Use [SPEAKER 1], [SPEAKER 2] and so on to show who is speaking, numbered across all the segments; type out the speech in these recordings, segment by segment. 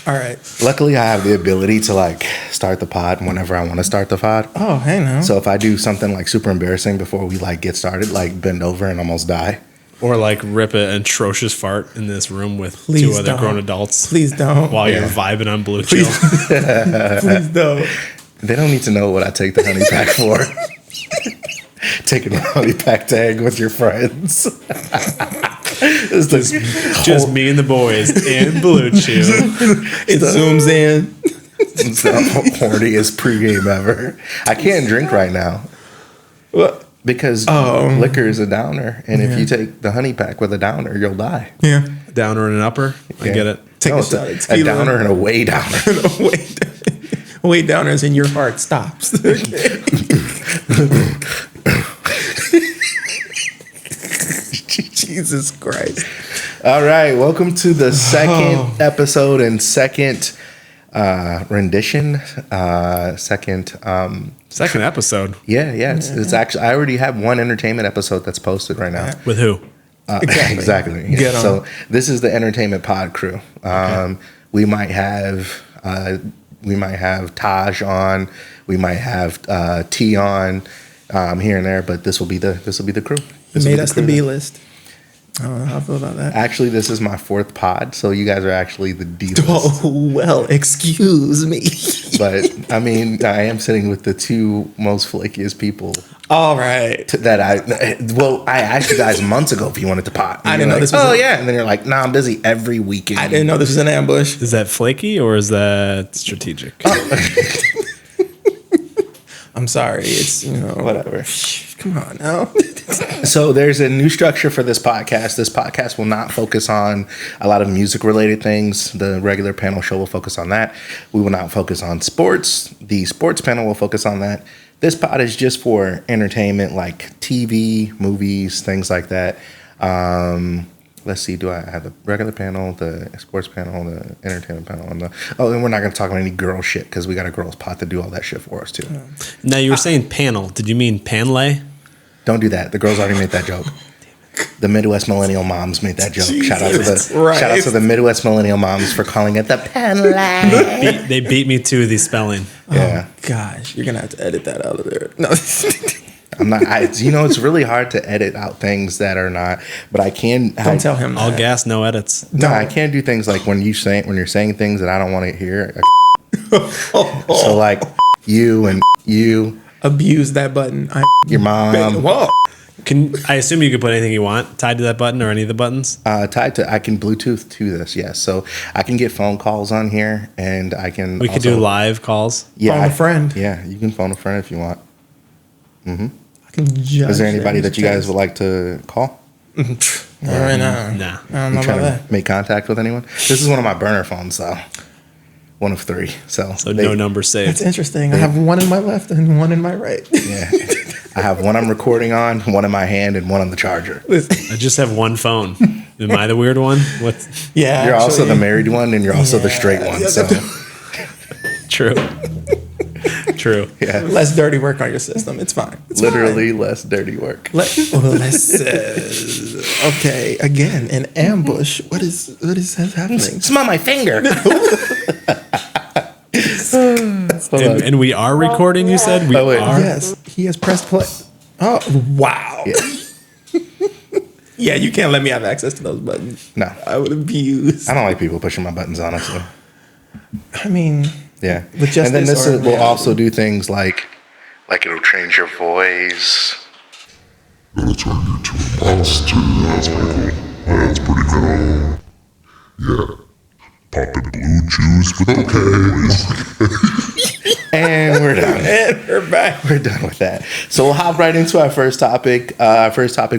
[SPEAKER 1] All right.
[SPEAKER 2] Luckily, I have the ability to like start the pod whenever I want to start the pod.
[SPEAKER 1] Oh, hey now.
[SPEAKER 2] So if I do something like super embarrassing before we like get started, like bend over and almost die.
[SPEAKER 3] Or like rip an atrocious fart in this room with
[SPEAKER 1] Please
[SPEAKER 3] two other
[SPEAKER 1] don't.
[SPEAKER 3] grown adults.
[SPEAKER 1] Please don't.
[SPEAKER 3] While you're vibing on Blue Chew.
[SPEAKER 1] Please don't.
[SPEAKER 2] They don't need to know what I take the honey pack for. Taking the honey pack to hang with your friends.
[SPEAKER 3] Just me and the boys in Blue Chew.
[SPEAKER 1] It zooms in.
[SPEAKER 2] It's the horniest pregame ever. I can't drink right now.
[SPEAKER 1] What?
[SPEAKER 2] Because liquor is a downer. And if you take the honey pack with a downer, you'll die.
[SPEAKER 1] Yeah.
[SPEAKER 3] Downer and an upper. I get it.
[SPEAKER 1] Take
[SPEAKER 2] No,
[SPEAKER 1] a shot.
[SPEAKER 2] it's a downer and a way downer.
[SPEAKER 1] Way down as in your heart stops. Jesus Christ.
[SPEAKER 2] All right. Welcome to the second episode and second rendition. Second
[SPEAKER 3] episode.
[SPEAKER 2] Yeah. It's actually, I already have one entertainment episode that's posted right now.
[SPEAKER 3] With who?
[SPEAKER 2] Exactly. Yeah.
[SPEAKER 1] Get on.
[SPEAKER 2] So this is the Entertainment Pod crew. We might have Taj on. We might have T on here and there, but this will be the crew.
[SPEAKER 1] Made us the B list. I don't know how I feel about that.
[SPEAKER 2] Actually, this is my fourth pod, so you guys are actually the D list.
[SPEAKER 1] Oh, well, excuse me.
[SPEAKER 2] But I mean, I am sitting with the two most flakiest people.
[SPEAKER 1] All right.
[SPEAKER 2] I asked you guys months ago if you wanted to pod.
[SPEAKER 1] I didn't know this
[SPEAKER 2] was. Yeah, and then you're like, "Nah, I'm busy every weekend."
[SPEAKER 1] I didn't know this was an ambush.
[SPEAKER 3] Is that flaky or is that strategic?
[SPEAKER 1] I'm sorry. It's,
[SPEAKER 2] Whatever.
[SPEAKER 1] Come on now.
[SPEAKER 2] So there's a new structure for this podcast. This podcast will not focus on a lot of music related things. The regular panel show will focus on that. We will not focus on sports. The sports panel will focus on that. This pod is just for entertainment, like TV, movies, things like that. Let's see. Do I have the regular panel, the sports panel, the entertainment panel, and and we're not going to talk about any girl shit because we got a girls pod to do all that shit for us too.
[SPEAKER 3] Now you were saying panel. Did you mean Panle?
[SPEAKER 2] Don't do that. The girls already made that joke. The Midwest millennial moms made that joke. Shout out to the Midwest millennial moms for calling it the Panle.
[SPEAKER 3] They beat me to the spelling.
[SPEAKER 2] Yeah.
[SPEAKER 1] Oh, gosh, you're gonna have to edit that out of there. No.
[SPEAKER 2] I'm not. It's really hard to edit out things that are not. But I can.
[SPEAKER 1] Don't tell him.
[SPEAKER 3] All gas, no edits.
[SPEAKER 2] No, I can't do things like when you're saying things that I don't want to hear. So like you and you
[SPEAKER 1] abuse that button.
[SPEAKER 2] Your mom.
[SPEAKER 1] Whoa.
[SPEAKER 3] I assume you could put anything you want tied to that button or any of the buttons?
[SPEAKER 2] I can Bluetooth to this, yes. So I can get phone calls on here, and I can.
[SPEAKER 3] We could do live calls.
[SPEAKER 2] Yeah,
[SPEAKER 1] phone a friend.
[SPEAKER 2] Yeah, you can phone a friend if you want. Mm-hmm.
[SPEAKER 1] I can judge.
[SPEAKER 2] Is there anybody that you guys would like to call?
[SPEAKER 1] Right now.
[SPEAKER 3] Nah.
[SPEAKER 1] I don't know about that.
[SPEAKER 2] Make contact with anyone? This is one of my burner phones, though. One of three. So
[SPEAKER 3] no number saved.
[SPEAKER 1] That's interesting. I have one in my left and one in my right.
[SPEAKER 2] Yeah. I have one I'm recording on, one in my hand, and one on the charger.
[SPEAKER 3] I just have one phone. Am I the weird one?
[SPEAKER 1] Yeah.
[SPEAKER 2] You're also the married one, and you're also the straight one. So
[SPEAKER 3] True.
[SPEAKER 2] Yeah.
[SPEAKER 1] Less dirty work on your system. It's fine. It's
[SPEAKER 2] literally fine. Less dirty work.
[SPEAKER 1] Okay. Again, an ambush. What is happening?
[SPEAKER 2] Smell my finger.
[SPEAKER 3] And we are recording, you said? We are?
[SPEAKER 1] Yes. He has pressed play. Oh, wow.
[SPEAKER 2] Yeah.
[SPEAKER 1] Yeah, you can't let me have access to those buttons.
[SPEAKER 2] No.
[SPEAKER 1] I would abuse.
[SPEAKER 2] I don't like people pushing my buttons, honestly.
[SPEAKER 1] I mean,
[SPEAKER 2] yeah.
[SPEAKER 1] But just
[SPEAKER 2] and then this will also do things like it'll change your voice.
[SPEAKER 4] It'll turn you into a monster. That's pretty cool. That's pretty cool. Yeah. Popping blue juice with the boys.
[SPEAKER 2] And we're done.
[SPEAKER 1] And we're back.
[SPEAKER 2] We're done with that. So we'll hop right into our first topic.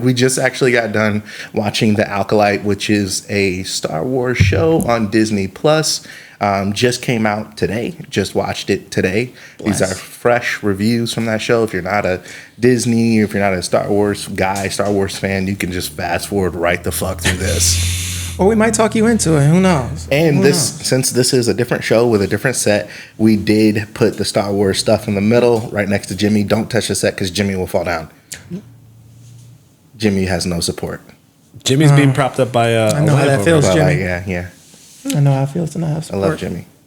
[SPEAKER 2] We just actually got done watching The Acolyte, which is a Star Wars show on Disney Plus. Just came out today. Just watched it today. These are fresh reviews from that show. If you're not a Disney, if you're not a Star Wars guy, Star Wars fan, you can just fast forward right the fuck through this.
[SPEAKER 1] Or we might talk you into it. Who knows?
[SPEAKER 2] And since this is a different show with a different set, we did put the Star Wars stuff in the middle, right next to Jimmy. Don't touch the set because Jimmy will fall down. Jimmy has no support.
[SPEAKER 3] Jimmy's being propped up by
[SPEAKER 1] I know how that feels, Jimmy.
[SPEAKER 2] Yeah.
[SPEAKER 1] I know how it feels to not have
[SPEAKER 2] I
[SPEAKER 1] support.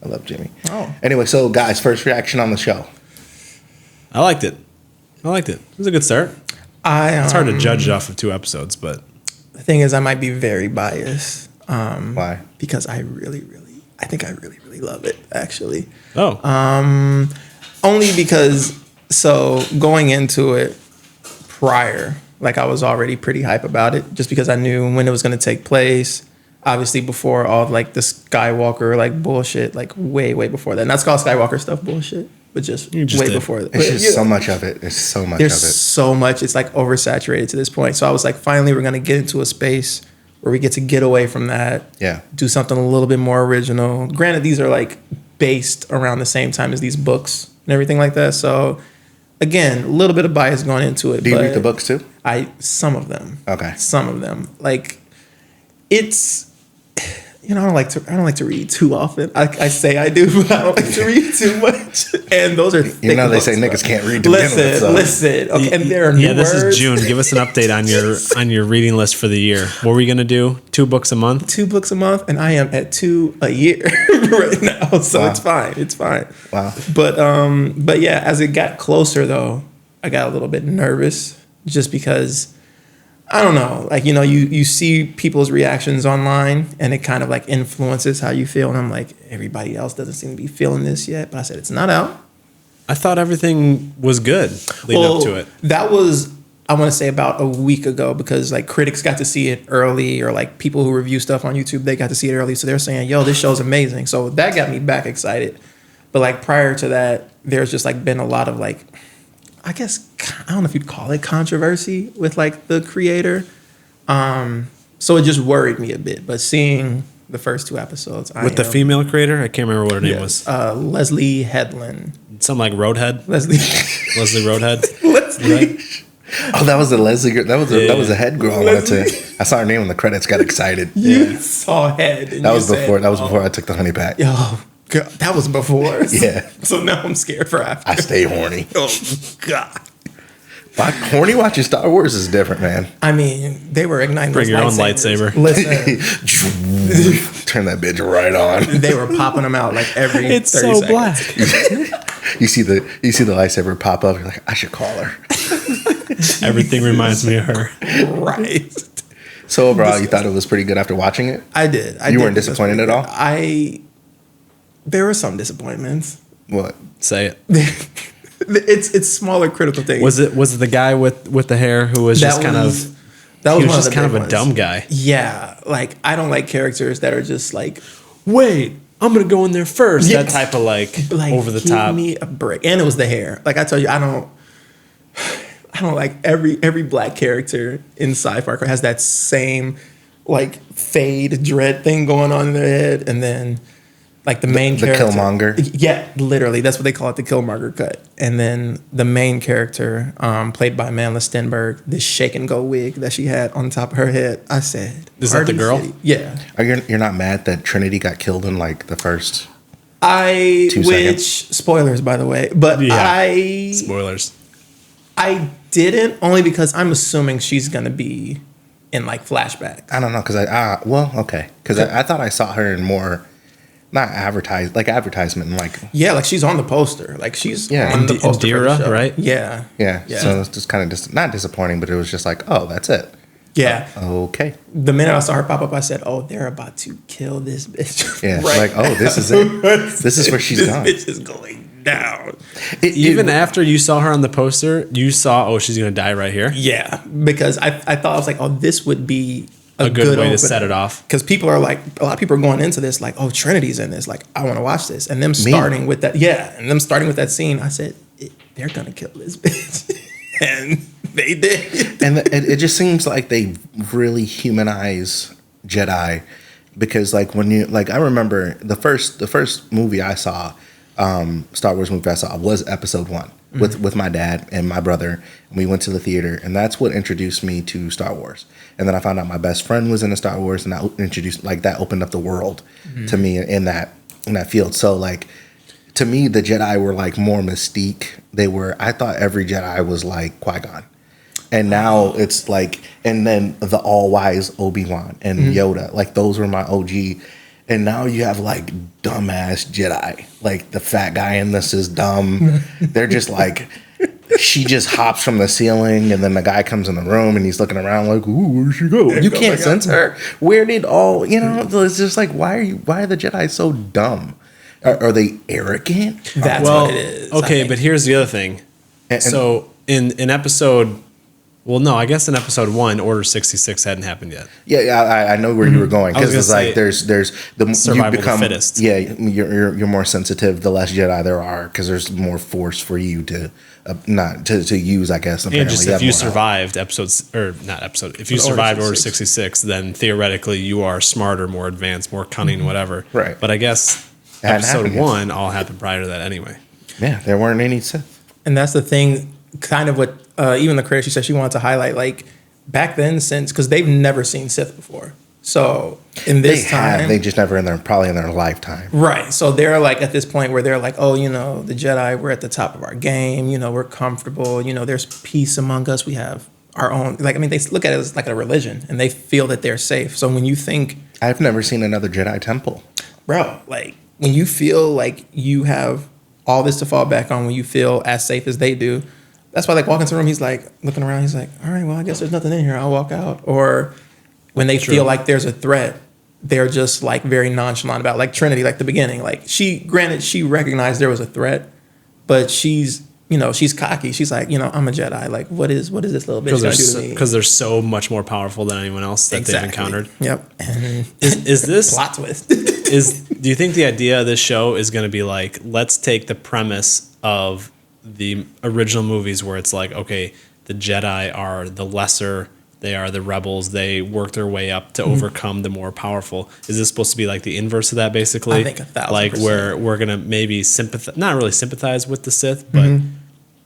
[SPEAKER 2] love Jimmy.
[SPEAKER 1] Oh.
[SPEAKER 2] Anyway, so guys, first reaction on the show.
[SPEAKER 3] I liked it. It was a good start. It's hard to judge off of 2 episodes, but
[SPEAKER 1] The thing is, I might be very biased.
[SPEAKER 2] Why?
[SPEAKER 1] Because I think I really love it, actually. Only because, so going into it prior, like I was already pretty hype about it, just because I knew when it was going to take place. Obviously, before all of, like the Skywalker like bullshit, like way before that. Not called Skywalker stuff bullshit, but just way
[SPEAKER 3] did.
[SPEAKER 1] before that.
[SPEAKER 2] It's just so much of it. There's so much of it.
[SPEAKER 1] There's so much. It's like oversaturated to this point. So I was like, finally, we're going to get into a space where we get to get away from that.
[SPEAKER 2] Yeah.
[SPEAKER 1] Do something a little bit more original. Granted, these are like based around the same time as these books and everything like that. So again, a little bit of bias going into it.
[SPEAKER 2] Do you read the books too?
[SPEAKER 1] Some of them.
[SPEAKER 2] Okay.
[SPEAKER 1] Some of them. Like, it's, I don't like to read too often. I say I do, but I don't like to read too much. And those are thick
[SPEAKER 2] they
[SPEAKER 1] books,
[SPEAKER 2] say
[SPEAKER 1] bro.
[SPEAKER 2] niggas can't read to begin with, so.
[SPEAKER 1] Listen. Okay, and there are new
[SPEAKER 3] this
[SPEAKER 1] words.
[SPEAKER 3] is June. Give us an update on your reading list for the year. What were you gonna do? 2 books a month?
[SPEAKER 1] 2 books a month, and I am at 2 a year right now. So
[SPEAKER 2] Wow.
[SPEAKER 1] It's fine.
[SPEAKER 2] Wow.
[SPEAKER 1] But yeah, as it got closer though, I got a little bit nervous just because I don't know, like, you see people's reactions online and it kind of like influences how you feel. And I'm like, everybody else doesn't seem to be feeling this yet. But I said, it's not out.
[SPEAKER 3] I thought everything was good leading up to it.
[SPEAKER 1] That was, I want to say, about a week ago, because like critics got to see it early, or like people who review stuff on YouTube, they got to see it early. So they're saying, yo, this show's amazing. So that got me back excited. But like prior to that, there's just like been a lot of like, I guess, I don't know if you'd call it controversy with like the creator. So it just worried me a bit. But seeing the first 2 episodes,
[SPEAKER 3] With the female creator, I can't remember what her name was.
[SPEAKER 1] Leslie Headland.
[SPEAKER 3] Something like Roadhead.
[SPEAKER 1] Leslie
[SPEAKER 3] Roadhead.
[SPEAKER 1] Leslie.
[SPEAKER 2] Oh, that was the Leslie girl. That was a head girl.
[SPEAKER 1] Leslie.
[SPEAKER 2] I saw her name when the credits got excited.
[SPEAKER 1] You saw Head. And
[SPEAKER 2] That
[SPEAKER 1] you
[SPEAKER 2] was
[SPEAKER 1] said,
[SPEAKER 2] before. That was before I took the honey pack.
[SPEAKER 1] Oh God, that was before.
[SPEAKER 2] Yeah.
[SPEAKER 1] So now I'm scared for after.
[SPEAKER 2] I stay horny.
[SPEAKER 1] Oh God.
[SPEAKER 2] Horny watching Star Wars is different, man.
[SPEAKER 1] I mean, they were igniting.
[SPEAKER 3] Bring
[SPEAKER 1] those
[SPEAKER 3] your own
[SPEAKER 1] lightsabers.
[SPEAKER 3] lightsaber.
[SPEAKER 1] Listen,
[SPEAKER 2] Turn that bitch right on.
[SPEAKER 1] they were popping them out like every.
[SPEAKER 3] It's
[SPEAKER 1] 30
[SPEAKER 3] so
[SPEAKER 1] seconds.
[SPEAKER 2] You see the lightsaber pop up. You're like, I should call her.
[SPEAKER 3] Everything reminds me of her.
[SPEAKER 1] Right.
[SPEAKER 2] So overall, you thought it was pretty good after watching it?
[SPEAKER 1] I did.
[SPEAKER 2] You weren't disappointed at all?
[SPEAKER 1] There were some disappointments.
[SPEAKER 2] What?
[SPEAKER 3] Say it.
[SPEAKER 1] It's smaller critical things.
[SPEAKER 3] Was it the guy with the hair who was just kind of
[SPEAKER 1] that
[SPEAKER 3] he was
[SPEAKER 1] one
[SPEAKER 3] just
[SPEAKER 1] the
[SPEAKER 3] kind of
[SPEAKER 1] big
[SPEAKER 3] a
[SPEAKER 1] ones.
[SPEAKER 3] dumb guy?
[SPEAKER 1] Yeah, like I don't like characters that are just like
[SPEAKER 3] Wait, I'm gonna go in there first.
[SPEAKER 1] Yeah.
[SPEAKER 3] That type of like over the
[SPEAKER 1] give
[SPEAKER 3] top.
[SPEAKER 1] me a break. And it was the hair. Like I tell you, I don't like every black character in sci-fi has that same like fade dread thing going on in their head, and then like the main character,
[SPEAKER 2] Killmonger.
[SPEAKER 1] Yeah, literally, that's what they call it, the Killmonger cut. And then the main character, played by Amanda Stenberg, this shake and go wig that she had on top of her head. I said,
[SPEAKER 3] Is that the
[SPEAKER 1] Party
[SPEAKER 3] girl?
[SPEAKER 1] City. Yeah.
[SPEAKER 2] You're not mad that Trinity got killed in like the first?
[SPEAKER 1] 2
[SPEAKER 2] seconds.
[SPEAKER 1] Spoilers, by the way, but
[SPEAKER 3] Yeah. Spoilers.
[SPEAKER 1] I didn't, only because I'm assuming she's gonna be in like flashbacks.
[SPEAKER 2] I don't know, because I thought I saw her in more, not advertisement, like
[SPEAKER 1] Yeah, like she's on the poster. Like she's
[SPEAKER 2] Yeah.
[SPEAKER 1] on the poster for the
[SPEAKER 3] Indira,
[SPEAKER 1] show.
[SPEAKER 3] right?
[SPEAKER 1] Yeah.
[SPEAKER 2] yeah. So it's just kind of not disappointing, but it was just like, oh, that's it.
[SPEAKER 1] Yeah.
[SPEAKER 2] Okay.
[SPEAKER 1] The minute I saw her pop up, I said, "Oh, they're about to kill this bitch."
[SPEAKER 2] Yeah.
[SPEAKER 1] Right.
[SPEAKER 2] Like, oh, this is it. This is where she's
[SPEAKER 1] this
[SPEAKER 2] gone.
[SPEAKER 1] Bitch is going down.
[SPEAKER 3] Even after you saw her on the poster, you saw, oh, she's gonna die right here.
[SPEAKER 1] Yeah, because I thought, I was like, oh, this would be
[SPEAKER 3] A good way to
[SPEAKER 1] opener.
[SPEAKER 3] set it off.
[SPEAKER 1] Because people are like, a lot of people are going into this like, oh, Trinity's in this. Like, I want to watch this. And them starting with that, scene, I said, they're gonna kill this bitch, and they did.
[SPEAKER 2] And it just seems like they really humanize Jedi, because like when you like, I remember the first movie I saw, Star Wars movie I saw was Episode 1 with my dad and my brother, and we went to the theater, and that's what introduced me to Star Wars. And then I found out my best friend was into Star Wars, and that opened up the world to me in that field. So like, to me, the Jedi were like more mystique. I thought every Jedi was like Qui-Gon. And now it's like, and then the all-wise Obi-Wan and Yoda, like those were my OG. And now you have like dumbass Jedi. Like the fat guy in this is dumb. They're just like, she just hops from the ceiling, and then the guy comes in the room and he's looking around like, ooh, where'd she go? You can't sense her. Where did all, it's just like, why are the Jedi so dumb? Are they arrogant?
[SPEAKER 1] That's what it is.
[SPEAKER 3] Okay, but here's the other thing. So in episode, well, no, I guess in episode 1, Order 66 hadn't happened yet.
[SPEAKER 2] Yeah, I know where you were going, because it's like there's the
[SPEAKER 3] survival
[SPEAKER 2] you become
[SPEAKER 3] of the fittest.
[SPEAKER 2] Yeah, you're more sensitive the less Jedi there are, because there's more force for you to not to use, I guess.
[SPEAKER 3] And just if you survived if you survived Order 66, then theoretically you are smarter, more advanced, more cunning, whatever.
[SPEAKER 2] Right.
[SPEAKER 3] But I guess episode 1 all happened prior to that anyway.
[SPEAKER 2] Yeah, there weren't any Sith.
[SPEAKER 1] And that's the thing, kind of what even the creator, she said she wanted to highlight, like back then, because they've never seen Sith before. So in this time,
[SPEAKER 2] they just never probably in their lifetime.
[SPEAKER 1] Right. So they're like at this point where they're like, oh, the Jedi, we're at the top of our game. We're comfortable. There's peace among us. We have our own. They look at it as like a religion, and they feel that they're safe. So when you think,
[SPEAKER 2] I've never seen another Jedi temple,
[SPEAKER 1] bro, like when you feel like you have all this to fall back on, when you feel as safe as they do. That's why, like, walking into the room, he's like looking around. He's like, all right, well, I guess there's nothing in here. I'll walk out. Or when they feel like there's a threat, they're just like very nonchalant about, like Trinity, like the beginning. Like she recognized there was a threat, but she's cocky. She's like, I'm a Jedi. Like, what is this little bitch gonna do to me?
[SPEAKER 3] Because they're so much more powerful than anyone else that they've encountered.
[SPEAKER 1] Yep. And
[SPEAKER 3] is this
[SPEAKER 1] plot twist?
[SPEAKER 3] Do you think the idea of this show is going to be like, let's take the premise of the original movies where it's like, okay, the Jedi are the lesser, they are the rebels, they work their way up to overcome the more powerful. Is this supposed to be like the inverse of that, basically?
[SPEAKER 1] I think 1,000%.
[SPEAKER 3] Like where we're going to maybe not really sympathize with the Sith, but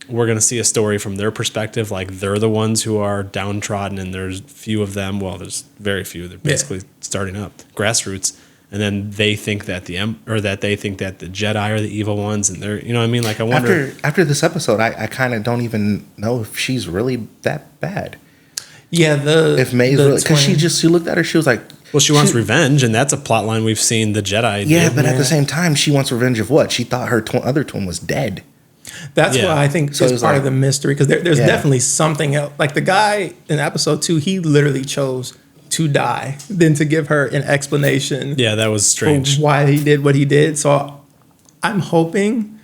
[SPEAKER 3] we're going to see a story from their perspective. Like they're the ones who are downtrodden, and there's few of them. Well, there's very few. They're basically starting up, grassroots. And then they think that the Jedi are the evil ones, and they're, what I mean? Like I wonder.
[SPEAKER 2] After this episode, I kind of don't even know if she's really that bad.
[SPEAKER 1] Yeah,
[SPEAKER 2] if May's really, because she looked at her, she was like,
[SPEAKER 3] well, she wants revenge, and that's a plot line we've seen the Jedi.
[SPEAKER 2] Yeah, but at the same time, she wants revenge of what? She thought her other twin was dead.
[SPEAKER 1] That's why I think it's part of the mystery, because there's definitely something else. Like the guy in episode 2, he literally chose to die than to give her an explanation.
[SPEAKER 3] Yeah, that was strange.
[SPEAKER 1] Why he did what he did. So I'm hoping,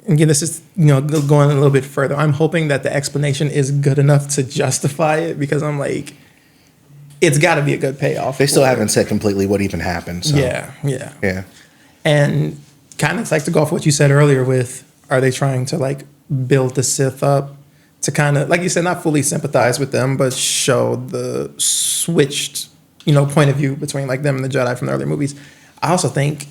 [SPEAKER 1] again, this is going a little bit further. I'm hoping that the explanation is good enough to justify it, because I'm like, it's got to be a good payoff.
[SPEAKER 2] They still haven't said completely what even happened. So.
[SPEAKER 1] Yeah. And kind of like to go off what you said earlier with, are they trying to like build the Sith up to kind of, like you said, not fully sympathize with them, but show the switched, point of view between like them and the Jedi from the earlier movies. I also think,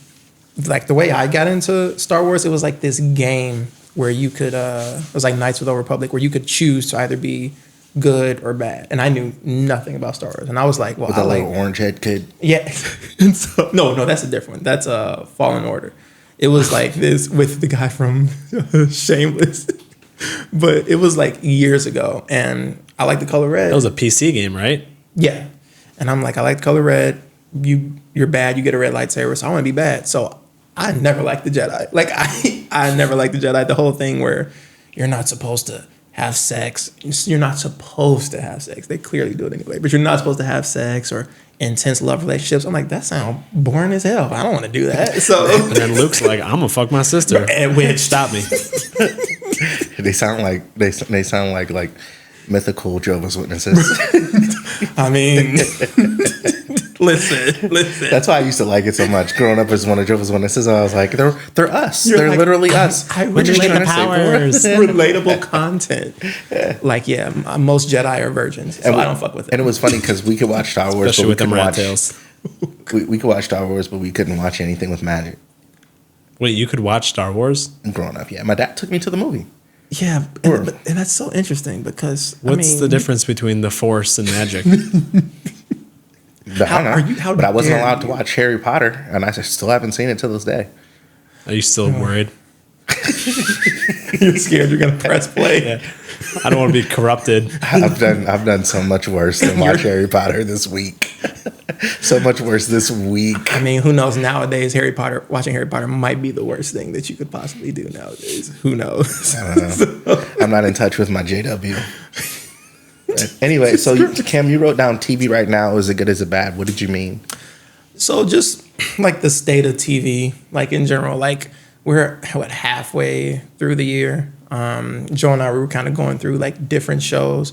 [SPEAKER 1] like the way I got into Star Wars, it was like this game where you could, it was like Knights of the Old Republic, where you could choose to either be good or bad. And I knew nothing about Star Wars. And I was like, well,
[SPEAKER 2] with the little orange head kid.
[SPEAKER 1] Yeah. And so, no, that's a different one. That's Fallen Order. It was like this with the guy from Shameless. But it was like years ago, and I like the color red.
[SPEAKER 3] That was a PC game, right?
[SPEAKER 1] Yeah. And I'm like, I like the color red. You're bad. You get a red lightsaber, so I want to be bad. So I never liked the Jedi. Like I never liked the Jedi. The whole thing where you're not supposed to have sex. You're not supposed to have sex. They clearly do it anyway, but you're not supposed to have sex or intense love relationships. I'm like, that sounds boring as hell. I don't want to do that. So
[SPEAKER 3] and then Luke's like, I'm gonna fuck my sister.
[SPEAKER 1] And which
[SPEAKER 3] stop me.
[SPEAKER 2] They sound like mythical Jehovah's Witnesses.
[SPEAKER 1] I mean, listen.
[SPEAKER 2] That's why I used to like it so much. Growing up as one of Jehovah's Witnesses, I was like, they're us.
[SPEAKER 1] You're
[SPEAKER 2] they're
[SPEAKER 1] like,
[SPEAKER 2] literally us.
[SPEAKER 1] We're just trying to
[SPEAKER 3] powers.
[SPEAKER 1] Relatable content. Like, most Jedi are virgins, so I don't fuck with it.
[SPEAKER 2] And it was funny because we could watch Star Wars,
[SPEAKER 3] especially with them rat tails.
[SPEAKER 2] We could watch Star Wars, but we couldn't watch anything with magic.
[SPEAKER 3] Wait, you could watch Star Wars?
[SPEAKER 2] Growing up, yeah. My dad took me to the movie.
[SPEAKER 1] Yeah, and that's so interesting because
[SPEAKER 3] what's the difference between the Force and magic?
[SPEAKER 2] But I wasn't allowed to watch Harry Potter, and I still haven't seen it to this day.
[SPEAKER 3] Are you still worried?
[SPEAKER 1] You're scared you're gonna press play.
[SPEAKER 3] Yeah. I don't want to be corrupted.
[SPEAKER 2] I've done so much worse than watch Harry Potter this week. So much worse this week.
[SPEAKER 1] I mean, who knows? Nowadays, watching Harry Potter might be the worst thing that you could possibly do nowadays. Who knows?
[SPEAKER 2] I don't know. I'm not in touch with my JW. But anyway, so Cam, you wrote down TV right now. Is it good? Is it bad? What did you mean?
[SPEAKER 1] So just like the state of TV, like in general, like we're halfway through the year. Joe and I were kind of going through like different shows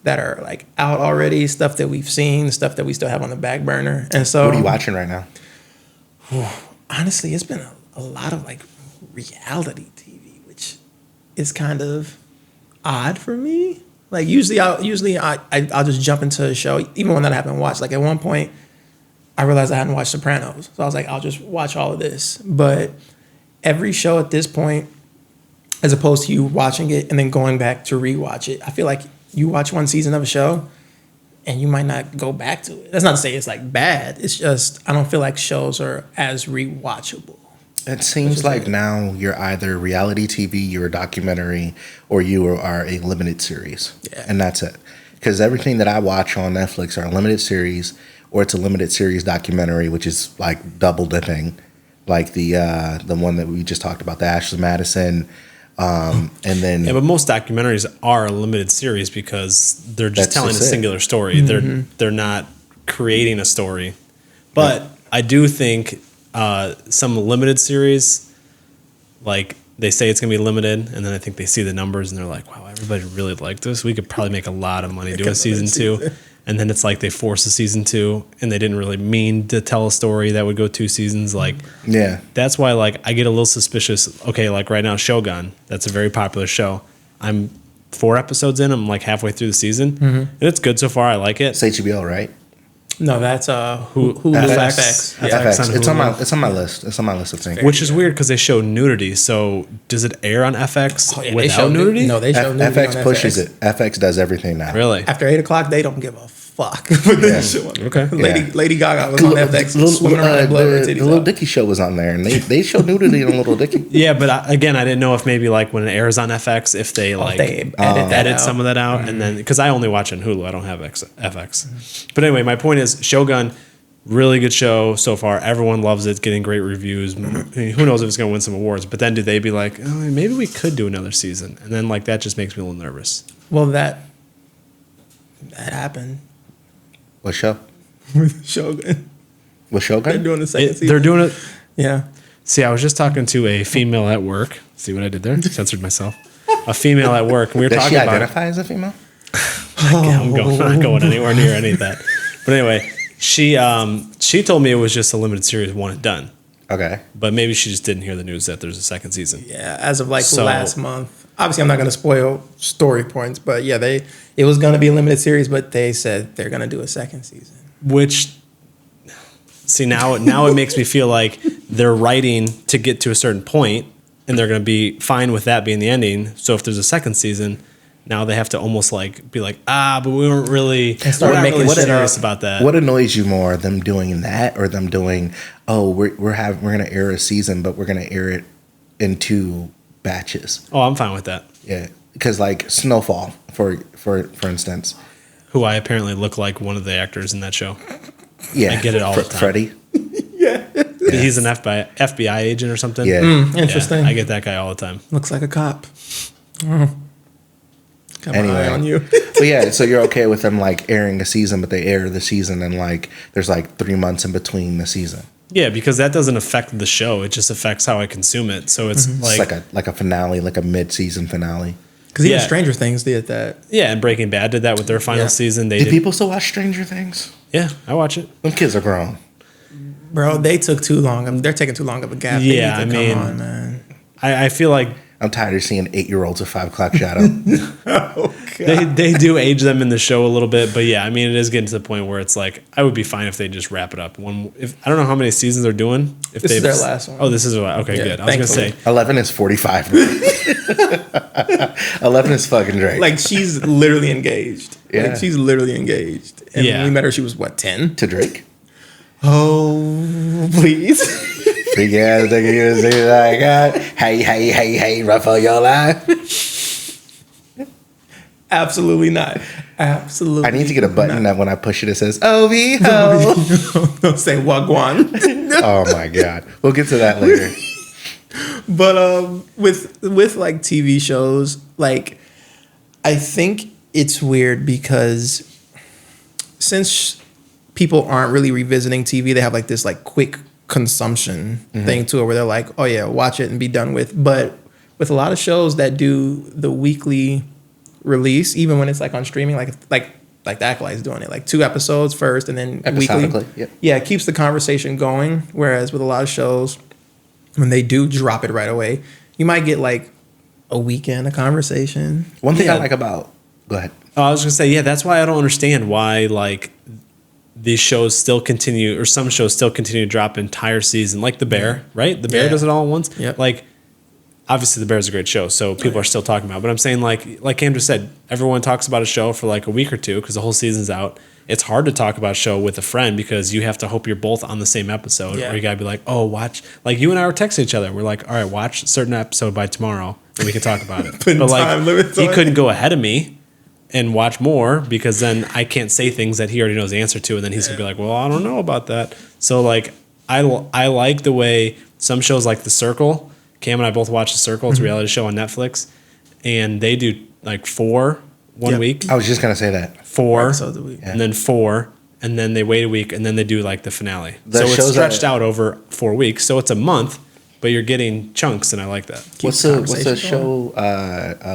[SPEAKER 1] that are like out already, stuff that we've seen, stuff that we still have on the back burner. And so,
[SPEAKER 2] What are you watching right now?
[SPEAKER 1] Honestly, it's been a lot of like reality TV, which is kind of odd for me. Like usually I'll just jump into a show, even one that I haven't watched. Like at one point, I realized I hadn't watched Sopranos, so I was like, I'll just watch all of this. But every show at this point, as opposed to you watching it and then going back to rewatch it, I feel like you watch one season of a show and you might not go back to it. That's not to say it's like bad. It's just I don't feel like shows are as rewatchable.
[SPEAKER 2] It seems like now you're either reality TV, you're a documentary, or you are a limited series.
[SPEAKER 1] Yeah.
[SPEAKER 2] And that's it. Because everything that I watch on Netflix are a limited series, or it's a limited series documentary, which is like double dipping. Like the one that we just talked about, the Ashley Madison. And then
[SPEAKER 3] Yeah, but most documentaries are a limited series because they're just
[SPEAKER 2] That's
[SPEAKER 3] telling a
[SPEAKER 2] just it.
[SPEAKER 3] singular story. They're not creating a story. But I do think some limited series, like they say it's gonna be limited, and then I think they see the numbers and they're like, "Wow, everybody really liked this. We could probably make a lot of money doing season 2." And then it's like they force a season 2, and they didn't really mean to tell a story that would go 2 seasons. Like,
[SPEAKER 2] yeah,
[SPEAKER 3] that's why like I get a little suspicious. Okay, like right now, Shogun, that's a very popular show. I'm 4 episodes in. I'm like halfway through the season, and it's good so far. I like it.
[SPEAKER 2] it's HBO, right?
[SPEAKER 1] No, that's Hulu
[SPEAKER 2] FX.
[SPEAKER 1] FX.
[SPEAKER 3] Yeah.
[SPEAKER 2] FX.
[SPEAKER 3] on
[SPEAKER 2] It's on
[SPEAKER 3] Hulu.
[SPEAKER 2] my list. It's on my list of things.
[SPEAKER 3] Which is weird because they show nudity. So does it air on FX
[SPEAKER 1] Oh, yeah, they
[SPEAKER 3] without
[SPEAKER 1] show
[SPEAKER 3] nudity?
[SPEAKER 1] No, they show nudity
[SPEAKER 2] FX
[SPEAKER 1] on
[SPEAKER 2] pushes
[SPEAKER 1] FX.
[SPEAKER 2] it. FX does everything now.
[SPEAKER 3] Really?
[SPEAKER 1] After 8 o'clock, they don't give a fuck. With that show on there.
[SPEAKER 3] Okay.
[SPEAKER 1] Lady Gaga was on FX swimming around in blood with her
[SPEAKER 2] The
[SPEAKER 1] titties
[SPEAKER 2] Little
[SPEAKER 1] out.
[SPEAKER 2] Dicky show was on there, and they showed nudity on Little Dicky.
[SPEAKER 3] Yeah, but again, I didn't know if maybe like when it airs on FX, if they like
[SPEAKER 1] they edit that
[SPEAKER 3] edit
[SPEAKER 1] out.
[SPEAKER 3] some of that out, and then because I only watch on Hulu, I don't have FX. But anyway, my point is Shogun, really good show so far. Everyone loves it, getting great reviews. I mean, who knows if it's going to win some awards? But then do they be like, oh, maybe we could do another season? And then like that just makes me a little nervous.
[SPEAKER 1] Well, that happened
[SPEAKER 2] What show?
[SPEAKER 1] with Shogun.
[SPEAKER 2] What show?
[SPEAKER 1] They're doing the second season.
[SPEAKER 3] They're doing it.
[SPEAKER 1] Yeah.
[SPEAKER 3] See, I was just talking to a female at work. See what I did there? Censored myself. A female at work. And we were
[SPEAKER 2] Does
[SPEAKER 3] talking
[SPEAKER 2] she
[SPEAKER 3] about.
[SPEAKER 2] identify as a female?
[SPEAKER 3] I'm not going anywhere near any of that. But anyway, she told me it was just a limited series, one and done.
[SPEAKER 2] Okay.
[SPEAKER 3] But maybe she just didn't hear the news that there's a second season.
[SPEAKER 1] Yeah, as of like
[SPEAKER 3] So-
[SPEAKER 1] last month. Obviously, I'm not going to spoil story points, but yeah, it was going to be a limited series, but they said they're going to do a second season.
[SPEAKER 3] Which, see, now it makes me feel like they're writing to get to a certain point, and they're going to be fine with that being the ending. So if there's a second season, now they have to almost like be like, but we weren't really,
[SPEAKER 1] And start
[SPEAKER 3] we're not
[SPEAKER 1] making
[SPEAKER 3] really
[SPEAKER 1] shit
[SPEAKER 3] serious
[SPEAKER 1] up.
[SPEAKER 3] about that.
[SPEAKER 2] What annoys you more, them doing that or them doing, we're going to air a season, but we're going to air it in 2 batches?
[SPEAKER 3] Oh, I'm fine with that.
[SPEAKER 2] Yeah, because like Snowfall, for instance.
[SPEAKER 3] Who I apparently look like one of the actors in that show.
[SPEAKER 2] Yeah,
[SPEAKER 3] I get it all the time.
[SPEAKER 2] Freddie.
[SPEAKER 3] He's an FBI agent or something.
[SPEAKER 2] Yeah.
[SPEAKER 1] Interesting.
[SPEAKER 3] Yeah, I get that guy all the time.
[SPEAKER 1] Looks like a cop. Got my eye on you.
[SPEAKER 2] But yeah, so you're okay with them like airing a season, but they air the season and like there's like 3 months in between the season.
[SPEAKER 3] Yeah, because that doesn't affect the show. It just affects how I consume it. So it's
[SPEAKER 2] It's like a finale, like a mid-season finale.
[SPEAKER 1] Because even
[SPEAKER 3] Yeah.
[SPEAKER 1] Stranger Things did that.
[SPEAKER 3] yeah, and Breaking Bad did that with their final
[SPEAKER 1] Yeah.
[SPEAKER 3] season. They
[SPEAKER 2] Do
[SPEAKER 3] did.
[SPEAKER 2] people still watch Stranger Things?
[SPEAKER 3] Yeah, I watch it.
[SPEAKER 2] Them kids are grown.
[SPEAKER 1] Bro, they took too long. They're taking too long of a gap.
[SPEAKER 3] Yeah,
[SPEAKER 1] they
[SPEAKER 3] I
[SPEAKER 1] need to
[SPEAKER 3] mean-
[SPEAKER 1] come on, man.
[SPEAKER 3] I feel like
[SPEAKER 2] I'm tired of seeing 8-year-olds with 5 o'clock shadow.
[SPEAKER 3] they do age them in the show a little bit, but yeah, I mean it is getting to the point where it's like I would be fine if they just wrap it up. If I don't know how many seasons they're doing. If
[SPEAKER 1] This is
[SPEAKER 3] they've-
[SPEAKER 1] their last one.
[SPEAKER 3] Oh, this is their last. Okay,
[SPEAKER 1] Yeah,
[SPEAKER 3] good. I was gonna
[SPEAKER 1] thankfully.
[SPEAKER 3] say
[SPEAKER 2] 11 is 45. 11 is fucking Drake.
[SPEAKER 1] Like, she's literally engaged.
[SPEAKER 2] Yeah.
[SPEAKER 1] Like, she's literally engaged. And
[SPEAKER 3] Yeah.
[SPEAKER 1] when we met her, she was, what, 10?
[SPEAKER 2] to Drake.
[SPEAKER 1] Oh, please.
[SPEAKER 2] Big ass nigga, you see what I got? Hey, ruffle your life.
[SPEAKER 1] Absolutely not. Absolutely.
[SPEAKER 2] I need to get a button that when I push it, it says "OV-ho."
[SPEAKER 1] Don't say wagwan.
[SPEAKER 2] Oh my god, we'll get to that later.
[SPEAKER 1] But with like TV shows, like I think it's weird because since people aren't really revisiting TV, they have like this like quick consumption thing to it where they're like, oh yeah, watch it and be done with. But with a lot of shows that do the weekly release, even when it's like on streaming, like the Acolyte's doing it, like 2 episodes first and then weekly.
[SPEAKER 2] Yep.
[SPEAKER 1] Yeah, it keeps the conversation going. Whereas with a lot of shows, when they do drop it right away, you might get like a weekend of conversation.
[SPEAKER 2] One thing
[SPEAKER 3] Yeah.
[SPEAKER 2] I like about go ahead.
[SPEAKER 3] Oh, I was gonna say, yeah, that's why I don't understand why like these shows still continue, or some shows still continue to drop entire season, like The Bear, right? The Bear
[SPEAKER 1] Yeah.
[SPEAKER 3] does it all at once.
[SPEAKER 1] Yep.
[SPEAKER 3] Like, obviously, The Bear is a great show, so people are still talking about it. But I'm saying, like Andrew said, everyone talks about a show for like a week or two because the whole season's out. It's hard to talk about a show with a friend because you have to hope you're both on the same episode,
[SPEAKER 1] Yeah.
[SPEAKER 3] or you gotta be like, oh, watch. Like you and I were texting each other. We're like, all right, watch a certain episode by tomorrow, and we can talk about it.
[SPEAKER 1] Putting
[SPEAKER 3] But like,
[SPEAKER 1] time limits
[SPEAKER 3] he
[SPEAKER 1] on it.
[SPEAKER 3] couldn't go ahead of me and watch more because then I can't say things that he already knows the answer to, and then he's gonna be like, "Well, I don't know about that." So like, I like the way some shows like The Circle. Cam and I both watch The Circle. It's a reality show on Netflix, and they do like 4 one
[SPEAKER 1] Yep.
[SPEAKER 3] week,
[SPEAKER 2] I was just gonna say that.
[SPEAKER 3] 4,
[SPEAKER 1] episodes a week.
[SPEAKER 3] and then 4, and then they wait a week, and then they do like the finale.
[SPEAKER 2] The
[SPEAKER 3] So it's
[SPEAKER 2] shows
[SPEAKER 3] stretched
[SPEAKER 2] that-
[SPEAKER 3] out over 4 weeks. So it's a month, but you're getting chunks, and I like that.
[SPEAKER 2] What's
[SPEAKER 1] the
[SPEAKER 2] the show?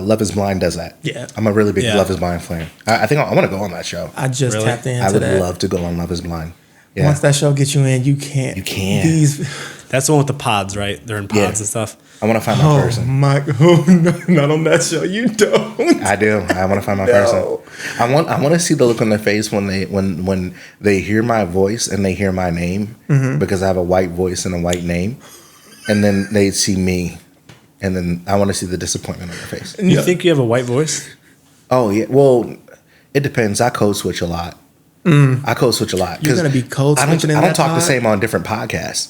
[SPEAKER 2] Love Is Blind does that.
[SPEAKER 1] Yeah.
[SPEAKER 2] I'm a really big
[SPEAKER 3] Yeah.
[SPEAKER 2] Love Is Blind fan. I think I want to go on that show.
[SPEAKER 1] I just
[SPEAKER 3] Really?
[SPEAKER 1] tapped into
[SPEAKER 2] I would
[SPEAKER 1] that.
[SPEAKER 2] love to go on Love Is Blind. Yeah.
[SPEAKER 1] Once that show gets you in, you can't.
[SPEAKER 2] You can't.
[SPEAKER 1] These.
[SPEAKER 3] That's the one with the pods, right? They're in pods
[SPEAKER 2] Yeah.
[SPEAKER 3] and stuff.
[SPEAKER 2] I want to find my
[SPEAKER 1] Oh
[SPEAKER 2] person.
[SPEAKER 1] my! Oh no, not on that show. You don't.
[SPEAKER 2] I do. I want to find my
[SPEAKER 1] No.
[SPEAKER 2] person. I want to see the look on their face when they hear my voice and they hear my name because I have a white voice and a white name, and then they see me, and then I want to see the disappointment on their face.
[SPEAKER 3] You think you have a white voice?
[SPEAKER 2] Oh yeah. Well, it depends. I code switch a lot. I code switch a lot.
[SPEAKER 1] You're gonna be code switching in
[SPEAKER 2] I don't
[SPEAKER 1] that
[SPEAKER 2] talk the
[SPEAKER 1] pod?
[SPEAKER 2] same on different podcasts.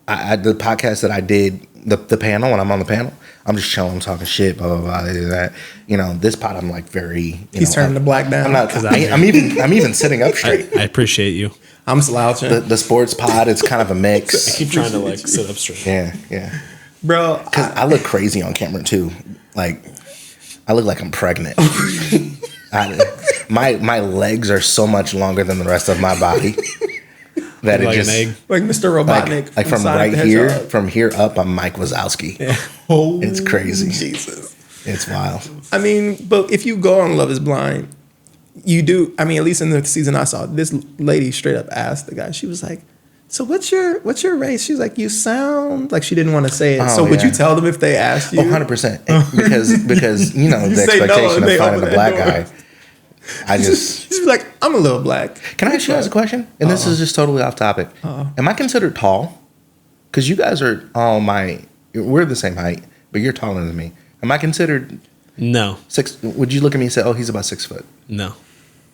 [SPEAKER 2] The podcast that I did, the panel, when I'm on the panel, I'm just chilling, I'm talking shit, blah blah blah, this, that. You know, this pod, I'm like very.
[SPEAKER 1] He's turning the black down.
[SPEAKER 2] I'm not. I'm even sitting up straight.
[SPEAKER 3] I appreciate you.
[SPEAKER 1] I'm slouching,
[SPEAKER 2] The sports pod, it's kind of a mix.
[SPEAKER 3] Keep trying to like sit up straight.
[SPEAKER 2] Yeah.
[SPEAKER 1] bro.
[SPEAKER 2] Because I look crazy on camera too. Like, I look like I'm pregnant. My legs are so much longer than the rest of my body that it
[SPEAKER 3] Like
[SPEAKER 2] just
[SPEAKER 3] an egg.
[SPEAKER 1] Like Mr. Robotnik.
[SPEAKER 2] like from
[SPEAKER 1] Sonic
[SPEAKER 2] right
[SPEAKER 1] the
[SPEAKER 2] here,
[SPEAKER 1] Hedgehog.
[SPEAKER 2] from here up, I'm Mike Wazowski.
[SPEAKER 1] Oh,
[SPEAKER 2] It's crazy.
[SPEAKER 1] Jesus.
[SPEAKER 2] It's wild.
[SPEAKER 1] I mean, but if you go on Love Is Blind, you do. I mean, at least in the season I saw, this lady straight up asked the guy. She was like, "So what's your race?" She was like, "You sound like," she didn't want to say it.
[SPEAKER 2] Oh,
[SPEAKER 1] So would
[SPEAKER 2] yeah.
[SPEAKER 1] you tell them if they asked you?
[SPEAKER 2] Oh, 100%. Because you know
[SPEAKER 1] You
[SPEAKER 2] the
[SPEAKER 1] say no,
[SPEAKER 2] expectation
[SPEAKER 1] and
[SPEAKER 2] of
[SPEAKER 1] they
[SPEAKER 2] finding
[SPEAKER 1] open
[SPEAKER 2] a
[SPEAKER 1] that
[SPEAKER 2] black
[SPEAKER 1] door.
[SPEAKER 2] guy. I just
[SPEAKER 1] She's like, "I'm a little black."
[SPEAKER 2] can I ask you guys a question? And this is just totally off topic. Am I considered tall? Because you guys are all we're the same height, but you're taller than me. Am I considered
[SPEAKER 3] No,
[SPEAKER 2] 6? Would you look at me and say, "Oh, he's about 6 foot"?
[SPEAKER 3] no.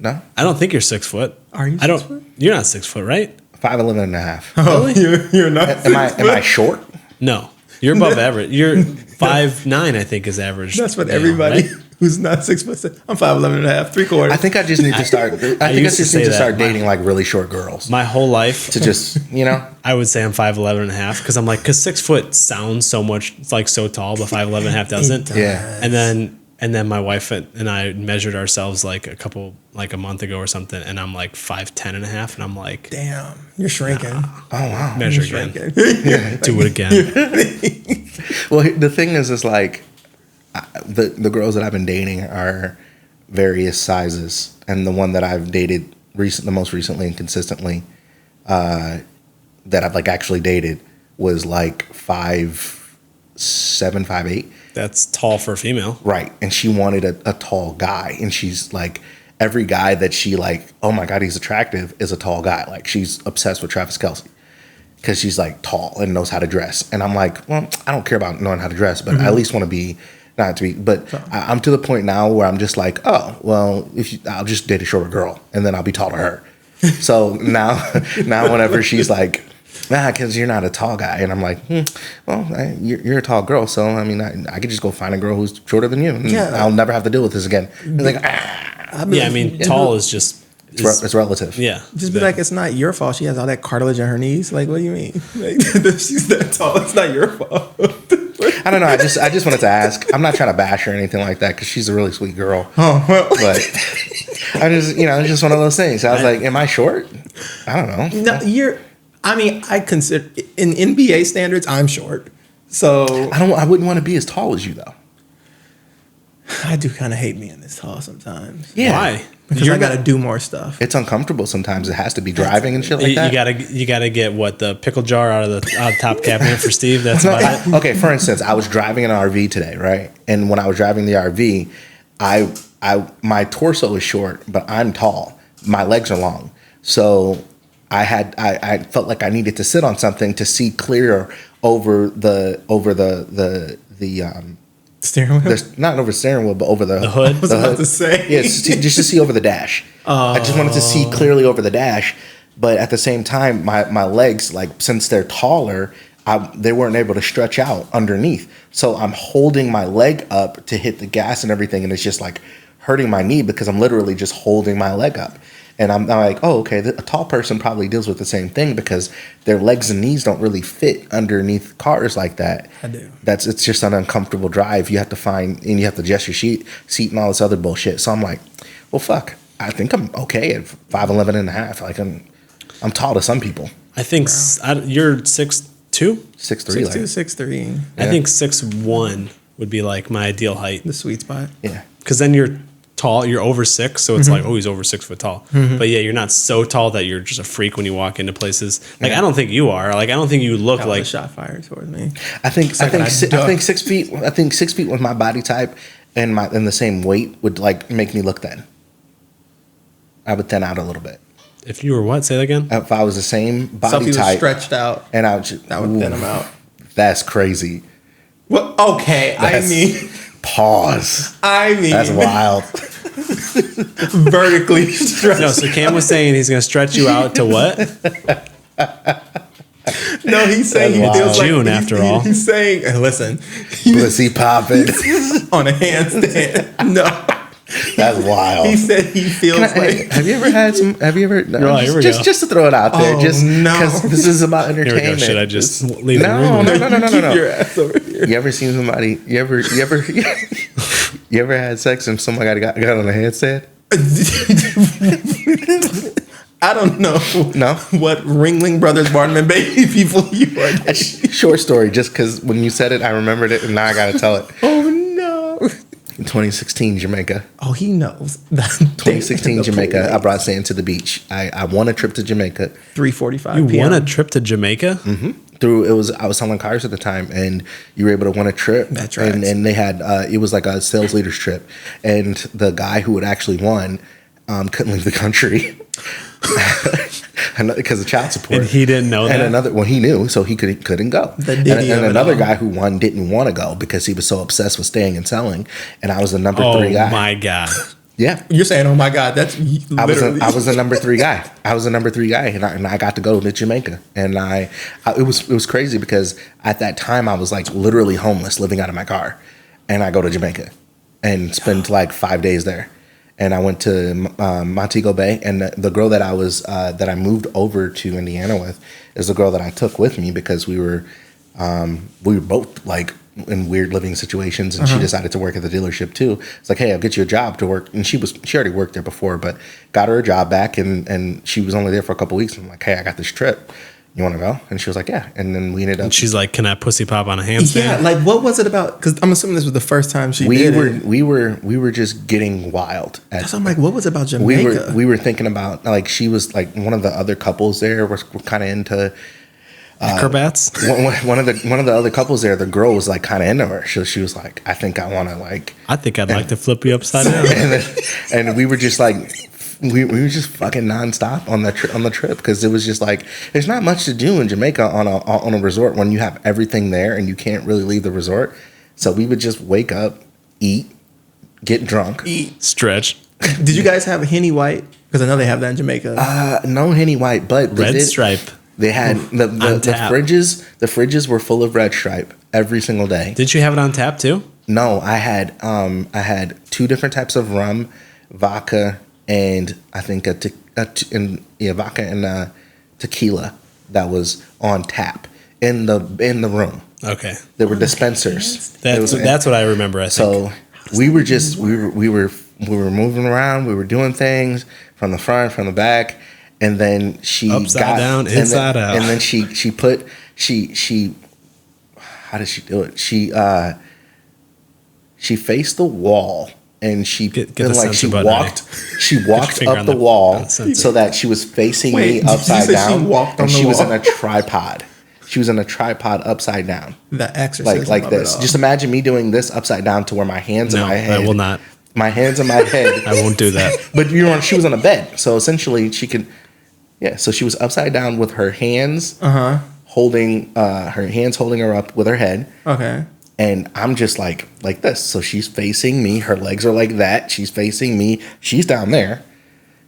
[SPEAKER 2] No,
[SPEAKER 3] I don't think you're 6 foot.
[SPEAKER 1] Are you
[SPEAKER 3] I don't.
[SPEAKER 1] 6 foot?
[SPEAKER 3] You're not 6 foot, right?
[SPEAKER 2] 5'11" and a half.
[SPEAKER 1] Oh, you're not.
[SPEAKER 2] Am I short?
[SPEAKER 3] No, you're above average. You're 5'9", I think, is average.
[SPEAKER 1] That's what
[SPEAKER 3] male,
[SPEAKER 1] everybody
[SPEAKER 3] right?
[SPEAKER 1] who's not 6 foot says. I'm 5'11" and a half, 3/4.
[SPEAKER 2] I think I just need to start. I think I
[SPEAKER 3] used to
[SPEAKER 2] just
[SPEAKER 3] say
[SPEAKER 2] need to
[SPEAKER 3] that.
[SPEAKER 2] start dating like really short girls
[SPEAKER 3] My whole life,
[SPEAKER 2] to just
[SPEAKER 3] I would say I'm 5'11" and a half because I'm like, because 6 foot sounds so much, it's like so tall, but 5'11" and a half doesn't.
[SPEAKER 2] Yeah.
[SPEAKER 3] And then my wife and I measured ourselves like a month ago or something, and I'm like 5'10" and a half, and I'm like,
[SPEAKER 1] Damn, you're shrinking.
[SPEAKER 2] Oh wow.
[SPEAKER 3] measure
[SPEAKER 1] You're
[SPEAKER 3] again,
[SPEAKER 1] shrinking.
[SPEAKER 3] do it again.
[SPEAKER 2] Well, the thing is like the girls that I've been dating are various sizes, and the one that I've dated the most recently and consistently that I've like actually dated was like 5'7", 5'8".
[SPEAKER 3] That's tall for a female.
[SPEAKER 2] Right. And she wanted a tall guy. And she's like, every guy that she like, oh my God, he's attractive, is a tall guy. Like, she's obsessed with Travis Kelce because she's like tall and knows how to dress. And I'm like, well, I don't care about knowing how to dress, but I at least want to be, not to be, but I'm to the point now where I'm just like, oh, well, I'll just date a shorter girl and then I'll be tall to her. So now whenever she's like, nah, because you're not a tall guy. And I'm like, you're a tall girl. So, I mean, I could just go find a girl who's shorter than you. And I'll never have to deal with this again. He's like,
[SPEAKER 3] tall is just...
[SPEAKER 2] It's relative.
[SPEAKER 3] Yeah.
[SPEAKER 1] Just be like, it's not your fault. She has all that cartilage in her knees. Like, what do you mean? Like, she's that tall. It's not your fault.
[SPEAKER 2] I don't know. I just wanted to ask. I'm not trying to bash her or anything like that because she's a really sweet girl.
[SPEAKER 1] Oh, well.
[SPEAKER 2] But I just, it's just one of those things. I was like, am I short? I don't know.
[SPEAKER 1] No, I consider in NBA standards, I'm short. So
[SPEAKER 2] I wouldn't want to be as tall as you though.
[SPEAKER 1] I do kind of hate being this tall sometimes.
[SPEAKER 2] Yeah.
[SPEAKER 3] Why?
[SPEAKER 1] Because I got to do more stuff.
[SPEAKER 2] It's uncomfortable sometimes. It has to be driving and shit like that.
[SPEAKER 3] You gotta get the pickle jar out of the top cabinet for Steve. That's about it.
[SPEAKER 2] Okay, for instance, I was driving an RV today, right? And when I was driving the RV, my torso is short, but I'm tall. My legs are long, so I felt like I needed to sit on something to see clearer over the
[SPEAKER 1] Steering wheel?
[SPEAKER 2] not over the steering wheel, but over the
[SPEAKER 3] hood.
[SPEAKER 1] I was about to say.
[SPEAKER 2] Yeah, just to see over the dash. I just wanted to see clearly over the dash, but at the same time, my legs, like since they're taller, they weren't able to stretch out underneath. So I'm holding my leg up to hit the gas and everything, and it's just like hurting my knee because I'm literally just holding my leg up. And I'm like, oh, okay, a tall person probably deals with the same thing because their legs and knees don't really fit underneath cars like that.
[SPEAKER 1] I do.
[SPEAKER 2] It's just an uncomfortable drive. You have to find, and you have to adjust your seat and all this other bullshit. So I'm like, well, fuck. I think I'm okay at 5'11" and a half. Like I'm tall to some people.
[SPEAKER 3] I think you're 6'2"?
[SPEAKER 2] 6'3".
[SPEAKER 1] 6'2", 6'3".
[SPEAKER 3] I think 6'1" would be like my ideal height.
[SPEAKER 1] The sweet spot.
[SPEAKER 2] Yeah.
[SPEAKER 3] Because then you're tall, you're over 6, so it's like, oh, he's over 6 foot tall. But yeah, you're not so tall that you're just a freak when you walk into places. Like I don't think you are. Like I don't think you look
[SPEAKER 1] That
[SPEAKER 3] like
[SPEAKER 1] was a shot fired towards me.
[SPEAKER 2] I think 6 feet. I think 6 feet with my body type and the same weight would like make me look thin. I would thin out a little bit.
[SPEAKER 3] If you were what? Say that again.
[SPEAKER 2] If I was the same
[SPEAKER 1] So if
[SPEAKER 2] body
[SPEAKER 1] he was
[SPEAKER 2] type
[SPEAKER 1] stretched out,
[SPEAKER 2] and I would just,
[SPEAKER 1] that would thin him out.
[SPEAKER 2] That's crazy.
[SPEAKER 1] Well, okay.
[SPEAKER 2] Pause.
[SPEAKER 1] I mean,
[SPEAKER 2] That's wild.
[SPEAKER 1] vertically stretched.
[SPEAKER 3] No, so Cam was saying he's going to stretch you out to what?
[SPEAKER 1] No, he's saying he
[SPEAKER 2] That's
[SPEAKER 1] feels
[SPEAKER 2] wild.
[SPEAKER 1] like
[SPEAKER 3] June, after all.
[SPEAKER 1] He's saying, listen,
[SPEAKER 2] Pussy popping.
[SPEAKER 1] on a handstand. No,
[SPEAKER 2] That's wild.
[SPEAKER 1] he said he feels like.
[SPEAKER 2] Have you ever had some? Have you ever? No,
[SPEAKER 3] Right, here we go.
[SPEAKER 2] just to throw it out there,
[SPEAKER 1] Oh,
[SPEAKER 2] just
[SPEAKER 1] no.
[SPEAKER 2] because this is about
[SPEAKER 3] Here we
[SPEAKER 2] entertainment.
[SPEAKER 3] go. Should I just leave the
[SPEAKER 2] No,
[SPEAKER 3] room?
[SPEAKER 2] no.
[SPEAKER 1] Keep your ass over here.
[SPEAKER 2] You ever seen somebody? You ever you ever had sex and somebody got on a handstand?
[SPEAKER 1] I don't know.
[SPEAKER 2] No?
[SPEAKER 1] What Ringling Brothers, Barnum and Bailey people you are.
[SPEAKER 2] A short story, just because when you said it, I remembered it, and now I got to tell it.
[SPEAKER 1] Oh no.
[SPEAKER 2] In 2016, Jamaica.
[SPEAKER 1] Oh, he knows.
[SPEAKER 2] 2016, Jamaica. I brought Sand to the beach. I won a trip to Jamaica.
[SPEAKER 1] 3:45
[SPEAKER 3] You
[SPEAKER 1] p.m.
[SPEAKER 3] won a trip to Jamaica?
[SPEAKER 2] I was selling cars at the time, and you were able to win a trip.
[SPEAKER 1] That's right.
[SPEAKER 2] And they had it was like a sales leaders trip, and the guy who had actually won couldn't leave the country because of child support.
[SPEAKER 3] And he didn't know that?
[SPEAKER 2] And he knew, so he couldn't go. And another guy who won didn't want to go because he was so obsessed with staying and selling. And I was the number 3 guy.
[SPEAKER 3] Oh my God.
[SPEAKER 2] Yeah.
[SPEAKER 1] You're saying, oh my God, that's literally.
[SPEAKER 2] I was the number 3 guy. I was the number 3 guy, and I got to go to Jamaica, and it was crazy because at that time I was like literally homeless, living out of my car, and I go to Jamaica and spend like 5 days there, and I went to Montego Bay, and the girl that I moved over to Indiana with is the girl that I took with me because we were both like in weird living situations, and she decided to work at the dealership too. It's like, hey, I'll get you a job to work, and she already worked there before, but got her a job back, and she was only there for a couple weeks. And I'm like, hey, I got this trip. You want to go? And she was like, yeah. And then we ended up.
[SPEAKER 3] And she's like, can I pussy pop on a handstand?
[SPEAKER 1] Yeah, like what was it about? Because I'm assuming this was the first time she did it.
[SPEAKER 2] We were just getting wild.
[SPEAKER 1] So I'm like, what was it about Jamaica?
[SPEAKER 2] We were thinking about, like, she was like one of the other couples there were kind of into.
[SPEAKER 3] Acrobats?
[SPEAKER 2] One of the other couples there, the girl was like kind of into her. So she was like, I think I want to like.
[SPEAKER 3] I think I'd like to flip you upside down.
[SPEAKER 2] and we were just like, we were just fucking nonstop on the trip because it was just like there's not much to do in Jamaica on a resort when you have everything there and you can't really leave the resort. So we would just wake up, eat, get drunk,
[SPEAKER 3] Stretch.
[SPEAKER 1] Did you guys have Henny White? Because I know they have that in Jamaica.
[SPEAKER 2] No Henny White, but
[SPEAKER 3] Red Stripe.
[SPEAKER 2] They had the fridges. The fridges were full of Red Stripe every single day.
[SPEAKER 3] Did you have it on tap too?
[SPEAKER 2] No, I had 2 different types of rum, vodka, and I think vodka and tequila that was on tap in the room.
[SPEAKER 3] Okay,
[SPEAKER 2] There were dispensers.
[SPEAKER 3] that's what I remember. I think.
[SPEAKER 2] So we were moving around. We were doing things from the front, from the back, and then she
[SPEAKER 3] Upside down, inside out.
[SPEAKER 2] And then she how did she do it? She faced the wall and she
[SPEAKER 3] Get the censor button
[SPEAKER 2] walked
[SPEAKER 3] finger
[SPEAKER 2] up
[SPEAKER 3] on
[SPEAKER 2] the
[SPEAKER 3] the
[SPEAKER 2] wall
[SPEAKER 3] censor.
[SPEAKER 2] so that she was facing
[SPEAKER 1] Wait,
[SPEAKER 2] me
[SPEAKER 1] did you
[SPEAKER 2] upside
[SPEAKER 1] say she
[SPEAKER 2] down.
[SPEAKER 1] walked on
[SPEAKER 2] and
[SPEAKER 1] the
[SPEAKER 2] she was
[SPEAKER 1] wall?
[SPEAKER 2] in a tripod. She was in a tripod upside down.
[SPEAKER 1] The exorcism
[SPEAKER 2] Like
[SPEAKER 1] of
[SPEAKER 2] this.
[SPEAKER 1] it all.
[SPEAKER 2] Just imagine me doing this upside down to where my hands in
[SPEAKER 3] No,
[SPEAKER 2] my head.
[SPEAKER 3] I will not.
[SPEAKER 2] My hands in my head.
[SPEAKER 3] I won't do that.
[SPEAKER 2] But she was on a bed, so essentially she could. Yeah, so she was upside down with her hands holding her up with her head,
[SPEAKER 1] Okay.
[SPEAKER 2] and I'm just like this. So she's facing me. Her legs are like that. She's facing me. She's down there.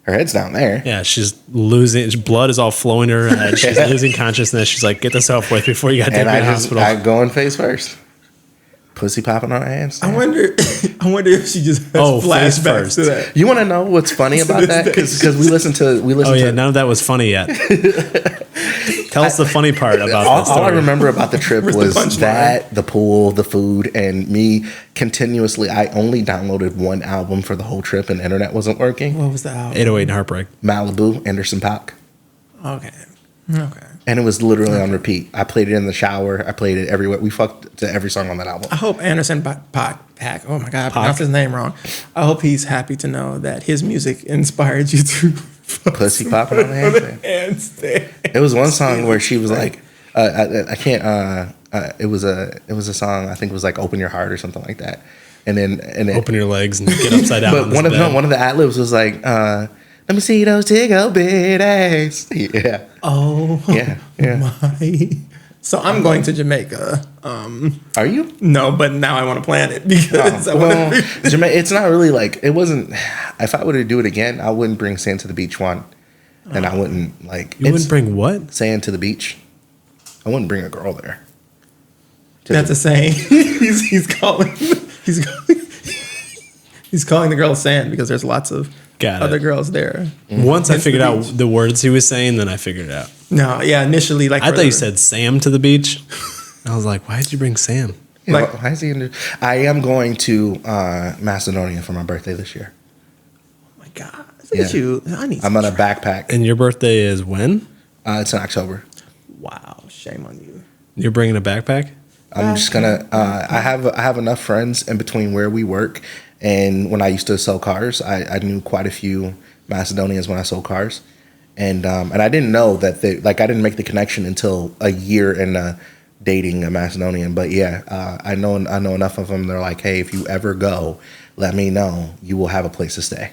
[SPEAKER 2] Her head's down there.
[SPEAKER 3] Yeah, she's losing. Blood is all flowing to her head. She's losing consciousness. She's like, "Get this over with before you got to take
[SPEAKER 2] And
[SPEAKER 3] me to the
[SPEAKER 2] I
[SPEAKER 3] hospital."
[SPEAKER 2] go in face first. Pussy popping on her hands.
[SPEAKER 1] I wonder if she just has
[SPEAKER 3] Oh, face
[SPEAKER 1] flashbacks
[SPEAKER 3] first.
[SPEAKER 1] to that.
[SPEAKER 2] You want to know what's funny about that? Because we listen to
[SPEAKER 3] Oh yeah, none of that was funny yet. Tell us the funny part about
[SPEAKER 2] all,
[SPEAKER 3] this story.
[SPEAKER 2] all I remember about the trip
[SPEAKER 1] Where's the
[SPEAKER 2] was
[SPEAKER 1] punchline?
[SPEAKER 2] that, the pool, the food, and me continuously. I only downloaded one album for the whole trip, and the internet wasn't working.
[SPEAKER 1] What was the album?
[SPEAKER 3] 808 and Heartbreak.
[SPEAKER 2] Malibu, Anderson .Paak,
[SPEAKER 1] Okay. Okay.
[SPEAKER 2] and it was literally on repeat. I played it in the shower. I played it everywhere. We fucked to every song on that album.
[SPEAKER 1] I hope Anderson Paak. Oh my God, I pronounced his name wrong. I hope he's happy to know that his music inspired you to
[SPEAKER 2] Pussy popping on the handstand. It was one song where she was like, I can't. It was a song. I think it was like "Open Your Heart" or something like that. And then
[SPEAKER 3] Open your legs and get upside down.
[SPEAKER 2] But
[SPEAKER 3] on this bed.
[SPEAKER 2] one of the ad libs was like, "Let me see those tickle bitties." Yeah.
[SPEAKER 1] Oh
[SPEAKER 2] Yeah.
[SPEAKER 1] my. So I'm going to Jamaica.
[SPEAKER 2] Are you?
[SPEAKER 1] No, but now I want to plan it because I want
[SPEAKER 2] Well,
[SPEAKER 1] to.
[SPEAKER 2] Jamaica. It's not really like it wasn't. If I were to do it again, I wouldn't bring sand to the beach one, and I wouldn't like.
[SPEAKER 3] You wouldn't bring what?
[SPEAKER 2] sand to the beach. I wouldn't bring a girl there.
[SPEAKER 1] That's a saying. he's calling the girl sand because there's lots of
[SPEAKER 3] Got
[SPEAKER 1] other
[SPEAKER 3] it.
[SPEAKER 1] girls there.
[SPEAKER 3] Once I
[SPEAKER 1] Hence
[SPEAKER 3] figured
[SPEAKER 1] the
[SPEAKER 3] out
[SPEAKER 1] beach.
[SPEAKER 3] the words he was saying, then I figured it out.
[SPEAKER 1] No, yeah, initially like
[SPEAKER 3] I
[SPEAKER 1] for
[SPEAKER 3] thought you
[SPEAKER 1] the-
[SPEAKER 3] said Sam to the beach. I was like, why did you bring Sam?
[SPEAKER 2] Yeah,
[SPEAKER 1] like-
[SPEAKER 2] why is he in? I am going to Macedonia for my birthday this year.
[SPEAKER 1] Oh my God, look at
[SPEAKER 2] Yeah.
[SPEAKER 1] you! I need.
[SPEAKER 2] I'm
[SPEAKER 1] Some
[SPEAKER 2] on a backpack.
[SPEAKER 3] And your birthday is when?
[SPEAKER 2] It's in October.
[SPEAKER 1] Wow, shame on you.
[SPEAKER 3] You're bringing a backpack?
[SPEAKER 2] I'm just gonna. I have enough friends in between where we work and when I used to sell cars. I knew quite a few Macedonians when I sold cars, and I didn't know that they I didn't make the connection until a year in dating a Macedonian. But yeah, I know enough of them. They're like, hey, if you ever go, let me know. You will have a place to stay.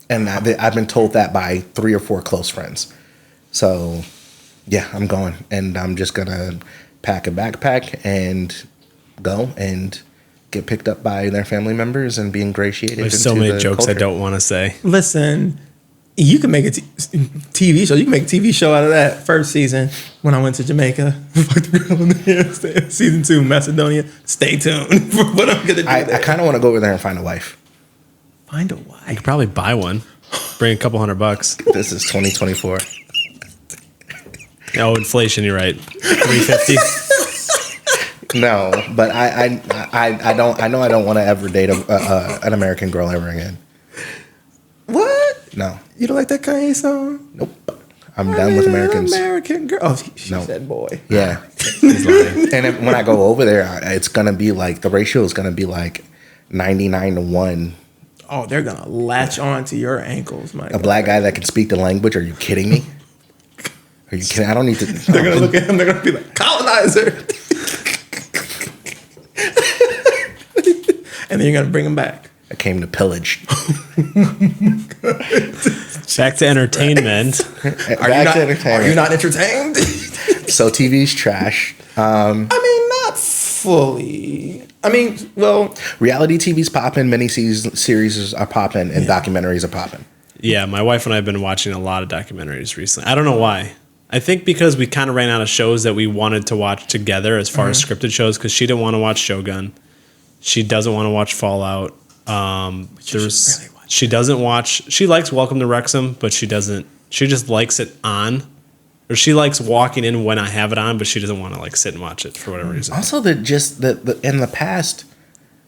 [SPEAKER 2] And I've been told that by 3 or 4 close friends. So yeah, I'm going, and I'm just gonna pack a backpack and go and get picked up by their family members and be ingratiated.
[SPEAKER 3] There's so
[SPEAKER 2] into
[SPEAKER 3] many
[SPEAKER 2] the
[SPEAKER 3] jokes I
[SPEAKER 2] culture.
[SPEAKER 3] don't want to say.
[SPEAKER 1] Listen, you can make a TV show. You can make a TV show out of that. First season, when I went to Jamaica, fucked the girl in the handstand. Season 2, Macedonia. Stay tuned for what I'm gonna do.
[SPEAKER 2] I
[SPEAKER 1] there.
[SPEAKER 2] kind of want to go over there and find a wife.
[SPEAKER 1] Find a
[SPEAKER 3] You
[SPEAKER 1] wife.
[SPEAKER 3] could probably buy one. Bring a couple $100.
[SPEAKER 2] This is 2024.
[SPEAKER 3] Oh, inflation, you're right. 350.
[SPEAKER 2] No, but I don't. I know I don't want to ever date an American girl ever again.
[SPEAKER 1] What?
[SPEAKER 2] No,
[SPEAKER 1] You don't like that Kanye song?
[SPEAKER 2] nope. I'm done with Americans.
[SPEAKER 1] American girl. Oh, she
[SPEAKER 2] No.
[SPEAKER 1] said boy.
[SPEAKER 2] Yeah,
[SPEAKER 3] He's lying.
[SPEAKER 2] and when I go over there, it's gonna be like the ratio is gonna be like 99-1.
[SPEAKER 1] Oh, they're gonna latch on to your ankles, Mike.
[SPEAKER 2] A black guy that can speak the language. Are you kidding me? Are you kidding? I don't need to.
[SPEAKER 1] They're gonna look at him. They're gonna be like colonizer, and then you're gonna bring him back.
[SPEAKER 2] I came to pillage.
[SPEAKER 3] Back to entertainment.
[SPEAKER 1] Are you not entertained?
[SPEAKER 2] So TV's trash.
[SPEAKER 1] I mean, not fully. I mean, well,
[SPEAKER 2] Reality TV's popping. Mini series are popping, and documentaries are popping.
[SPEAKER 3] Yeah, my wife and I have been watching a lot of documentaries recently. I don't know why. I think because we kind of ran out of shows that we wanted to watch together as far as scripted shows, because she didn't want to watch Shogun. She doesn't want to watch Fallout. She doesn't watch. She likes Welcome to Wrexham, but she doesn't. She just likes it on, or she likes walking in when I have it on, but she doesn't want to like sit and watch it for whatever reason.
[SPEAKER 2] Also, in the past,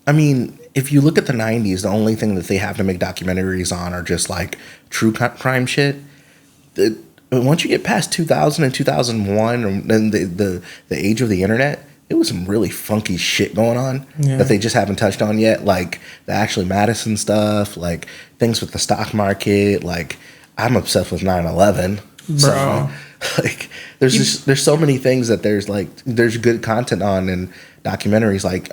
[SPEAKER 2] I mean, if you look at the '90s, the only thing that they have to make documentaries on are just like true crime shit. Once you get past 2000 and 2001, and then the age of the internet, it was some really funky shit going on that they just haven't touched on yet, like the Ashley Madison stuff, like things with the stock market. Like, I'm obsessed with 9/11,
[SPEAKER 1] bro.
[SPEAKER 2] So, like, there's so many things that there's good content on and documentaries, like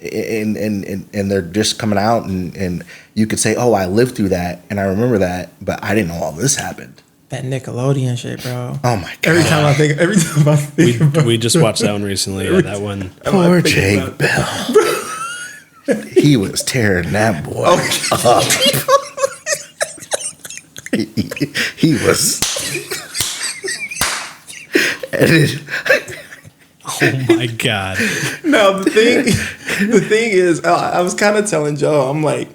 [SPEAKER 2] and they're just coming out, and you could say, oh, I lived through that and I remember that, but I didn't know all this happened.
[SPEAKER 1] That Nickelodeon shit, bro.
[SPEAKER 2] Oh my god!
[SPEAKER 1] Every time I think about
[SPEAKER 3] We just watched that one recently. Yeah, that one.
[SPEAKER 2] Poor Jake Bell. He was tearing that boy up. he was.
[SPEAKER 3] Oh my god!
[SPEAKER 1] No, the thing is, I was kind of telling Joe, I'm like,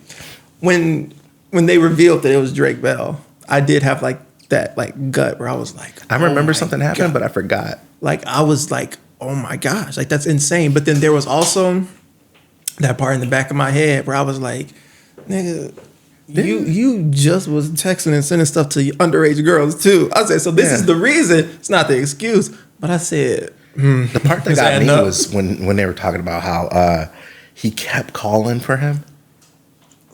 [SPEAKER 1] when they revealed that it was Drake Bell, I did have like that like gut where I was like,
[SPEAKER 2] I remember something happened, but I forgot.
[SPEAKER 1] Like, I was like, oh my gosh, like that's insane. But then there was also that part in the back of my head where I was like, nigga, you just was texting and sending stuff to underage girls too. I said, so this is the reason. It's not the excuse. But I said,
[SPEAKER 2] the part that got me was when they were talking about how he kept calling for him.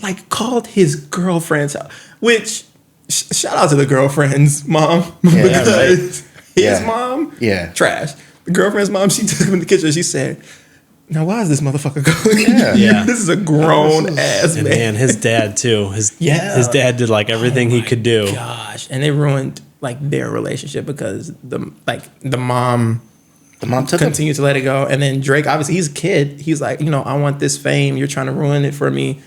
[SPEAKER 1] Like, called his girlfriend's house, which shout out to the girlfriend's mom, because his mom, trash. The girlfriend's mom, she took him in the kitchen. She said, now why is this motherfucker going?
[SPEAKER 3] Yeah.
[SPEAKER 1] This is a grown ass man.
[SPEAKER 3] Man, his dad too. His dad did like everything he could do.
[SPEAKER 1] Gosh, and they ruined like their relationship because the mom
[SPEAKER 2] took
[SPEAKER 1] continued to let it go, and then Drake, obviously he's a kid. He's like, I want this fame. You're trying to ruin it for me.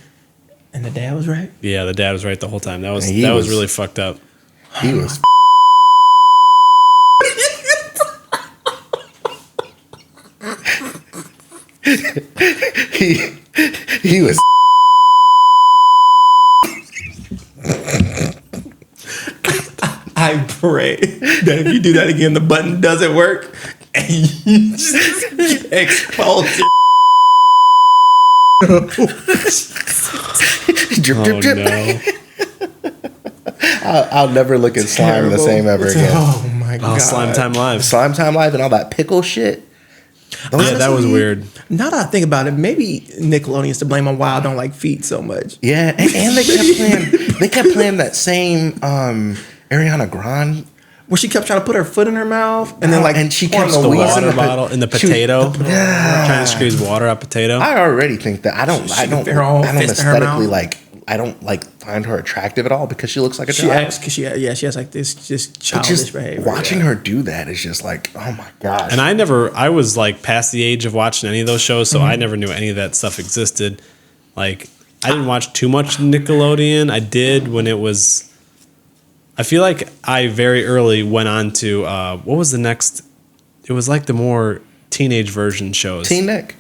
[SPEAKER 1] And the dad was right.
[SPEAKER 3] Yeah, the dad was right the whole time. That was really fucked up.
[SPEAKER 2] He was. he was.
[SPEAKER 1] I pray that if you do that again, the button doesn't work, and you just expose your.
[SPEAKER 2] Drip, drip,
[SPEAKER 3] No.
[SPEAKER 2] I'll never look at slime the same ever again.
[SPEAKER 1] Oh my god!
[SPEAKER 3] Slime Time Live.
[SPEAKER 2] Slime Time Live and all that pickle shit.
[SPEAKER 3] Yeah, that was weird.
[SPEAKER 1] Now that I think about it, maybe Nickelodeon's to blame on why I don't like feet so much.
[SPEAKER 2] Yeah, and they kept playing that same Ariana Grande.
[SPEAKER 1] Where she kept trying to put her foot in her mouth, and then
[SPEAKER 2] and she kept
[SPEAKER 3] The
[SPEAKER 2] squeezing
[SPEAKER 3] water
[SPEAKER 2] the
[SPEAKER 3] bottle in the potato. Trying to squeeze water out potato.
[SPEAKER 2] I already think that I don't aesthetically find her attractive at all because she looks like a child.
[SPEAKER 1] She has like this just childish behavior.
[SPEAKER 2] Watching her do that is just like, oh my gosh.
[SPEAKER 3] And I was like past the age of watching any of those shows, so I never knew any of that stuff existed. Like, I didn't watch too much Nickelodeon. I did when it was. I feel like I very early went on to what was the next? It was like the more teenage version shows.
[SPEAKER 2] Teen Nick.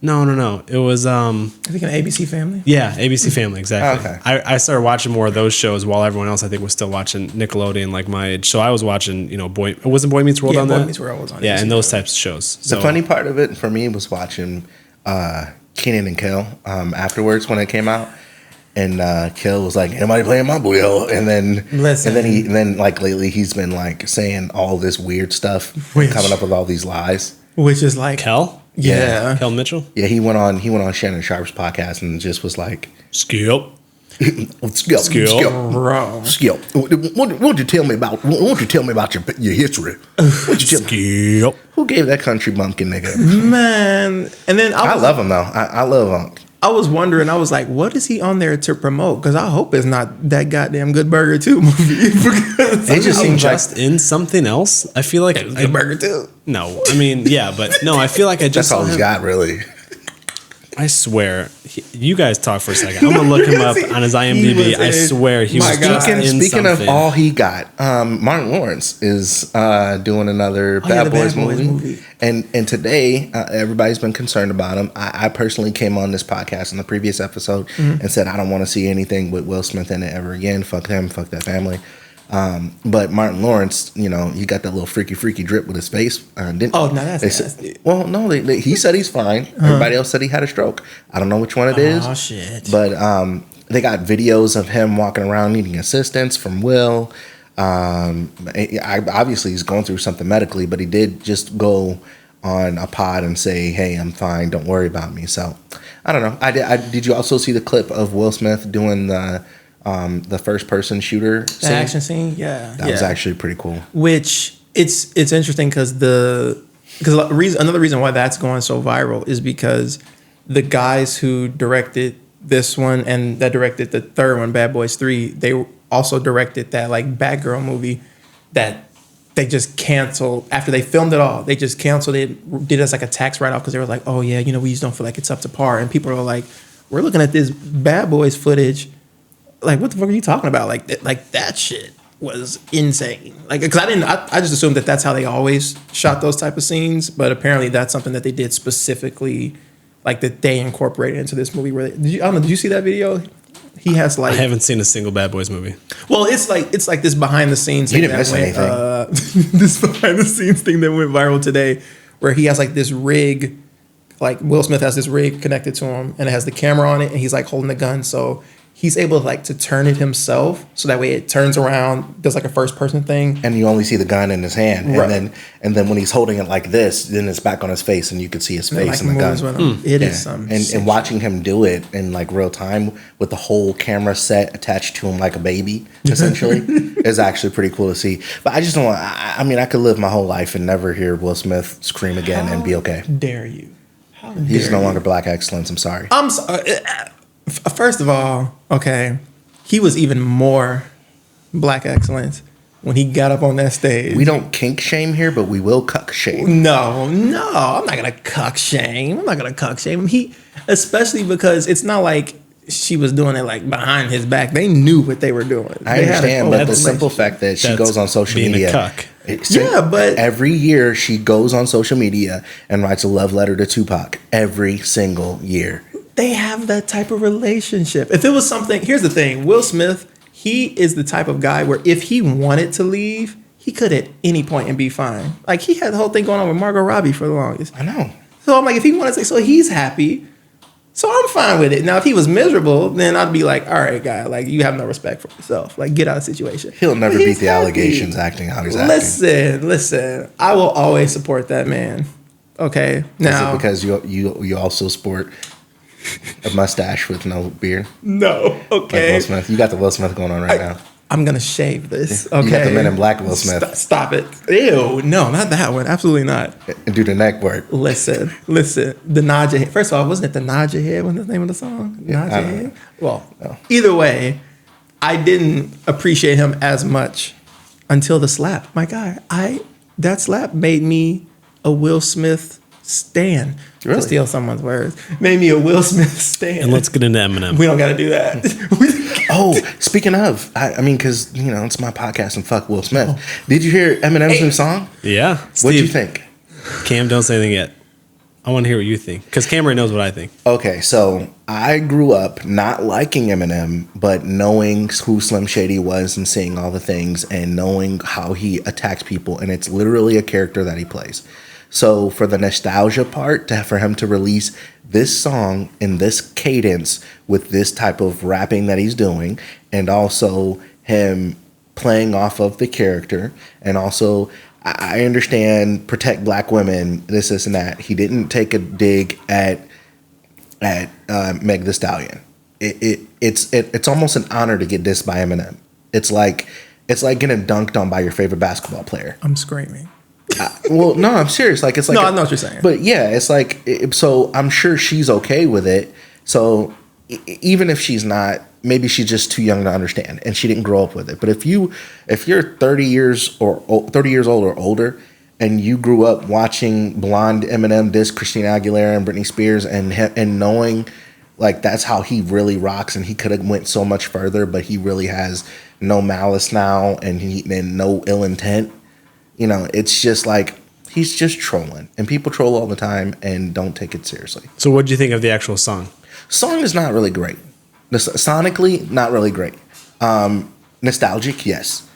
[SPEAKER 3] No. It was
[SPEAKER 1] I think an ABC Family.
[SPEAKER 3] Yeah, ABC Family, exactly.
[SPEAKER 2] Okay.
[SPEAKER 3] I started watching more of those shows while everyone else I think was still watching Nickelodeon like my age. So I was watching, wasn't Boy Meets World on that?
[SPEAKER 1] Boy Meets World was on.
[SPEAKER 3] Yeah,
[SPEAKER 1] ABC
[SPEAKER 3] and those types of shows.
[SPEAKER 2] The funny part of it for me was watching Kenan and Kel afterwards when it came out. And Kel was like, "Anybody playing my boyo?" And then like lately he's been like saying all this weird stuff, coming up with all these lies.
[SPEAKER 1] Which is like
[SPEAKER 3] Kel?
[SPEAKER 1] Yeah.
[SPEAKER 3] Kel Mitchell?
[SPEAKER 2] Yeah, he went on Shannon Sharp's podcast and just was like,
[SPEAKER 3] Skip.
[SPEAKER 1] Bro.
[SPEAKER 2] Skip. Won't you tell me about your history? Won't you tell me?
[SPEAKER 3] Skip.
[SPEAKER 2] Who gave that country bumpkin nigga?
[SPEAKER 1] Man. And then
[SPEAKER 2] I love him though. I love Unc.
[SPEAKER 1] I was wondering, I was like, what is he on there to promote? Because I hope it's not that goddamn Good Burger 2 movie. Because
[SPEAKER 2] They just seem
[SPEAKER 3] Just in something else? I feel like
[SPEAKER 1] Good Burger 2.
[SPEAKER 3] No, I mean, yeah, but no, I feel like I just
[SPEAKER 2] That's all
[SPEAKER 3] saw
[SPEAKER 2] he's
[SPEAKER 3] him.
[SPEAKER 2] got, really.
[SPEAKER 3] I swear, you guys talk for a second. I'm gonna look him up on his IMDb. I swear he was just in
[SPEAKER 2] Speaking
[SPEAKER 3] something.
[SPEAKER 2] of all he got, Martin Lawrence is doing another Bad Boys movie. And today, everybody's been concerned about him. I personally came on this podcast in the previous episode and said I don't want to see anything with Will Smith in it ever again. Fuck him. Fuck that family. But Martin Lawrence, you know, he got that little freaky drip with his face.
[SPEAKER 1] That's nasty.
[SPEAKER 2] Well, no, he said he's fine. Everybody else said he had a stroke. I don't know which one it is.
[SPEAKER 1] Oh, shit.
[SPEAKER 2] But they got videos of him walking around needing assistance from Will. Obviously, he's going through something medically, but he did just go on a pod and say, "Hey, I'm fine. Don't worry about me." So, I don't know. Did you also see the clip of Will Smith doing the first person shooter scene?
[SPEAKER 1] Action scene? Yeah.
[SPEAKER 2] That was actually pretty cool.
[SPEAKER 1] Which it's interesting because another reason why that's going so viral is because the guys who directed this one and that directed the third one, Bad Boys 3, they also directed that like Batgirl movie that they just canceled after they filmed it all. They just canceled it, did it as like a tax write-off because they were like, oh yeah, you know, we just don't feel like it's up to par. And people are like, we're looking at this Bad Boys footage. Like, what the fuck are you talking about? Like that shit was insane. Like, because I just assumed that that's how they always shot those type of scenes. But apparently that's something that they did specifically, like that they incorporated into this movie. Where did you see that video? He has like,
[SPEAKER 3] I haven't seen a single Bad Boys movie.
[SPEAKER 1] Well, it's like this behind the scenes thing
[SPEAKER 2] You didn't miss anything.
[SPEAKER 1] this behind the scenes thing that went viral today, where he has like this rig, like Will Smith has this rig connected to him, and it has the camera on it, and he's like holding the gun, so he's able to like to turn it himself, so that way it turns around, does like a first person thing,
[SPEAKER 2] and you only see the gun in his hand,
[SPEAKER 1] right.
[SPEAKER 2] and then when he's holding it like this, then it's back on his face, and you can see his face in the gun.
[SPEAKER 1] It is something.
[SPEAKER 2] And watching him do it in like real time with the whole camera set attached to him like a baby, essentially, is actually pretty cool to see. But I just don't want. I mean, I could live my whole life and never hear Will Smith scream again and be okay.
[SPEAKER 1] Dare you? How
[SPEAKER 2] He's
[SPEAKER 1] dare
[SPEAKER 2] no
[SPEAKER 1] you?
[SPEAKER 2] longer black excellence. I'm sorry.
[SPEAKER 1] I'm sorry. First of all, okay, he was even more black excellence when he got up on that stage.
[SPEAKER 2] We don't kink shame here, but we will cuck shame.
[SPEAKER 1] No, I'm not gonna cuck shame. He, especially because it's not like she was doing it like behind his back. They knew what they were doing.
[SPEAKER 2] I understand, but the simple fact that she goes on social
[SPEAKER 3] being
[SPEAKER 2] media,
[SPEAKER 3] a cuck.
[SPEAKER 1] But
[SPEAKER 2] every year she goes on social media and writes a love letter to Tupac every single year.
[SPEAKER 1] they have that type of relationship. If it was something, here's the thing, Will Smith, he is the type of guy where if he wanted to leave, he could at any point and be fine. Like, he had the whole thing going on with Margot Robbie for the longest.
[SPEAKER 2] I know.
[SPEAKER 1] So I'm like, if he wanted to, so he's happy. So I'm fine with it. Now, if he was miserable, then I'd be like, all right, guy, like, you have no respect for yourself. Like, get out of the situation.
[SPEAKER 2] He'll never
[SPEAKER 1] But
[SPEAKER 2] beat
[SPEAKER 1] he's
[SPEAKER 2] the
[SPEAKER 1] happy.
[SPEAKER 2] allegations acting how he's acting.
[SPEAKER 1] Listen. I will always support that man. Okay? Now,
[SPEAKER 2] Is it because you also sport a mustache with no beard?
[SPEAKER 1] no.
[SPEAKER 2] Like
[SPEAKER 1] Okay.
[SPEAKER 2] Will Smith. You got the Will Smith going on right now.
[SPEAKER 1] I'm going to shave this. Okay?
[SPEAKER 2] You got the Men in Black Will Smith.
[SPEAKER 1] Stop it. Ew. No, not that one. Absolutely not.
[SPEAKER 2] And do the neck work.
[SPEAKER 1] Listen. The nod your head. First of all, wasn't it the nod your head? Wasn't the name of the song? Nod
[SPEAKER 2] I
[SPEAKER 1] your
[SPEAKER 2] don't know.
[SPEAKER 1] head? Well,
[SPEAKER 2] No.
[SPEAKER 1] either way, I didn't appreciate him as much until the slap. My God, that slap made me a Will Smith stan.
[SPEAKER 2] Really?
[SPEAKER 1] To steal someone's words. Made me a Will Smith stan.
[SPEAKER 3] And let's get into Eminem.
[SPEAKER 1] We don't got to do that.
[SPEAKER 2] Oh, speaking of, I mean, because, it's my podcast and fuck Will Smith. Did you hear Eminem's new song?
[SPEAKER 3] Yeah.
[SPEAKER 2] What'd you
[SPEAKER 3] Steve,
[SPEAKER 2] think?
[SPEAKER 3] Cam, don't say anything yet. I want to hear what you think. Because Cam already knows what I think.
[SPEAKER 2] Okay, so I grew up not liking Eminem, but knowing who Slim Shady was and seeing all the things and knowing how he attacks people, and it's literally a character that he plays. So for the nostalgia part, for him to release this song in this cadence with this type of rapping that he's doing, and also him playing off of the character, and also I understand protect black women, this and that. He didn't take a dig at Meg Thee Stallion. It's almost an honor to get dissed by Eminem. It's like getting dunked on by your favorite basketball player.
[SPEAKER 1] I'm screaming.
[SPEAKER 2] Well, no, I'm serious. Like, it's like
[SPEAKER 1] No, I know what you're saying.
[SPEAKER 2] But yeah, it's like so. I'm sure she's okay with it. So even if she's not, maybe she's just too young to understand, and she didn't grow up with it. But if you're 30 years old or older, and you grew up watching Blonde Eminem diss Christina Aguilera and Britney Spears, and knowing like that's how he really rocks, and he could have went so much further, but he really has no malice now, and no ill intent. You know, it's just like he's just trolling, and people troll all the time and don't take it seriously.
[SPEAKER 3] So what do you think of the actual song?
[SPEAKER 2] Song is not really great. Sonically, not really great. Nostalgic, yes.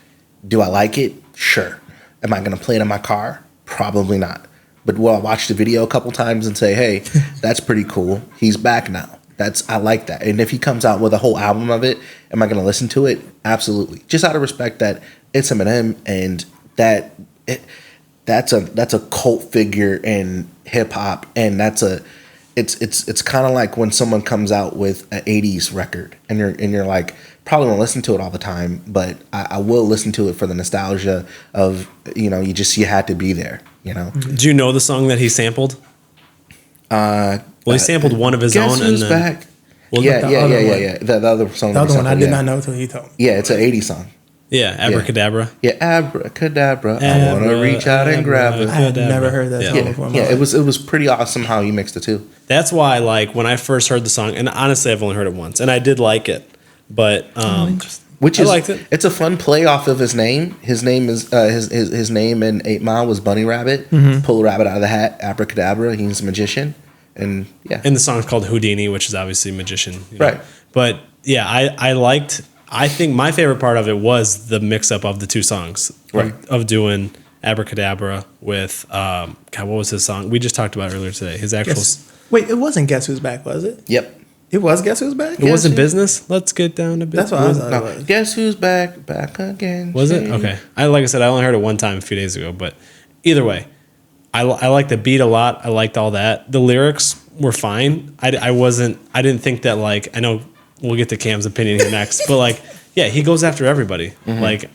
[SPEAKER 2] Do I like it? Sure. Am I going to play it in my car? Probably not. But will I watch the video a couple times and say, hey, that's pretty cool. He's back now. I like that. And if he comes out with a whole album of it, am I going to listen to it? Absolutely. Just out of respect that it's Eminem, and that's a cult figure in hip hop, and it's kind of like when someone comes out with an 80s record and you're like, probably won't listen to it all the time, but I will listen to it for the nostalgia of, you know, you had to be there, you know.
[SPEAKER 3] Do you know the song that he sampled? Well, he sampled one of his
[SPEAKER 2] Guess
[SPEAKER 3] own,
[SPEAKER 2] Who's
[SPEAKER 3] and then
[SPEAKER 2] Back?
[SPEAKER 3] Well,
[SPEAKER 2] Yeah. The other song.
[SPEAKER 1] The other one I did
[SPEAKER 2] yeah.
[SPEAKER 1] not know until he told me.
[SPEAKER 2] Yeah, it's an 80s song.
[SPEAKER 3] yeah, Abracadabra.
[SPEAKER 2] Yeah, abracadabra. I want to reach out and grab it.
[SPEAKER 1] I had never heard that song
[SPEAKER 3] Yeah.
[SPEAKER 1] before. in my
[SPEAKER 2] Yeah,
[SPEAKER 1] life.
[SPEAKER 2] it was pretty awesome how he mixed the two.
[SPEAKER 3] That's why, like, when I first heard the song, and honestly, I've only heard it once, and I did like it, but
[SPEAKER 2] Which
[SPEAKER 3] I
[SPEAKER 2] is
[SPEAKER 3] liked it.
[SPEAKER 2] It's a fun play off of his name. His name is his name in 8 Mile was Bunny Rabbit. Pull a rabbit out of the hat, abracadabra. He's a magician, and yeah,
[SPEAKER 3] and the song's called Houdini, which is obviously magician, you know?
[SPEAKER 2] Right.
[SPEAKER 3] But yeah, I think my favorite part of it was the mix up of the two songs,
[SPEAKER 2] Right.
[SPEAKER 3] of doing Abracadabra with God, what was his song? We just talked about it earlier today. His actual
[SPEAKER 1] Wait, it wasn't Guess Who's Back, was it?
[SPEAKER 2] yep.
[SPEAKER 1] It was Guess Who's Back?
[SPEAKER 3] it wasn't Business. Let's get down to business.
[SPEAKER 1] That's what I thought
[SPEAKER 2] No,
[SPEAKER 1] it was.
[SPEAKER 2] guess who's back again?
[SPEAKER 3] Was it?
[SPEAKER 2] Shady.
[SPEAKER 3] Okay. Like I said, I only heard it one time a few days ago, but either way, I like the beat a lot. I liked all that. The lyrics were fine. I didn't think that, like, I know we'll get to Cam's opinion here next, but like, yeah, he goes after everybody. Like,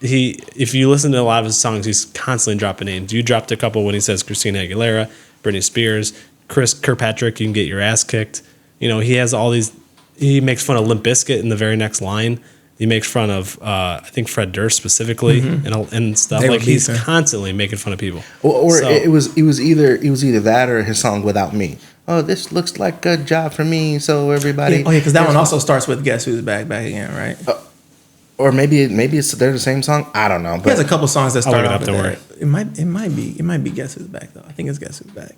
[SPEAKER 3] if you listen to a lot of his songs, he's constantly dropping names. You dropped a couple when he says Christina Aguilera, Britney Spears, Chris Kirkpatrick, you can get your ass kicked. You know, he has all these. He makes fun of Limp Bizkit in the very next line. He makes fun of, I think, Fred Durst specifically, and stuff.
[SPEAKER 1] They were
[SPEAKER 3] Like, he's
[SPEAKER 1] beefing.
[SPEAKER 3] constantly making fun of people.
[SPEAKER 2] Or
[SPEAKER 3] So-
[SPEAKER 2] it was either that or his song Without Me. Oh, this looks like a job for me. So everybody.
[SPEAKER 1] Yeah, because that one also starts with Guess Who's Back again, right?
[SPEAKER 2] Or maybe they're the same song. I don't know.
[SPEAKER 1] He has
[SPEAKER 2] But
[SPEAKER 1] a couple songs that
[SPEAKER 3] I'll
[SPEAKER 1] start
[SPEAKER 3] look it
[SPEAKER 1] off
[SPEAKER 3] up,
[SPEAKER 1] with
[SPEAKER 3] don't
[SPEAKER 1] that. It might be Guess Who's Back though. I think it's Guess Who's Back.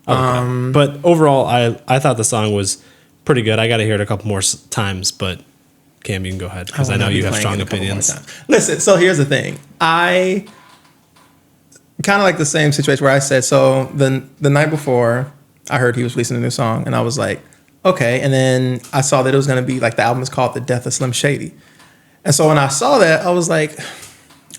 [SPEAKER 3] But overall, I thought the song was pretty good. I got to hear it a couple more times, but Cam, you can go ahead because I know you have strong opinions.
[SPEAKER 1] Listen, so here's the thing. I kind of like the same situation where I said, so the night before I heard he was releasing a new song, and I was like, okay. And then I saw that it was going to be like the album is called The Death of Slim Shady. And so when I saw that, I was like,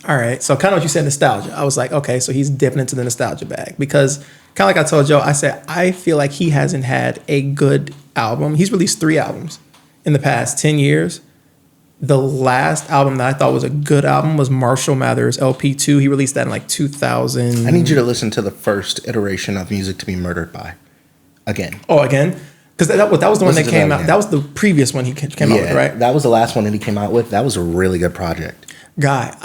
[SPEAKER 1] all right. So kind of what you said, nostalgia. I was like, okay, so he's dipping into the nostalgia bag because kind of like I told Joe, I said, I feel like he hasn't had a good album. He's released 3 albums in the past 10 years. The last album that I thought was a good album was Marshall Mathers LP2. He released that in like 2000.
[SPEAKER 2] I need you to listen to the first iteration of Music to Be Murdered By. Again.
[SPEAKER 1] Oh, again? Because that was the one
[SPEAKER 2] Listen
[SPEAKER 1] that
[SPEAKER 2] to
[SPEAKER 1] came
[SPEAKER 2] that
[SPEAKER 1] out.
[SPEAKER 2] again.
[SPEAKER 1] That was the previous one he came out with, right?
[SPEAKER 2] That was the last one that he came out with. That was a really good project.
[SPEAKER 1] Guy,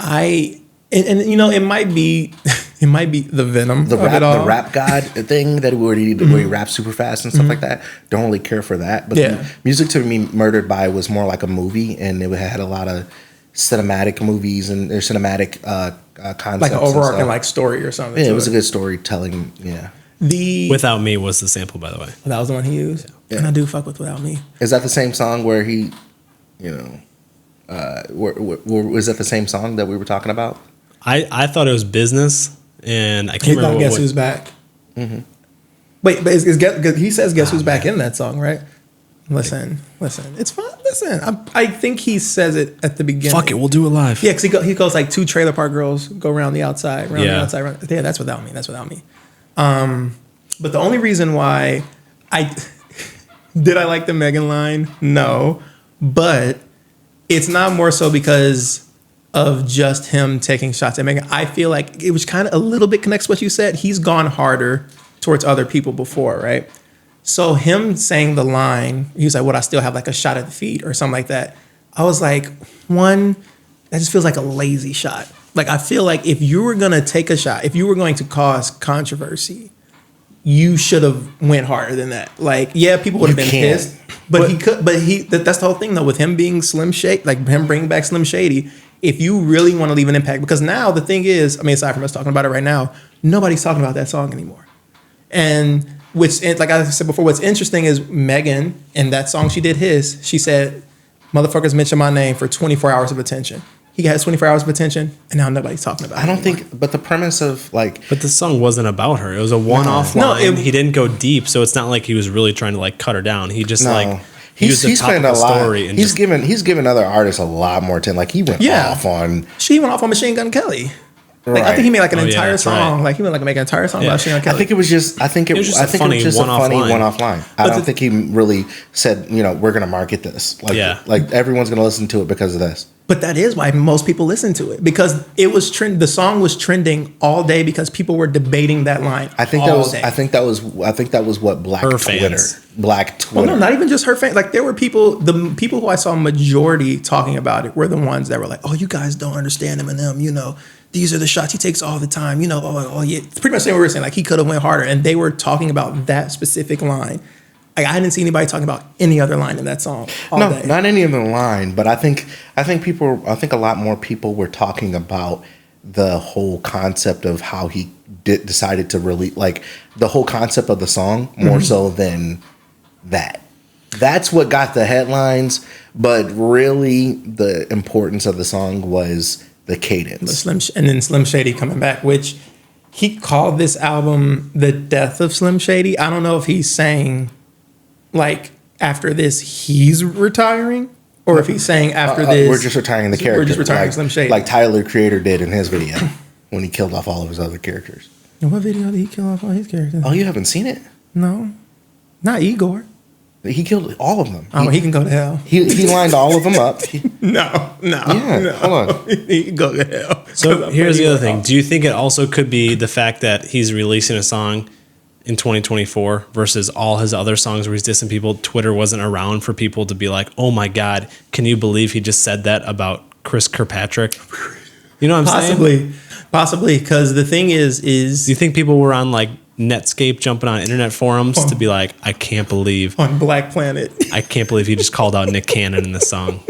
[SPEAKER 1] and you know, it might be the venom
[SPEAKER 2] The
[SPEAKER 1] of it all.
[SPEAKER 2] rap god thing that where he raps super fast and stuff like that. Don't really care for that. But
[SPEAKER 1] Yeah.
[SPEAKER 2] Music to Be Murdered By was more like a movie, and it had a lot of cinematic movies and their cinematic concepts.
[SPEAKER 1] like an
[SPEAKER 2] and
[SPEAKER 1] overarching
[SPEAKER 2] stuff.
[SPEAKER 1] like story or something.
[SPEAKER 2] Yeah,
[SPEAKER 1] to
[SPEAKER 2] it was a good storytelling. Yeah.
[SPEAKER 3] Without Me was the sample, by the way.
[SPEAKER 1] That was the one he used.
[SPEAKER 2] Yeah.
[SPEAKER 1] And I do fuck with Without Me.
[SPEAKER 2] Is that the same song where he, you know, was that the same song that we were talking about?
[SPEAKER 3] I thought it was Business, and I
[SPEAKER 1] He
[SPEAKER 3] can't remember
[SPEAKER 1] Guess
[SPEAKER 3] what.
[SPEAKER 1] Who's Back. Wait, but he says Guess Who's Back in that song, right? Listen. It's fine. Listen, I think he says it at the beginning.
[SPEAKER 3] Fuck it, we'll do it live.
[SPEAKER 1] Yeah, because he goes like 2 trailer park girls go around the outside,
[SPEAKER 3] Yeah.
[SPEAKER 1] Yeah, that's Without Me. That's Without Me. But the only reason why I like the Megan line? No, but it's not more so because of just him taking shots at Megan. I feel like it was kind of a little bit connects to what you said. He's gone harder towards other people before, right? So him saying the line, he was like, "Would I still have like a shot at the feet or something like that?" I was like, one, that just feels like a lazy shot. Like, I feel like if you were going to take a shot, if you were going to cause controversy, you should have went harder than that. Like, yeah, people would have been pissed, but he could. But that's the whole thing, though, with him being Slim Shady, like him bringing back Slim Shady. If you really want to leave an impact, because now the thing is, I mean, aside from us talking about it right now, nobody's talking about that song anymore. And which, like I said before, what's interesting is Megan, in that song she did she said, "Motherfuckers mention my name for 24 hours of attention." He got 24 hours of attention, and now nobody's talking about it.
[SPEAKER 2] I don't think, but the premise of like,
[SPEAKER 3] but the song wasn't about her. It was a one-off line. He didn't go deep, so it's not like he was really trying to like cut her down. He just he's spent a lot. Story and he's given other artists a lot more attention. Like he went off on.
[SPEAKER 1] She went off on Machine Gun Kelly. Like, I think he made like an entire song. Right. Like he went like make an entire song about Machine Gun Kelly.
[SPEAKER 2] I think it was just a funny one-off line. I don't think he really said, we're gonna market this. Like everyone's gonna listen to it because of this.
[SPEAKER 1] But that is why most people listen to it, because it was the song was trending all day because people were debating that line.
[SPEAKER 2] I think that was what Black Twitter.
[SPEAKER 1] Well, no, not even just her fans. Like there were the people who I saw majority talking about it were the ones that were like, "Oh, you guys don't understand Eminem. These are the shots he takes all the time. Oh yeah." It's pretty much saying what we were saying. Like he could have went harder, and they were talking about that specific line. Like I didn't see anybody talking about any other line in that song. All day.
[SPEAKER 2] Not any other line, but I think a lot more people were talking about the whole concept of how he decided to really like the whole concept of the song more so than that. That's what got the headlines, but really the importance of the song was the cadence.
[SPEAKER 1] And then Slim Shady coming back, which he called this album The Death of Slim Shady. I don't know if he's saying like after this he's retiring, or if he's saying after this
[SPEAKER 2] we're just retiring the character.
[SPEAKER 1] We're just retiring Slim Shady,
[SPEAKER 2] like Tyler the Creator did in his video when he killed off all of his other characters.
[SPEAKER 1] And what video did he kill off all his characters?
[SPEAKER 2] Oh, you haven't seen it?
[SPEAKER 1] No, not Igor.
[SPEAKER 2] He killed all of them.
[SPEAKER 1] Oh, he can go to hell.
[SPEAKER 2] He lined all of them up.
[SPEAKER 1] No.
[SPEAKER 2] Hold on.
[SPEAKER 1] He can go to hell.
[SPEAKER 3] So here's the other thing. Do you think it also could be the fact that he's releasing a song in 2024 versus all his other songs where he's dissing people? Twitter wasn't around for people to be like, "Oh my God, can you believe he just said that about Chris Kirkpatrick?" You know what I'm saying?
[SPEAKER 1] Possibly, because the thing is, do
[SPEAKER 3] you think people were on like Netscape jumping on internet forums to be like, "I can't believe
[SPEAKER 1] on Black Planet,
[SPEAKER 3] I can't believe he just called out Nick Cannon in the song"?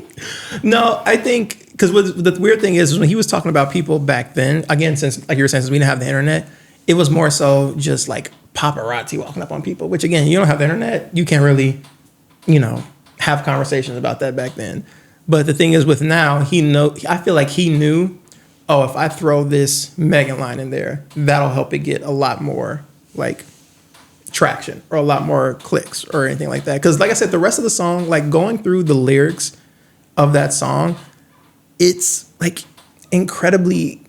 [SPEAKER 1] No, I think because the weird thing is when he was talking about people back then, again, since like you were saying, since we didn't have the internet, it was more so just like paparazzi walking up on people, which again, you don't have the internet, you can't really, have conversations about that back then. But the thing is with now, I feel like he knew, oh, if I throw this Megan line in there, that'll help it get a lot more like traction or a lot more clicks or anything like that. Because like I said, the rest of the song, like going through the lyrics of that song, it's like incredibly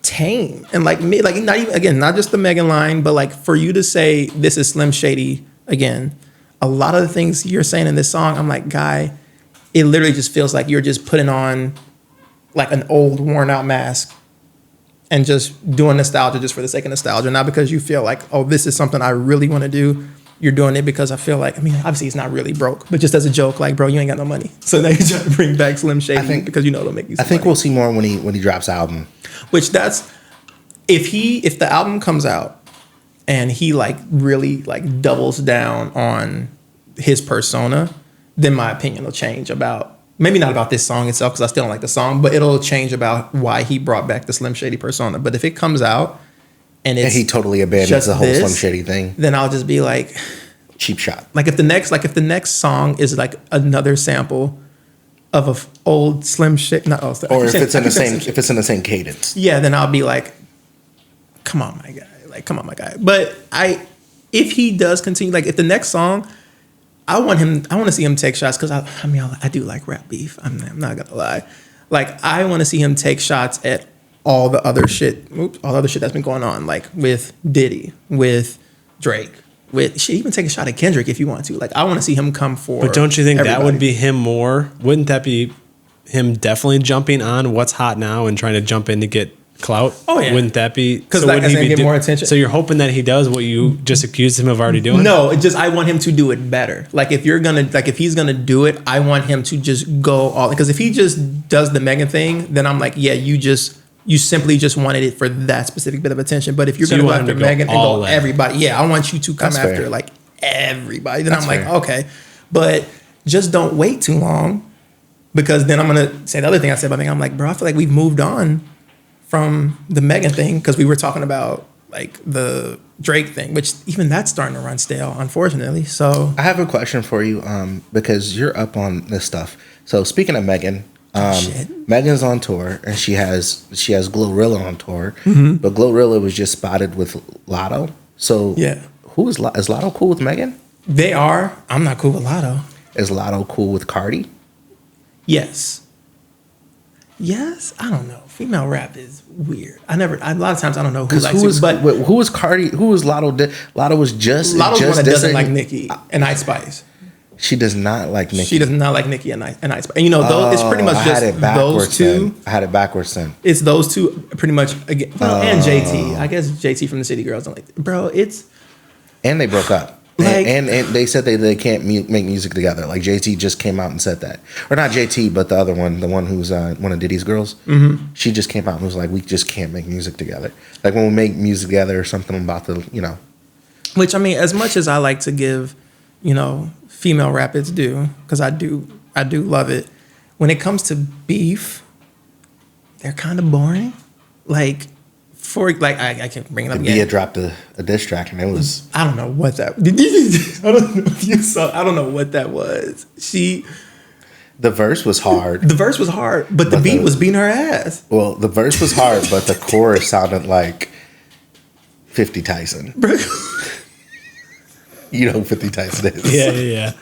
[SPEAKER 1] tame and like not even, again, not just the Megan line, but like for you to say this is Slim Shady again, a lot of the things you're saying in this song, I'm like, guy, it literally just feels like you're just putting on like an old worn out mask and just doing nostalgia just for the sake of nostalgia, not because you feel like, oh, this is something I really want to do. You're doing it because I feel like, obviously he's not really broke, but just as a joke, like, bro, you ain't got no money. So now you're trying to bring back Slim Shady because it'll make you some money.
[SPEAKER 2] We'll see more when he drops the album.
[SPEAKER 1] Which if the album comes out and he like really like doubles down on his persona, then my opinion will change about, maybe not about this song itself because I still don't like the song, but it'll change about why he brought back the Slim Shady persona. But if it comes out and he totally abandons the whole Slim Shady thing, then I'll just be like,
[SPEAKER 2] cheap shot.
[SPEAKER 1] Like if the next song is like another sample of an old Slim Shady, or
[SPEAKER 2] if it's in the same cadence,
[SPEAKER 1] yeah, then I'll be like, come on, my guy. But if he does continue, like if the next song, I want to see him take shots because I do like rap beef. I'm not gonna lie. Like I want to see him take shots at all the other shit that's been going on, like with Diddy, with Drake, even take a shot at Kendrick if you want to. Like I want to see him come for.
[SPEAKER 3] But don't you think that would be him more? Wouldn't that be him definitely jumping on what's hot now and trying to jump in to get clout? Oh yeah. Wouldn't that be
[SPEAKER 1] because like I get more attention?
[SPEAKER 3] So you're hoping that he does what you just accused him of already doing?
[SPEAKER 1] No, I want him to do it better. Like if he's gonna do it, I want him to just go all. Because if he just does the Megan thing, then I'm like, yeah, you just You simply just wanted it for that specific bit of attention. But if you're
[SPEAKER 3] So
[SPEAKER 1] going
[SPEAKER 3] you
[SPEAKER 1] to go
[SPEAKER 3] want him
[SPEAKER 1] after
[SPEAKER 3] to go
[SPEAKER 1] Megan and
[SPEAKER 3] all
[SPEAKER 1] go
[SPEAKER 3] in.
[SPEAKER 1] everybody, I want you to come
[SPEAKER 2] That's
[SPEAKER 1] after
[SPEAKER 2] fair.
[SPEAKER 1] like everybody. Then
[SPEAKER 2] That's
[SPEAKER 1] I'm like,
[SPEAKER 2] fair.
[SPEAKER 1] okay, but just don't wait too long, because then I'm gonna say the other thing I said about Megan. I'm like, bro, I feel like we've moved on from the Megan thing, because we were talking about like the Drake thing, which even that's starting to run stale, unfortunately. So
[SPEAKER 2] I have a question for you, because you're up on this stuff. So speaking of Megan,
[SPEAKER 1] shit.
[SPEAKER 2] Megan's on tour and she has Glorilla on tour, but Glorilla was just spotted with Lotto. So
[SPEAKER 1] Yeah.
[SPEAKER 2] who is Lotto cool with Megan?
[SPEAKER 1] They are. I'm not cool with Lotto.
[SPEAKER 2] Is Lotto cool with Cardi?
[SPEAKER 1] Yes. Yes. I don't know. Female rap is weird. A lot of times I don't know who
[SPEAKER 2] Because
[SPEAKER 1] likes it, but
[SPEAKER 2] who was Cardi? Who was Lotto? Lotto was just
[SPEAKER 1] Lotto's
[SPEAKER 2] just
[SPEAKER 1] one that doesn't
[SPEAKER 2] dissing-
[SPEAKER 1] like Nicki and Ice Spice.
[SPEAKER 2] She does not like Nicki.
[SPEAKER 1] She does not like Nicki and Ice Spice. And you know, it's pretty much
[SPEAKER 2] I
[SPEAKER 1] just
[SPEAKER 2] had it backwards
[SPEAKER 1] those two.
[SPEAKER 2] then. I had it backwards then.
[SPEAKER 1] It's those two pretty much again. Well, and JT. I guess JT from the City Girls don't like. Bro, it's
[SPEAKER 2] And they broke up.
[SPEAKER 1] Like-
[SPEAKER 2] and they said they can't make music together. Like JT just came out and said that, or not JT, but the other one, the one who's one of Diddy's girls. Mm-hmm. She just came out and was like, we just can't make music together. Like when we make music together or something about the,
[SPEAKER 1] which I mean, as much as I like to give, female rap its due, because I do love it. When it comes to beef, they're kind of boring. Like I can't bring it up
[SPEAKER 2] Bia
[SPEAKER 1] again.
[SPEAKER 2] dropped a diss track and it was
[SPEAKER 1] I don't know what that. I don't know if you saw. I don't know what that was.
[SPEAKER 2] the verse was hard.
[SPEAKER 1] The verse was hard, but the
[SPEAKER 2] But
[SPEAKER 1] beat
[SPEAKER 2] the-
[SPEAKER 1] was beating her ass.
[SPEAKER 2] Well, the verse was hard, but the chorus sounded like 50 Tyson. You know who 50 Tyson is.
[SPEAKER 3] Yeah.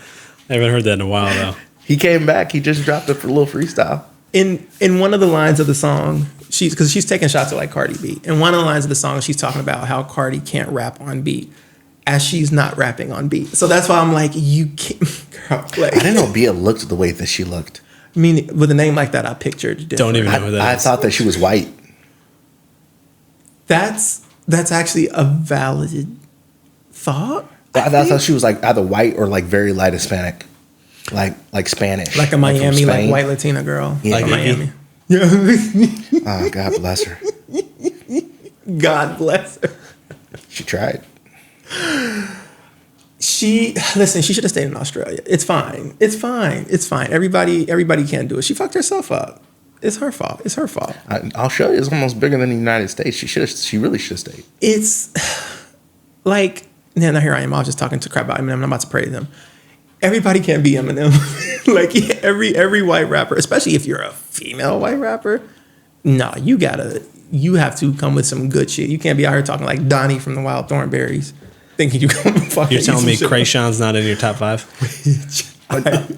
[SPEAKER 3] I haven't heard that in a while though.
[SPEAKER 2] He came back. He just dropped a little freestyle.
[SPEAKER 1] In one of the lines of the song, she's taking shots at like Cardi B. In one of the lines of the song, she's talking about how Cardi can't rap on beat, as she's not rapping on beat. So that's why I'm like, you can't. Girl, like,
[SPEAKER 2] I didn't know Bia looked the way that she looked.
[SPEAKER 1] I mean, with a name like that, I pictured different.
[SPEAKER 3] Don't even know who that
[SPEAKER 2] I
[SPEAKER 3] is.
[SPEAKER 2] thought that she was white.
[SPEAKER 1] That's actually a valid thought.
[SPEAKER 2] I thought she was like either white or like very light Hispanic, like Spanish,
[SPEAKER 1] Like a
[SPEAKER 2] from
[SPEAKER 1] Miami, like
[SPEAKER 2] Spain.
[SPEAKER 1] white Latina girl.
[SPEAKER 2] Yeah.
[SPEAKER 1] Like
[SPEAKER 3] Like
[SPEAKER 1] Miami.
[SPEAKER 2] Oh, God bless her.
[SPEAKER 1] God bless her.
[SPEAKER 2] She tried.
[SPEAKER 1] She should have stayed in Australia. It's fine. Everybody can't do it. She fucked herself up. It's her fault.
[SPEAKER 2] I'll show you. It's almost bigger than the United States. She really should have stayed.
[SPEAKER 1] It's like, now here I am. I was just talking to crap about Eminem. I'm about to praise him. Everybody can't be Eminem. Like every white rapper, especially if you're a female white rapper. No, you have to come with some good shit. You can't be out here talking like Donnie from the Wild Thornberries, thinking you come fucking.
[SPEAKER 3] You're telling me Krayshawn's not in your top 5?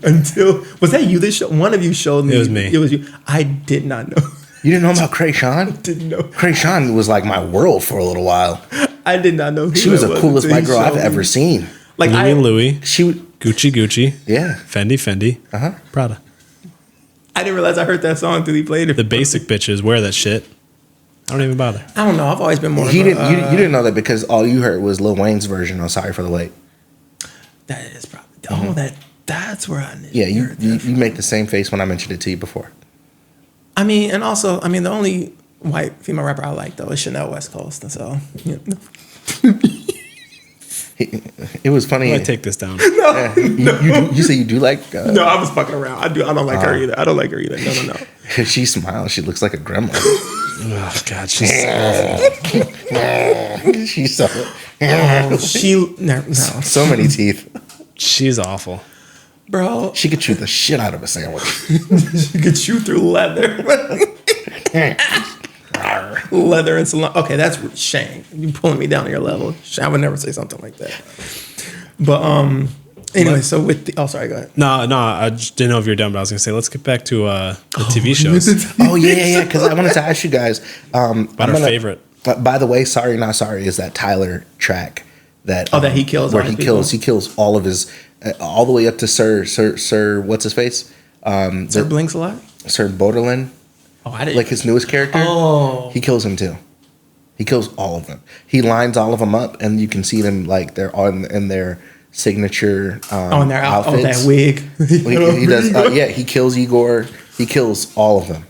[SPEAKER 1] Until was that you that showed? One of you showed me.
[SPEAKER 3] It was me.
[SPEAKER 1] It was you. I did not know.
[SPEAKER 2] You didn't know about Krayshawn?
[SPEAKER 1] Didn't know.
[SPEAKER 2] Krayshawn was like my world for a little while.
[SPEAKER 1] I did not know. Who
[SPEAKER 2] She was
[SPEAKER 1] that
[SPEAKER 2] the coolest
[SPEAKER 1] until
[SPEAKER 2] white
[SPEAKER 1] he
[SPEAKER 2] girl I've
[SPEAKER 1] showed
[SPEAKER 2] ever
[SPEAKER 1] me.
[SPEAKER 2] seen.
[SPEAKER 1] Like
[SPEAKER 3] Louis,
[SPEAKER 2] She,
[SPEAKER 3] Gucci,
[SPEAKER 2] yeah.
[SPEAKER 3] Fendi, Prada.
[SPEAKER 1] I didn't realize I heard that song until he played it.
[SPEAKER 3] The basic bitches wear that shit. I don't even bother.
[SPEAKER 1] I don't know. I've always been more.
[SPEAKER 2] You
[SPEAKER 1] of
[SPEAKER 2] didn't.
[SPEAKER 1] a,
[SPEAKER 2] You didn't know that because all you heard was Lil Wayne's version of "Sorry for the Wait."
[SPEAKER 1] That is probably. That's where I.
[SPEAKER 2] Yeah, you make the same face when I mentioned it to you before.
[SPEAKER 1] I mean, and also, the only white female rapper I like though is Chanel West Coast, and so. Yeah.
[SPEAKER 2] It was funny.
[SPEAKER 3] I take this down.
[SPEAKER 2] You say you do like.
[SPEAKER 1] No, I was fucking around. I don't like her either. I don't like her either. No.
[SPEAKER 2] She smiles. She looks like a gremlin.
[SPEAKER 3] Oh God, she's awful.
[SPEAKER 2] She's so.
[SPEAKER 1] No,
[SPEAKER 2] So many teeth.
[SPEAKER 3] She's awful.
[SPEAKER 1] bro.
[SPEAKER 2] She could chew the shit out of a sandwich.
[SPEAKER 1] She could chew through leather. Leather and salon. Okay, that's Shane. You pulling me down to your level. I would never say something like that. But anyway, so with the sorry, go ahead.
[SPEAKER 3] No, I just didn't know if you were done, but I was gonna say let's get back to the TV shows.
[SPEAKER 2] Oh yeah. Because I wanted to ask you guys
[SPEAKER 3] About our favorite.
[SPEAKER 2] By the way, Sorry Not Sorry is that Tyler track that
[SPEAKER 1] that he kills
[SPEAKER 2] where
[SPEAKER 1] all
[SPEAKER 2] he
[SPEAKER 1] his
[SPEAKER 2] kills
[SPEAKER 1] people?
[SPEAKER 2] he kills all of his all the way up to Sir what's his face
[SPEAKER 1] Sir blinks a lot.
[SPEAKER 2] Sir Borderland,
[SPEAKER 1] Oh, I didn't.
[SPEAKER 2] like his newest character.
[SPEAKER 1] Oh.
[SPEAKER 2] He kills him too. He kills all of them. He lines all of them up, and you can see them like they're on in their signature
[SPEAKER 1] and their
[SPEAKER 2] outfits.
[SPEAKER 1] that wig.
[SPEAKER 2] He does. Yeah, he kills Igor. He kills all of them.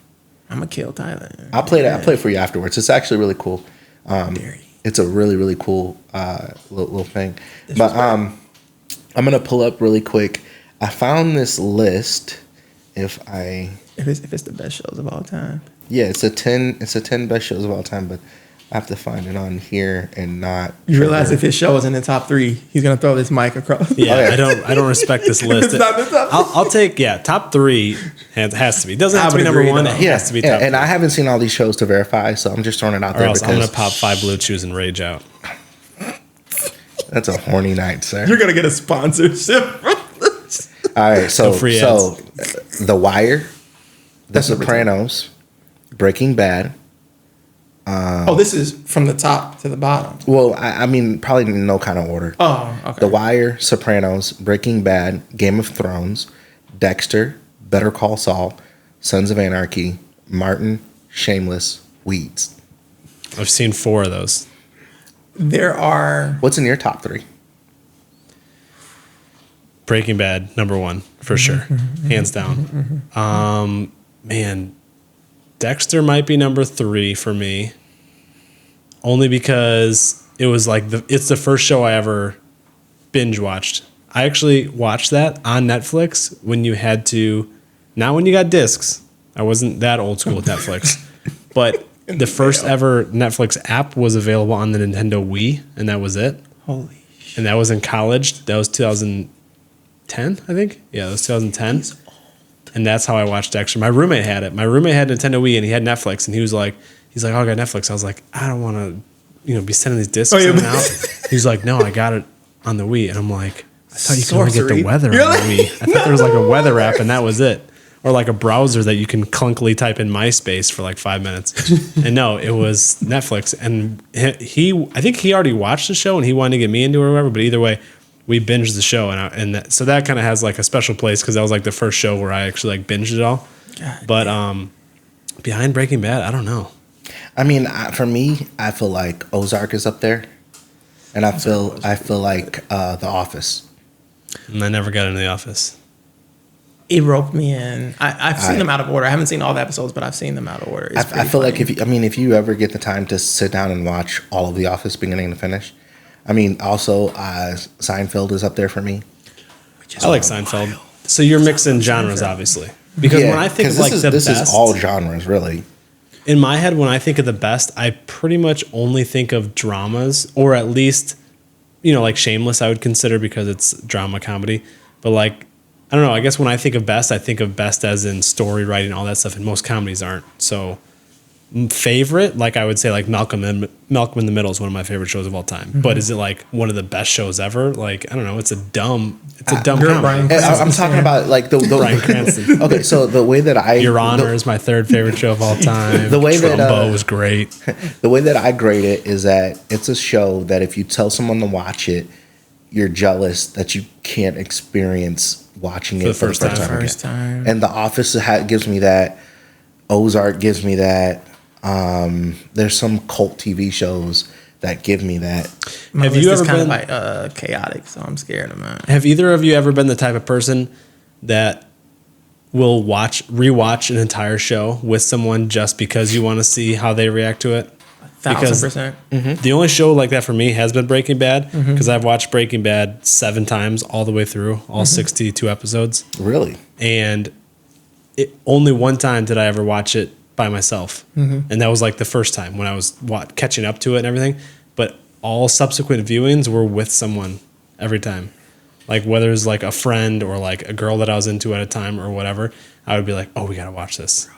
[SPEAKER 1] I'm gonna kill Tyler.
[SPEAKER 2] I'll play that. I'll play it for you afterwards. It's actually really cool. It's a really, really cool little thing. But I'm gonna pull up really quick. I found this list. If it's the best shows of all time. Yeah, it's a 10 best shows of all time, but I have to find it on here and not.
[SPEAKER 1] You realize if his show is in the top 3, he's gonna throw this mic across.
[SPEAKER 3] Yeah, I don't respect this list.
[SPEAKER 1] It's not the top 3.
[SPEAKER 3] I'll take top 3. Has to be. Doesn't have to be number 1. It has to be top 3.
[SPEAKER 2] And I haven't seen all these shows to verify, so I'm just throwing it out there.
[SPEAKER 3] Else I'm gonna pop 5 Blue Chews and rage out.
[SPEAKER 2] That's a horny night, sir.
[SPEAKER 1] You're gonna get a sponsorship.
[SPEAKER 2] All right, so
[SPEAKER 3] no
[SPEAKER 2] The Wire, The Sopranos, Breaking Bad.
[SPEAKER 1] This is from the top to the bottom.
[SPEAKER 2] Well, I mean, probably in no kind of order.
[SPEAKER 1] Oh, okay.
[SPEAKER 2] The Wire, Sopranos, Breaking Bad, Game of Thrones, Dexter, Better Call Saul, Sons of Anarchy, Martin, Shameless, Weeds.
[SPEAKER 3] I've seen 4 of those.
[SPEAKER 1] There are.
[SPEAKER 2] What's in your top 3?
[SPEAKER 3] Breaking Bad, number 1 for sure, hands down. Man, Dexter might be number 3 for me, only because it was like it's the first show I ever binge watched. I actually watched that on Netflix when you had to, not when you got discs. I wasn't that old school with Netflix, but the first ever Netflix app was available on the Nintendo Wii, and that was it.
[SPEAKER 1] Holy shit.
[SPEAKER 3] And that was in college. That was 2010, I think. Yeah, it was 2010. And that's how I watched Dexter. My roommate had it. My roommate had Nintendo Wii and he had Netflix, and he's like, oh, I got Netflix. I was like, I don't want to, be sending these discs in and out. He's like, no, I got it on the Wii. And I'm like, I thought you could only get the weather on the Wii. I thought there was like a weather app and that was it. Or like a browser that you can clunkily type in MySpace for like 5 minutes. And no, it was Netflix. And I think he already watched the show and he wanted to get me into it or whatever. But either way, we binged the show. So that kind of has like a special place because that was like the first show where I actually like binged it all. God, but behind Breaking Bad, I don't know.
[SPEAKER 2] I mean, for me, I feel like Ozark is up there. And I feel like The Office.
[SPEAKER 3] And I never got into The Office.
[SPEAKER 1] It roped me in. I've seen them out of order. I haven't seen all the episodes, but I've seen them out of order.
[SPEAKER 2] I feel like if you ever get the time to sit down and watch all of The Office beginning to finish, I mean, also Seinfeld is up there for me.
[SPEAKER 3] I like Seinfeld. So you're mixing genres, obviously, because when I think of like the best,
[SPEAKER 2] this is all genres, really.
[SPEAKER 3] In my head, when I think of the best, I pretty much only think of dramas, or at least, like Shameless, I would consider because it's drama comedy. But like, I don't know. I guess when I think of best as in story writing, all that stuff, and most comedies aren't. So favorite, like I would say, like Malcolm in the Middle is one of my favorite shows of all time. Mm-hmm. But is it like one of the best shows ever? Like, I don't know. It's a dumb comedy.
[SPEAKER 2] I'm talking about like the
[SPEAKER 3] Bryan Cranston.
[SPEAKER 2] Okay, so the way that
[SPEAKER 3] Your Honor is my 3rd favorite show of all time.
[SPEAKER 2] The way
[SPEAKER 3] Trumbo was great.
[SPEAKER 2] The way that I grade it is that it's a show that if you tell someone to watch it, you're jealous that you can't experience watching it for the first time. And The Office gives me that. Ozark gives me that. There's some cult TV shows that give me that.
[SPEAKER 1] Have you ever been like chaotic? So I'm scared of that.
[SPEAKER 3] Have either of you ever been the type of person that will rewatch an entire show with someone just because you want to see how they react to it?
[SPEAKER 1] 1,000%.
[SPEAKER 3] Mm-hmm. The only show like that for me has been Breaking Bad because I've watched Breaking Bad 7 times all the way through, all 62 episodes.
[SPEAKER 2] Really?
[SPEAKER 3] And only one time did I ever watch it by myself. Mm-hmm. And that was like the first time when I was catching up to it and everything. But all subsequent viewings were with someone every time. Like whether it's like a friend or like a girl that I was into at a time or whatever, I would be like, oh, we got to watch this.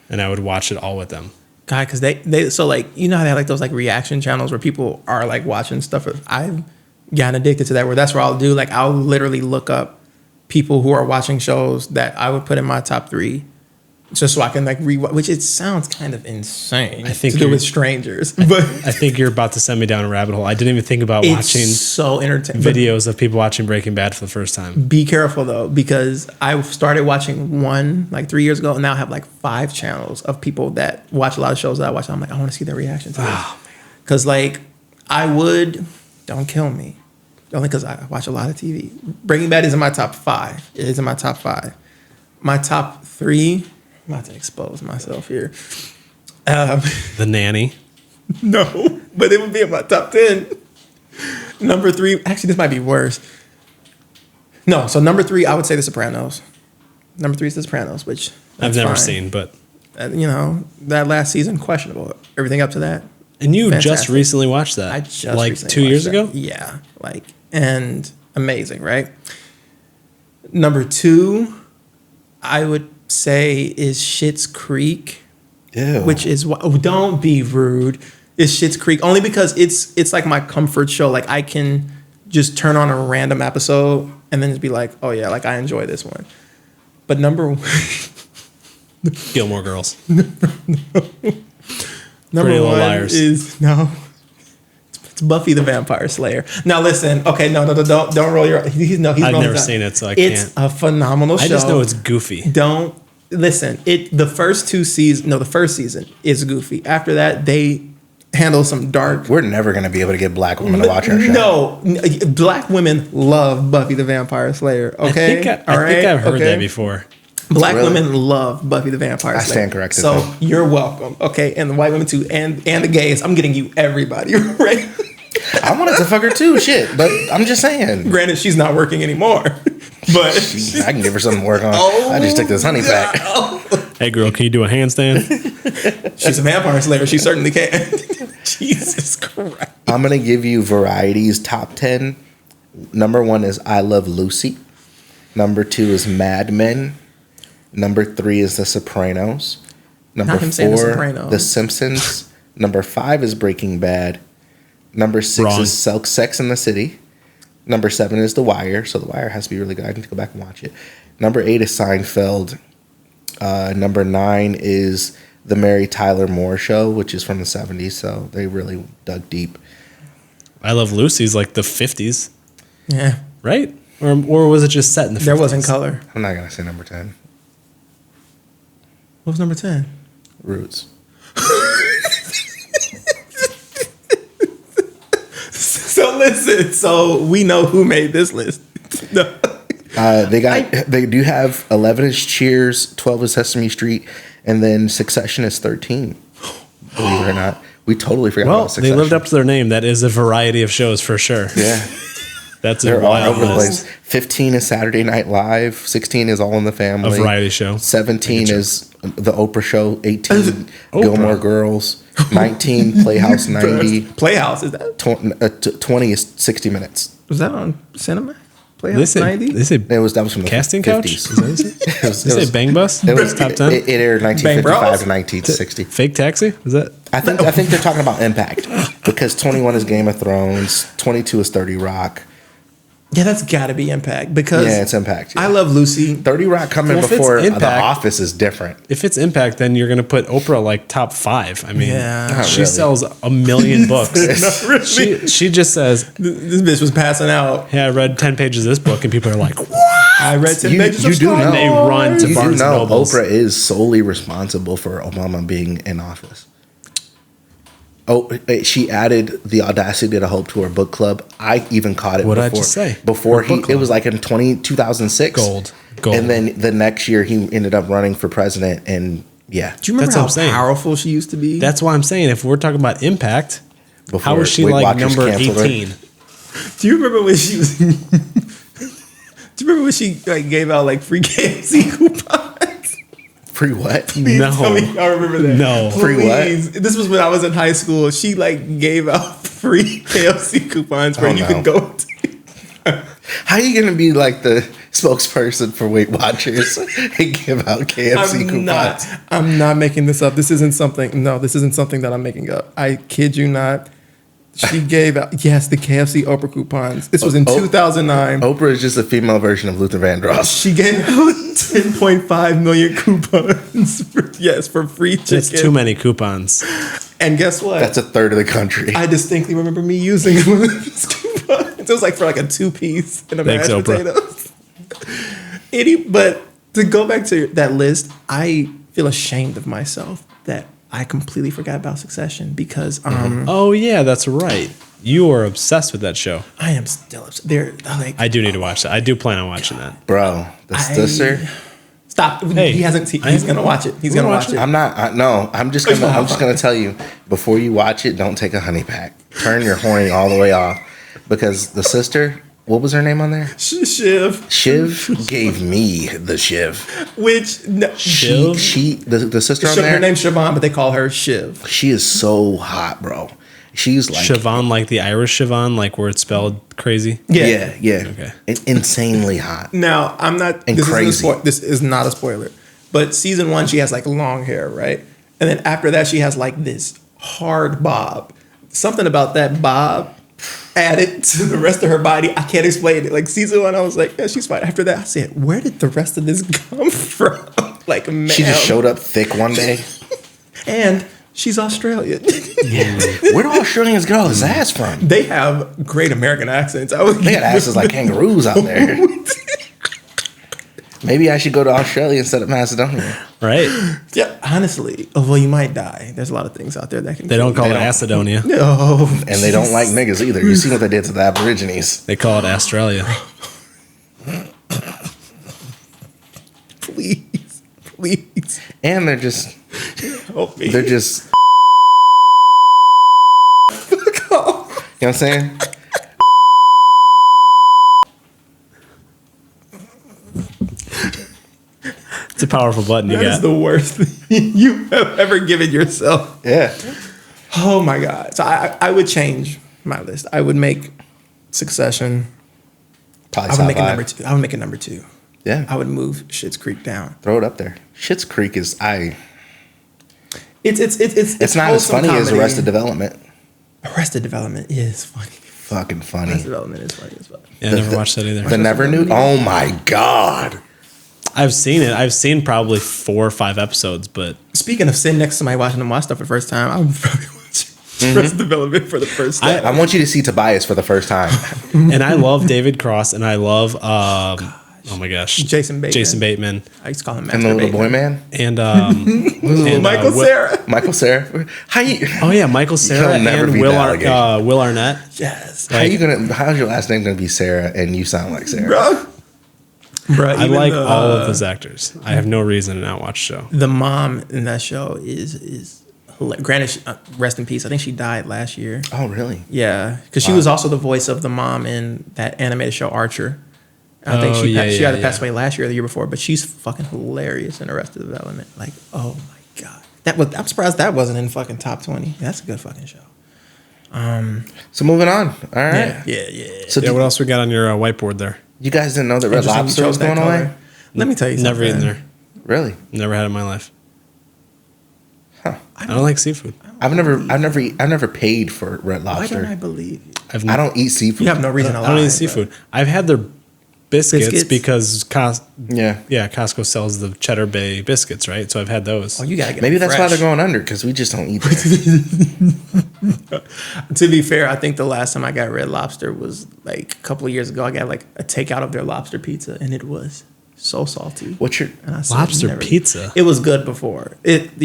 [SPEAKER 3] And I would watch it all with them.
[SPEAKER 1] God, because they so like, you know how they have like those like reaction channels where people are like watching stuff. I've gotten addicted to that where that's where I'll do. Like I'll literally look up people who are watching shows that I would put in my top 3 just so I can like rewatch, which it sounds kind of insane to do with strangers. But
[SPEAKER 3] I think you're about to send me down a rabbit hole. I didn't even think about watching
[SPEAKER 1] so entertaining
[SPEAKER 3] videos of people watching Breaking Bad for the first time.
[SPEAKER 1] Be careful though, because I started watching one like 3 years ago and now I have like 5 channels of people that watch a lot of shows that I watch. I'm like, I want to see their reaction to this. Because like don't kill me. Only because I watch a lot of TV. Breaking Bad is in my top 5. It is in my top 5. My top 3, I'm about to expose myself here.
[SPEAKER 3] The Nanny.
[SPEAKER 1] No, but it would be in my top 10. Number 3, actually, this might be worse. No, so number 3, I would say The Sopranos. Number 3 is The Sopranos, which
[SPEAKER 3] I've
[SPEAKER 1] that's
[SPEAKER 3] never
[SPEAKER 1] fine.
[SPEAKER 3] seen, but
[SPEAKER 1] You know, that last season, questionable. Everything up to that,
[SPEAKER 3] and you just
[SPEAKER 1] fantastic.
[SPEAKER 3] recently watched that.
[SPEAKER 1] I just
[SPEAKER 3] like
[SPEAKER 1] recently
[SPEAKER 3] 2 years
[SPEAKER 1] watched that.
[SPEAKER 3] ago.
[SPEAKER 1] Yeah, like, and amazing, right? Number 2, I would say is Schitt's Creek,
[SPEAKER 2] Ew.
[SPEAKER 1] which is don't be rude. It's Schitt's Creek only because it's like my comfort show. Like I can just turn on a random episode and then just be like, oh yeah, like I enjoy this one. But number
[SPEAKER 3] Gilmore Girls.
[SPEAKER 1] number
[SPEAKER 3] Pretty Little
[SPEAKER 1] 1
[SPEAKER 3] Liars.
[SPEAKER 1] is it's Buffy the Vampire Slayer. Now listen, okay, no, don't roll your. He's
[SPEAKER 3] I've
[SPEAKER 1] rolling
[SPEAKER 3] never
[SPEAKER 1] his
[SPEAKER 3] seen
[SPEAKER 1] eye.
[SPEAKER 3] it, so I
[SPEAKER 1] It's
[SPEAKER 3] can't.
[SPEAKER 1] a phenomenal show.
[SPEAKER 3] I just know it's goofy.
[SPEAKER 1] Don't listen. The first 2 seasons. No, the first season is goofy. After that, they handle some dark.
[SPEAKER 2] We're never going to be able to get black women to watch our show.
[SPEAKER 1] No, black women love Buffy the Vampire Slayer. Okay,
[SPEAKER 3] I think I've heard that before.
[SPEAKER 1] Black
[SPEAKER 2] Really?
[SPEAKER 1] women love Buffy the Vampire Slayer.
[SPEAKER 2] I stand corrected,
[SPEAKER 1] So
[SPEAKER 2] then.
[SPEAKER 1] you're welcome. Okay, and the white women too, and the gays. I'm getting you everybody, right?
[SPEAKER 2] I wanted to fuck her too, shit. But I'm just saying.
[SPEAKER 1] Granted, she's not working anymore, but
[SPEAKER 2] I can give her something to work on.
[SPEAKER 1] Oh,
[SPEAKER 2] I just took this honey pack.
[SPEAKER 3] Hey girl, can you do a handstand?
[SPEAKER 1] she's a vampire slayer. She certainly can. Jesus Christ.
[SPEAKER 2] I'm going to give you Variety's top 10. Number 1 is I Love Lucy. Number 2 is Mad Men. Number 3 is The Sopranos. Number
[SPEAKER 1] Not him saying The
[SPEAKER 2] 4,
[SPEAKER 1] Sopranos.
[SPEAKER 2] The Simpsons. Number 5 is Breaking Bad. Number 6
[SPEAKER 3] Wrong.
[SPEAKER 2] is Sex in the City. Number 7 is The Wire. So The Wire has to be really good. I need to go back and watch it. Number 8 is Seinfeld. Number 9 is The Mary Tyler Moore Show, which is from the 70s. So they really dug deep.
[SPEAKER 3] I Love Lucy's like the 50s,
[SPEAKER 1] Yeah,
[SPEAKER 3] right? Or was it just set in the 50s?
[SPEAKER 1] there wasn't color.
[SPEAKER 2] I'm not going to say number 10.
[SPEAKER 1] What was number 10?
[SPEAKER 2] Roots.
[SPEAKER 1] So listen. So we know who made this list. No.
[SPEAKER 2] They do have 11 is Cheers, 12 is Sesame Street, and then Succession is 13. Believe it or not, we totally forgot
[SPEAKER 3] Well,
[SPEAKER 2] about Succession.
[SPEAKER 3] they lived up to their name. That is a variety of shows for sure.
[SPEAKER 2] Yeah,
[SPEAKER 3] That's a
[SPEAKER 2] they're all
[SPEAKER 3] wild
[SPEAKER 2] over the
[SPEAKER 3] list.
[SPEAKER 2] place. 15 is Saturday Night Live. 16 is All in the
[SPEAKER 3] A
[SPEAKER 2] Family.
[SPEAKER 3] variety show.
[SPEAKER 2] 17 is The Oprah Show. 18
[SPEAKER 3] Oprah.
[SPEAKER 2] Gilmore Girls. 19 Playhouse 90.
[SPEAKER 1] Playhouse is that?
[SPEAKER 2] 20 is 60 Minutes.
[SPEAKER 1] Was that on Cinema?
[SPEAKER 3] They
[SPEAKER 1] Playhouse
[SPEAKER 3] say
[SPEAKER 1] 90.
[SPEAKER 2] That was from the
[SPEAKER 3] casting
[SPEAKER 2] 50s.
[SPEAKER 3] couch. Is that what it is?
[SPEAKER 2] It was-
[SPEAKER 3] They
[SPEAKER 2] it
[SPEAKER 3] say
[SPEAKER 2] was-
[SPEAKER 3] Bang Bus.
[SPEAKER 2] It was
[SPEAKER 3] top 10.
[SPEAKER 2] It aired
[SPEAKER 1] Bang
[SPEAKER 2] 1955
[SPEAKER 1] Bros?
[SPEAKER 2] to 1960.
[SPEAKER 3] Fake Taxi. Is that?
[SPEAKER 2] I think they're talking about Impact because 21 is Game of Thrones, 22 is 30 Rock.
[SPEAKER 1] Yeah, that's got to be Impact because
[SPEAKER 2] Yeah, it's Impact. Yeah.
[SPEAKER 1] I Love Lucy.
[SPEAKER 2] 30 Rock coming
[SPEAKER 3] Well, if it's
[SPEAKER 2] before The
[SPEAKER 3] Impact-
[SPEAKER 2] Office is different.
[SPEAKER 3] If it's Impact, then you're going to put Oprah like top 5. I mean,
[SPEAKER 1] Yeah.
[SPEAKER 2] Not
[SPEAKER 3] she
[SPEAKER 2] really.
[SPEAKER 3] sells 1 million books.
[SPEAKER 1] Not really.
[SPEAKER 3] She just says,
[SPEAKER 1] This bitch was passing out.
[SPEAKER 3] "Hey, I read 10 pages of this book," and people are like,
[SPEAKER 1] I read 10
[SPEAKER 2] You-
[SPEAKER 1] pages
[SPEAKER 2] you
[SPEAKER 1] of
[SPEAKER 2] do
[SPEAKER 1] Star
[SPEAKER 2] know.
[SPEAKER 3] They
[SPEAKER 1] Wars.
[SPEAKER 3] run to
[SPEAKER 2] You do
[SPEAKER 3] Barnes and
[SPEAKER 2] know
[SPEAKER 3] Nobles.
[SPEAKER 2] Oprah is solely responsible for Obama being in office. Oh, she added the Audacity to Hope to her book club. I even caught it
[SPEAKER 3] What'd I
[SPEAKER 2] before.
[SPEAKER 3] just say?
[SPEAKER 2] Before
[SPEAKER 3] Her book
[SPEAKER 2] it
[SPEAKER 3] club.
[SPEAKER 2] was like in 2006.
[SPEAKER 3] Gold.
[SPEAKER 2] And then the next year he ended up running for president. And yeah,
[SPEAKER 1] Do you remember
[SPEAKER 3] That's what
[SPEAKER 1] how
[SPEAKER 3] I'm saying.
[SPEAKER 1] powerful she used to be?
[SPEAKER 3] That's why I'm saying if we're talking about Impact,
[SPEAKER 2] before
[SPEAKER 3] how is she
[SPEAKER 2] Weight
[SPEAKER 3] like
[SPEAKER 2] Watchers
[SPEAKER 3] number
[SPEAKER 2] canceled her.
[SPEAKER 3] 18?
[SPEAKER 1] Do you remember when she was? Do you remember when she like gave out like free KFC coupons?
[SPEAKER 2] Free what?
[SPEAKER 1] Please
[SPEAKER 3] No.
[SPEAKER 1] tell me y'all remember that.
[SPEAKER 3] No.
[SPEAKER 2] Free what?
[SPEAKER 1] Please. This was when I was in high school. She like gave out free KFC coupons where
[SPEAKER 2] Oh,
[SPEAKER 1] you
[SPEAKER 2] no.
[SPEAKER 1] could go to.
[SPEAKER 2] How are you going to be like the spokesperson for Weight Watchers and give out KFC coupons?
[SPEAKER 1] I'm not making this up. This isn't something. No, this isn't something that I'm making up. I kid you not. She gave out the KFC Oprah coupons. This was in 2009.
[SPEAKER 2] Oprah is just a female version of Luther Vandross.
[SPEAKER 1] She gave out 10.5 million coupons. For free chicken.
[SPEAKER 3] That's too many coupons.
[SPEAKER 1] And guess what?
[SPEAKER 2] That's a third of the country.
[SPEAKER 1] I distinctly remember me using one of those coupons. It was like for like a 2-piece and a
[SPEAKER 3] Thanks,
[SPEAKER 1] mashed
[SPEAKER 3] Oprah.
[SPEAKER 1] potatoes. But to go back to that list, I feel ashamed of myself that I completely forgot about Succession because
[SPEAKER 3] Oh yeah, that's right. You are obsessed with that show.
[SPEAKER 1] I am still upset. They're like
[SPEAKER 3] I do need to watch that. I do plan on watching that.
[SPEAKER 2] Bro, the sister.
[SPEAKER 1] Stop.
[SPEAKER 3] Hey,
[SPEAKER 1] he hasn't. He's gonna watch it. He's gonna watch it.
[SPEAKER 2] I'm not. No, I'm just gonna tell you before you watch it. Don't take a honey pack. Turn your horny all the way off, because the sister. What was her name on there?
[SPEAKER 1] Shiv.
[SPEAKER 2] Shiv gave me the shiv.
[SPEAKER 1] Which
[SPEAKER 3] Shiv?
[SPEAKER 2] The sister on there.
[SPEAKER 1] Her name's Siobhan, but they call her Shiv.
[SPEAKER 2] She is so hot, bro. She's like
[SPEAKER 3] Siobhan, like the Irish Siobhan, like where it's spelled crazy.
[SPEAKER 2] yeah.
[SPEAKER 3] Okay.
[SPEAKER 2] Insanely hot.
[SPEAKER 1] Now I'm not.
[SPEAKER 2] And crazy.
[SPEAKER 1] This is not a spoiler, but season 1 she has like long hair, right? And then after that she has like this hard bob. Something about that bob added to the rest of her body. I can't explain it. Like season 1, I was like, yeah, she's fine. After that, I said, where did the rest of this come from? Like, man.
[SPEAKER 2] She just showed up thick one day.
[SPEAKER 1] And she's Australian.
[SPEAKER 2] Where do Australians get all this ass from?
[SPEAKER 1] They have great American accents.
[SPEAKER 2] They got asses like kangaroos out there. Maybe I should go to Australia instead of Macedonia.
[SPEAKER 3] Right?
[SPEAKER 1] Yeah, honestly. Oh, well, you might die. There's a lot of things out there that can.
[SPEAKER 3] They don't call it
[SPEAKER 2] don't.
[SPEAKER 3] Macedonia.
[SPEAKER 1] No.
[SPEAKER 2] And they don't like niggas either. You see what they did to the Aborigines.
[SPEAKER 3] They call it Australia.
[SPEAKER 1] Please. Please.
[SPEAKER 2] And they're just
[SPEAKER 1] Help me.
[SPEAKER 2] you know what I'm saying?
[SPEAKER 3] It's a powerful button you
[SPEAKER 1] That is
[SPEAKER 3] got.
[SPEAKER 1] the worst thing you have ever given yourself.
[SPEAKER 2] Yeah.
[SPEAKER 1] Oh my God. So I would change my list. I would make Succession.
[SPEAKER 2] Probably
[SPEAKER 1] I would
[SPEAKER 2] top
[SPEAKER 1] make it
[SPEAKER 2] five.
[SPEAKER 1] number 2. I would make it number 2.
[SPEAKER 2] Yeah.
[SPEAKER 1] I would move Schitt's Creek down.
[SPEAKER 2] Throw it up there. Schitt's Creek is
[SPEAKER 1] It's
[SPEAKER 2] not as
[SPEAKER 1] wholesome
[SPEAKER 2] funny as
[SPEAKER 1] comedy.
[SPEAKER 2] Arrested Development.
[SPEAKER 1] Arrested Development is funny.
[SPEAKER 2] Fucking funny.
[SPEAKER 1] Arrested Development is funny as well.
[SPEAKER 3] Yeah, I never watched that either.
[SPEAKER 2] The Never Knew. Oh my God.
[SPEAKER 3] I've seen it. I've seen probably 4 or 5 episodes, but
[SPEAKER 1] Speaking of sitting next to somebody watching them watch stuff for the first time, I would probably watch Arrested Development for the first time.
[SPEAKER 2] I want you to see Tobias for the first time.
[SPEAKER 3] and I love David Cross and I love oh my gosh,
[SPEAKER 1] Jason Bateman. I used to call him Master
[SPEAKER 2] And the little
[SPEAKER 1] Bateman.
[SPEAKER 2] boy man.
[SPEAKER 3] and and
[SPEAKER 1] Michael Cera.
[SPEAKER 2] Michael Cera. How you
[SPEAKER 3] Oh yeah, Michael Cera
[SPEAKER 2] He'll never
[SPEAKER 3] and
[SPEAKER 2] beat
[SPEAKER 3] Will,
[SPEAKER 2] the allegation.
[SPEAKER 3] Will Arnett.
[SPEAKER 1] Yes.
[SPEAKER 2] how's your last name gonna be Sarah and you sound like Sarah?
[SPEAKER 1] Bro,
[SPEAKER 3] I like all of those actors. I have no reason to not watch the show.
[SPEAKER 1] the mom in that show is hilarious. Granted, rest in peace. I think she died last year.
[SPEAKER 2] Oh really?
[SPEAKER 1] Yeah, because she was also the voice of the mom in that animated show Archer. I think she either passed away last year or the year before, but she's fucking hilarious in Arrested Development. Like, oh my God. I'm surprised that wasn't in fucking top 20. That's a good fucking show.
[SPEAKER 2] So moving on. All right.
[SPEAKER 1] Yeah.
[SPEAKER 2] So
[SPEAKER 3] Yeah, what else we got on your whiteboard there?
[SPEAKER 2] you guys didn't know that Red
[SPEAKER 1] Interesting you
[SPEAKER 2] Lobster
[SPEAKER 1] chose
[SPEAKER 2] was
[SPEAKER 1] that
[SPEAKER 2] going away?
[SPEAKER 1] color. Let me tell you
[SPEAKER 3] Never
[SPEAKER 1] something.
[SPEAKER 3] eaten there.
[SPEAKER 2] Really?
[SPEAKER 3] Never had it in my life.
[SPEAKER 2] Huh.
[SPEAKER 3] I don't like seafood.
[SPEAKER 2] I've never paid for Red
[SPEAKER 1] Why
[SPEAKER 2] Lobster.
[SPEAKER 1] don't I believe you?
[SPEAKER 3] I've
[SPEAKER 2] I don't eat seafood.
[SPEAKER 1] You have no reason to lie.
[SPEAKER 3] I don't eat
[SPEAKER 1] but-
[SPEAKER 3] seafood. I've had their biscuits, because
[SPEAKER 2] Yeah.
[SPEAKER 3] Costco sells the Cheddar Bay biscuits, right? So I've had those.
[SPEAKER 1] Oh, you gotta get
[SPEAKER 2] Maybe
[SPEAKER 1] them
[SPEAKER 2] that's why
[SPEAKER 1] fresh.
[SPEAKER 2] they're going under, because we just don't eat that.
[SPEAKER 1] To be fair, I think the last time I got Red Lobster was like a couple of years ago. I got like a takeout of their lobster pizza, and it was so salty.
[SPEAKER 2] What's your
[SPEAKER 1] And I said,
[SPEAKER 3] Lobster
[SPEAKER 1] never-
[SPEAKER 3] pizza?
[SPEAKER 1] It was good before. Granted,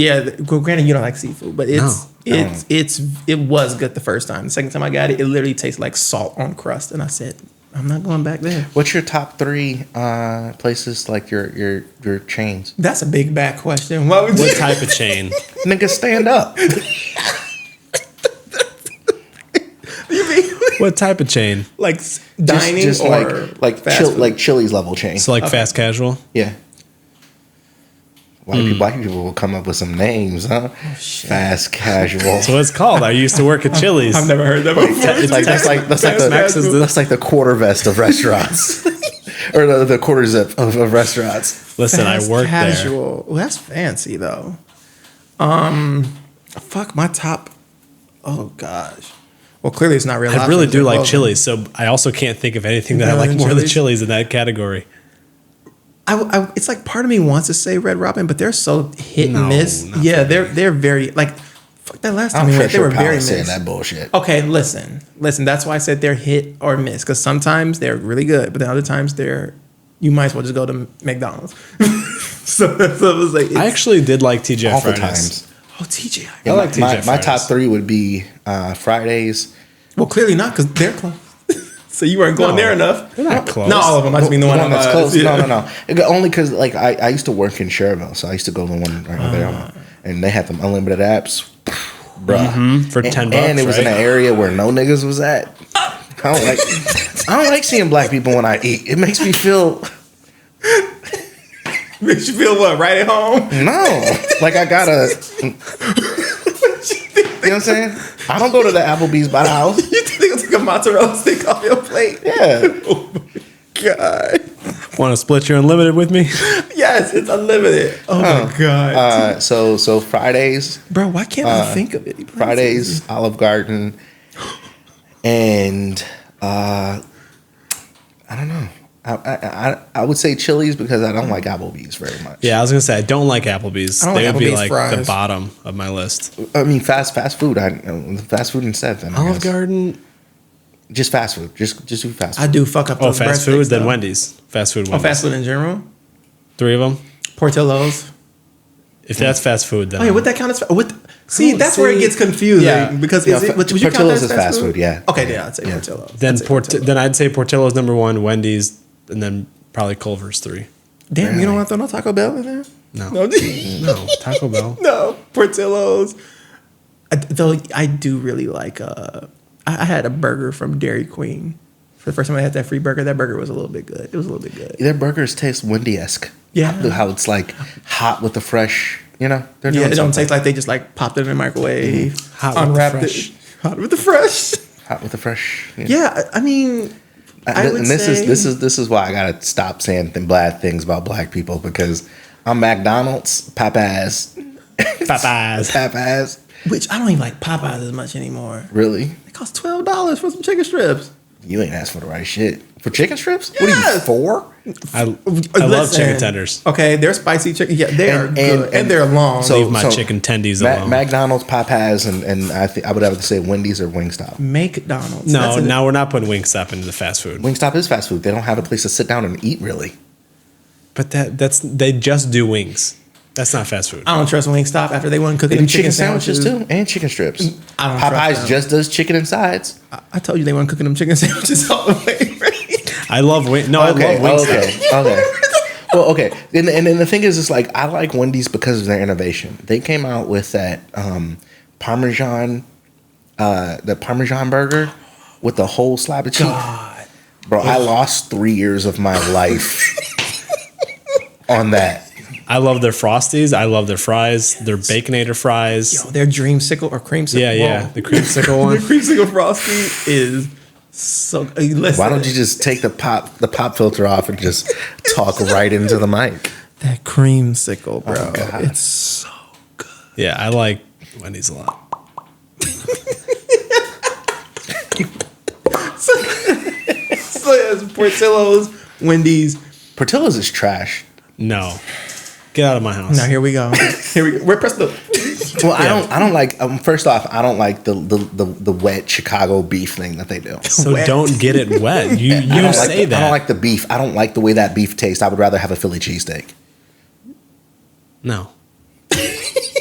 [SPEAKER 1] you don't like seafood, but it was good the first time. The second time I got it, it literally tastes like salt on crust, and I said, I'm not going back there.
[SPEAKER 2] What's your top 3 places, like your chains?
[SPEAKER 1] That's a big back question. Why would you?
[SPEAKER 3] What type of chain?
[SPEAKER 2] Nigga, stand up.
[SPEAKER 1] You mean
[SPEAKER 3] What type of chain?
[SPEAKER 1] like dining
[SPEAKER 2] just
[SPEAKER 1] or
[SPEAKER 2] like
[SPEAKER 1] fast food?
[SPEAKER 2] like Chili's level chain.
[SPEAKER 3] So like fast casual?
[SPEAKER 2] Yeah. White people will come up with some names, huh? Fast casual.
[SPEAKER 3] That's what it's called. I used to work at Chili's.
[SPEAKER 1] I've never heard that before.
[SPEAKER 2] That's like the quarter vest of restaurants, or the quarter zip of restaurants.
[SPEAKER 3] Listen, I
[SPEAKER 1] Fast
[SPEAKER 3] worked there.
[SPEAKER 1] casual. Well, that's fancy though. Fuck my top. Oh gosh. Well, clearly it's not real.
[SPEAKER 3] I really
[SPEAKER 1] Lobster.
[SPEAKER 3] do like
[SPEAKER 1] Well,
[SPEAKER 3] Chili's, so I also can't think of anything that I
[SPEAKER 1] Better
[SPEAKER 3] like
[SPEAKER 1] than
[SPEAKER 3] more than
[SPEAKER 1] Chili's?
[SPEAKER 3] Chili's in that category.
[SPEAKER 1] It's like part of me wants to say Red Robin, but they're so hit
[SPEAKER 3] No,
[SPEAKER 1] and miss.
[SPEAKER 3] not
[SPEAKER 1] Yeah,
[SPEAKER 3] for
[SPEAKER 1] they're very like. Fuck that last time
[SPEAKER 2] I'm
[SPEAKER 1] we
[SPEAKER 2] sure
[SPEAKER 1] went. They were very
[SPEAKER 2] saying
[SPEAKER 1] missed.
[SPEAKER 2] that bullshit.
[SPEAKER 1] Okay, listen. That's why I said they're hit or miss, because sometimes they're really good, but then other times you might as well just go to McDonald's. so it was like
[SPEAKER 3] I actually did like TGI
[SPEAKER 2] All the
[SPEAKER 3] Fridays.
[SPEAKER 2] times.
[SPEAKER 1] oh TGI.
[SPEAKER 2] Yeah,
[SPEAKER 3] I like
[SPEAKER 2] my
[SPEAKER 3] TGI
[SPEAKER 2] top
[SPEAKER 3] Fridays.
[SPEAKER 2] 3 would be Fridays.
[SPEAKER 1] Well, clearly not, because they're closed. So you weren't going
[SPEAKER 3] No.
[SPEAKER 1] there enough.
[SPEAKER 3] They're not close.
[SPEAKER 1] Not all of them. I just mean the one on
[SPEAKER 2] that's close.
[SPEAKER 1] Yeah.
[SPEAKER 2] No. Only because like I used to work in Cherville, so I used to go to the one right there, and they had them unlimited apps, bruh,
[SPEAKER 3] For $10,
[SPEAKER 2] and it was in
[SPEAKER 3] right?
[SPEAKER 2] an area where no niggas was at. I don't like seeing black people when I eat. It makes me feel
[SPEAKER 1] Makes you feel what? Right at home?
[SPEAKER 2] no, like I gotta. You know what I'm saying? I don't go to the Applebee's by the house.
[SPEAKER 1] You think it's like a mozzarella stick off your plate?
[SPEAKER 2] Yeah.
[SPEAKER 1] Oh my God.
[SPEAKER 3] Want to split your unlimited with me?
[SPEAKER 1] Yes, it's unlimited. Oh my God.
[SPEAKER 2] So Fridays,
[SPEAKER 1] Bro, why can't I think of it?
[SPEAKER 2] Fridays, Olive Garden, and I don't know. I would say Chili's because I don't like Applebee's very much.
[SPEAKER 3] Yeah, I was gonna say I don't like Applebee's.
[SPEAKER 1] I don't
[SPEAKER 3] They
[SPEAKER 1] like
[SPEAKER 3] would be
[SPEAKER 1] Applebee's
[SPEAKER 3] like
[SPEAKER 1] fries.
[SPEAKER 3] the bottom of my list.
[SPEAKER 2] I mean fast food. Fast food instead. Then I
[SPEAKER 3] Olive
[SPEAKER 2] guess.
[SPEAKER 3] Garden.
[SPEAKER 2] Just fast food. Just do fast food.
[SPEAKER 1] I do fuck up
[SPEAKER 3] Oh,
[SPEAKER 1] those
[SPEAKER 3] fast
[SPEAKER 1] breadsticks,
[SPEAKER 3] food. Then
[SPEAKER 1] though.
[SPEAKER 3] Wendy's. Fast food.
[SPEAKER 1] Oh,
[SPEAKER 3] Wendy's.
[SPEAKER 1] fast food in general?
[SPEAKER 3] 3 of them.
[SPEAKER 1] Portillo's.
[SPEAKER 3] If that's fast food, then
[SPEAKER 1] Oh, yeah, would that count as see,
[SPEAKER 3] Oh,
[SPEAKER 1] that's where it
[SPEAKER 3] see.
[SPEAKER 1] gets confusing
[SPEAKER 3] Yeah.
[SPEAKER 1] because
[SPEAKER 2] Yeah,
[SPEAKER 1] would you count that
[SPEAKER 2] Portillo's
[SPEAKER 1] as
[SPEAKER 2] is fast food, yeah.
[SPEAKER 1] Okay, yeah, I'd say Portillo's.
[SPEAKER 3] then
[SPEAKER 1] I'd say Portillo's.
[SPEAKER 3] then I'd say Portillo's number 1, Wendy's, and then probably Culver's 3.
[SPEAKER 1] Damn, you don't want to throw no Taco Bell in there?
[SPEAKER 3] No,
[SPEAKER 1] No,
[SPEAKER 3] no Taco Bell.
[SPEAKER 1] no, Portillo's. Though I do really like. I had a burger from Dairy Queen for the first time I had that free burger. That burger was a little bit good. It was a little bit good.
[SPEAKER 2] Their burgers taste Wendy-esque.
[SPEAKER 1] Yeah.
[SPEAKER 2] How it's like hot with the fresh. You know, they're
[SPEAKER 1] Yeah,
[SPEAKER 2] doing
[SPEAKER 1] it don't
[SPEAKER 2] something.
[SPEAKER 1] taste like they just like popped it in the microwave,
[SPEAKER 3] Hot with the
[SPEAKER 1] unwrapped
[SPEAKER 3] fresh.
[SPEAKER 1] it, hot with the fresh.
[SPEAKER 2] Hot with the fresh.
[SPEAKER 1] Yeah, I mean, I would
[SPEAKER 2] and
[SPEAKER 1] say
[SPEAKER 2] this is why I gotta stop saying bad things about black people because I'm McDonald's, Popeyes,
[SPEAKER 3] Popeyes.
[SPEAKER 1] which I don't even like Popeyes as much anymore.
[SPEAKER 2] Really?
[SPEAKER 1] It costs $12 for some chicken strips.
[SPEAKER 2] You ain't asked for the right shit. For chicken strips? What are you,
[SPEAKER 1] Yes.
[SPEAKER 2] 4?
[SPEAKER 3] I love
[SPEAKER 1] Listen,
[SPEAKER 3] chicken tenders.
[SPEAKER 1] Okay, they're spicy chicken. Yeah, they are good and they're long.
[SPEAKER 2] so-
[SPEAKER 3] Leave my chicken tendies alone.
[SPEAKER 2] McDonald's, Popeyes, and I would have to say Wendy's or Wingstop.
[SPEAKER 1] McDonald's.
[SPEAKER 3] No,
[SPEAKER 1] That's an-
[SPEAKER 3] now we're not putting Wingstop into the fast food.
[SPEAKER 2] Wingstop is fast food. They don't have a place to sit down and eat, really.
[SPEAKER 3] But that's they just do wings. That's not fast food.
[SPEAKER 1] I don't trust Wingstop after they want to cook
[SPEAKER 2] They
[SPEAKER 1] them
[SPEAKER 2] do chicken sandwiches too, and chicken strips.
[SPEAKER 1] I don't trust
[SPEAKER 2] Popeyes
[SPEAKER 1] them.
[SPEAKER 2] just does chicken and sides.
[SPEAKER 1] I told you they weren't cooking them chicken sandwiches all the way. Right?
[SPEAKER 3] I love wing. No, I love Wingstop.
[SPEAKER 2] okay. Well, okay. And then the thing is, it's like I like Wendy's because of their innovation. They came out with that Parmesan, the Parmesan burger with the whole slab of cheese.
[SPEAKER 1] God.
[SPEAKER 2] Bro, I lost 3 years of my life on that.
[SPEAKER 3] I love their Frosties. I love their fries. Their Baconator fries.
[SPEAKER 1] Yo, their dreamsicle or creamsicle.
[SPEAKER 3] Yeah. The creamsicle one.
[SPEAKER 1] The creamsicle frosty is so. Listen,
[SPEAKER 2] Why don't you just take the pop filter off and just talk right into the mic?
[SPEAKER 1] that creamsicle, bro?
[SPEAKER 2] Oh, God.
[SPEAKER 1] It's so good.
[SPEAKER 3] Yeah, I like Wendy's a lot.
[SPEAKER 1] So yes, Portillo's, Wendy's.
[SPEAKER 2] Portillo's is trash.
[SPEAKER 3] No, get out of my house.
[SPEAKER 1] Now here we go. Here we go. We're pressed the.
[SPEAKER 2] Well, I don't like. First off, I don't like the wet Chicago beef thing that they do.
[SPEAKER 3] So
[SPEAKER 1] Wet.
[SPEAKER 3] don't get it wet. You
[SPEAKER 2] I don't
[SPEAKER 3] say
[SPEAKER 2] like
[SPEAKER 3] that.
[SPEAKER 2] I don't like the beef. I don't like the way that beef tastes. I would rather have a Philly cheesesteak.
[SPEAKER 3] No.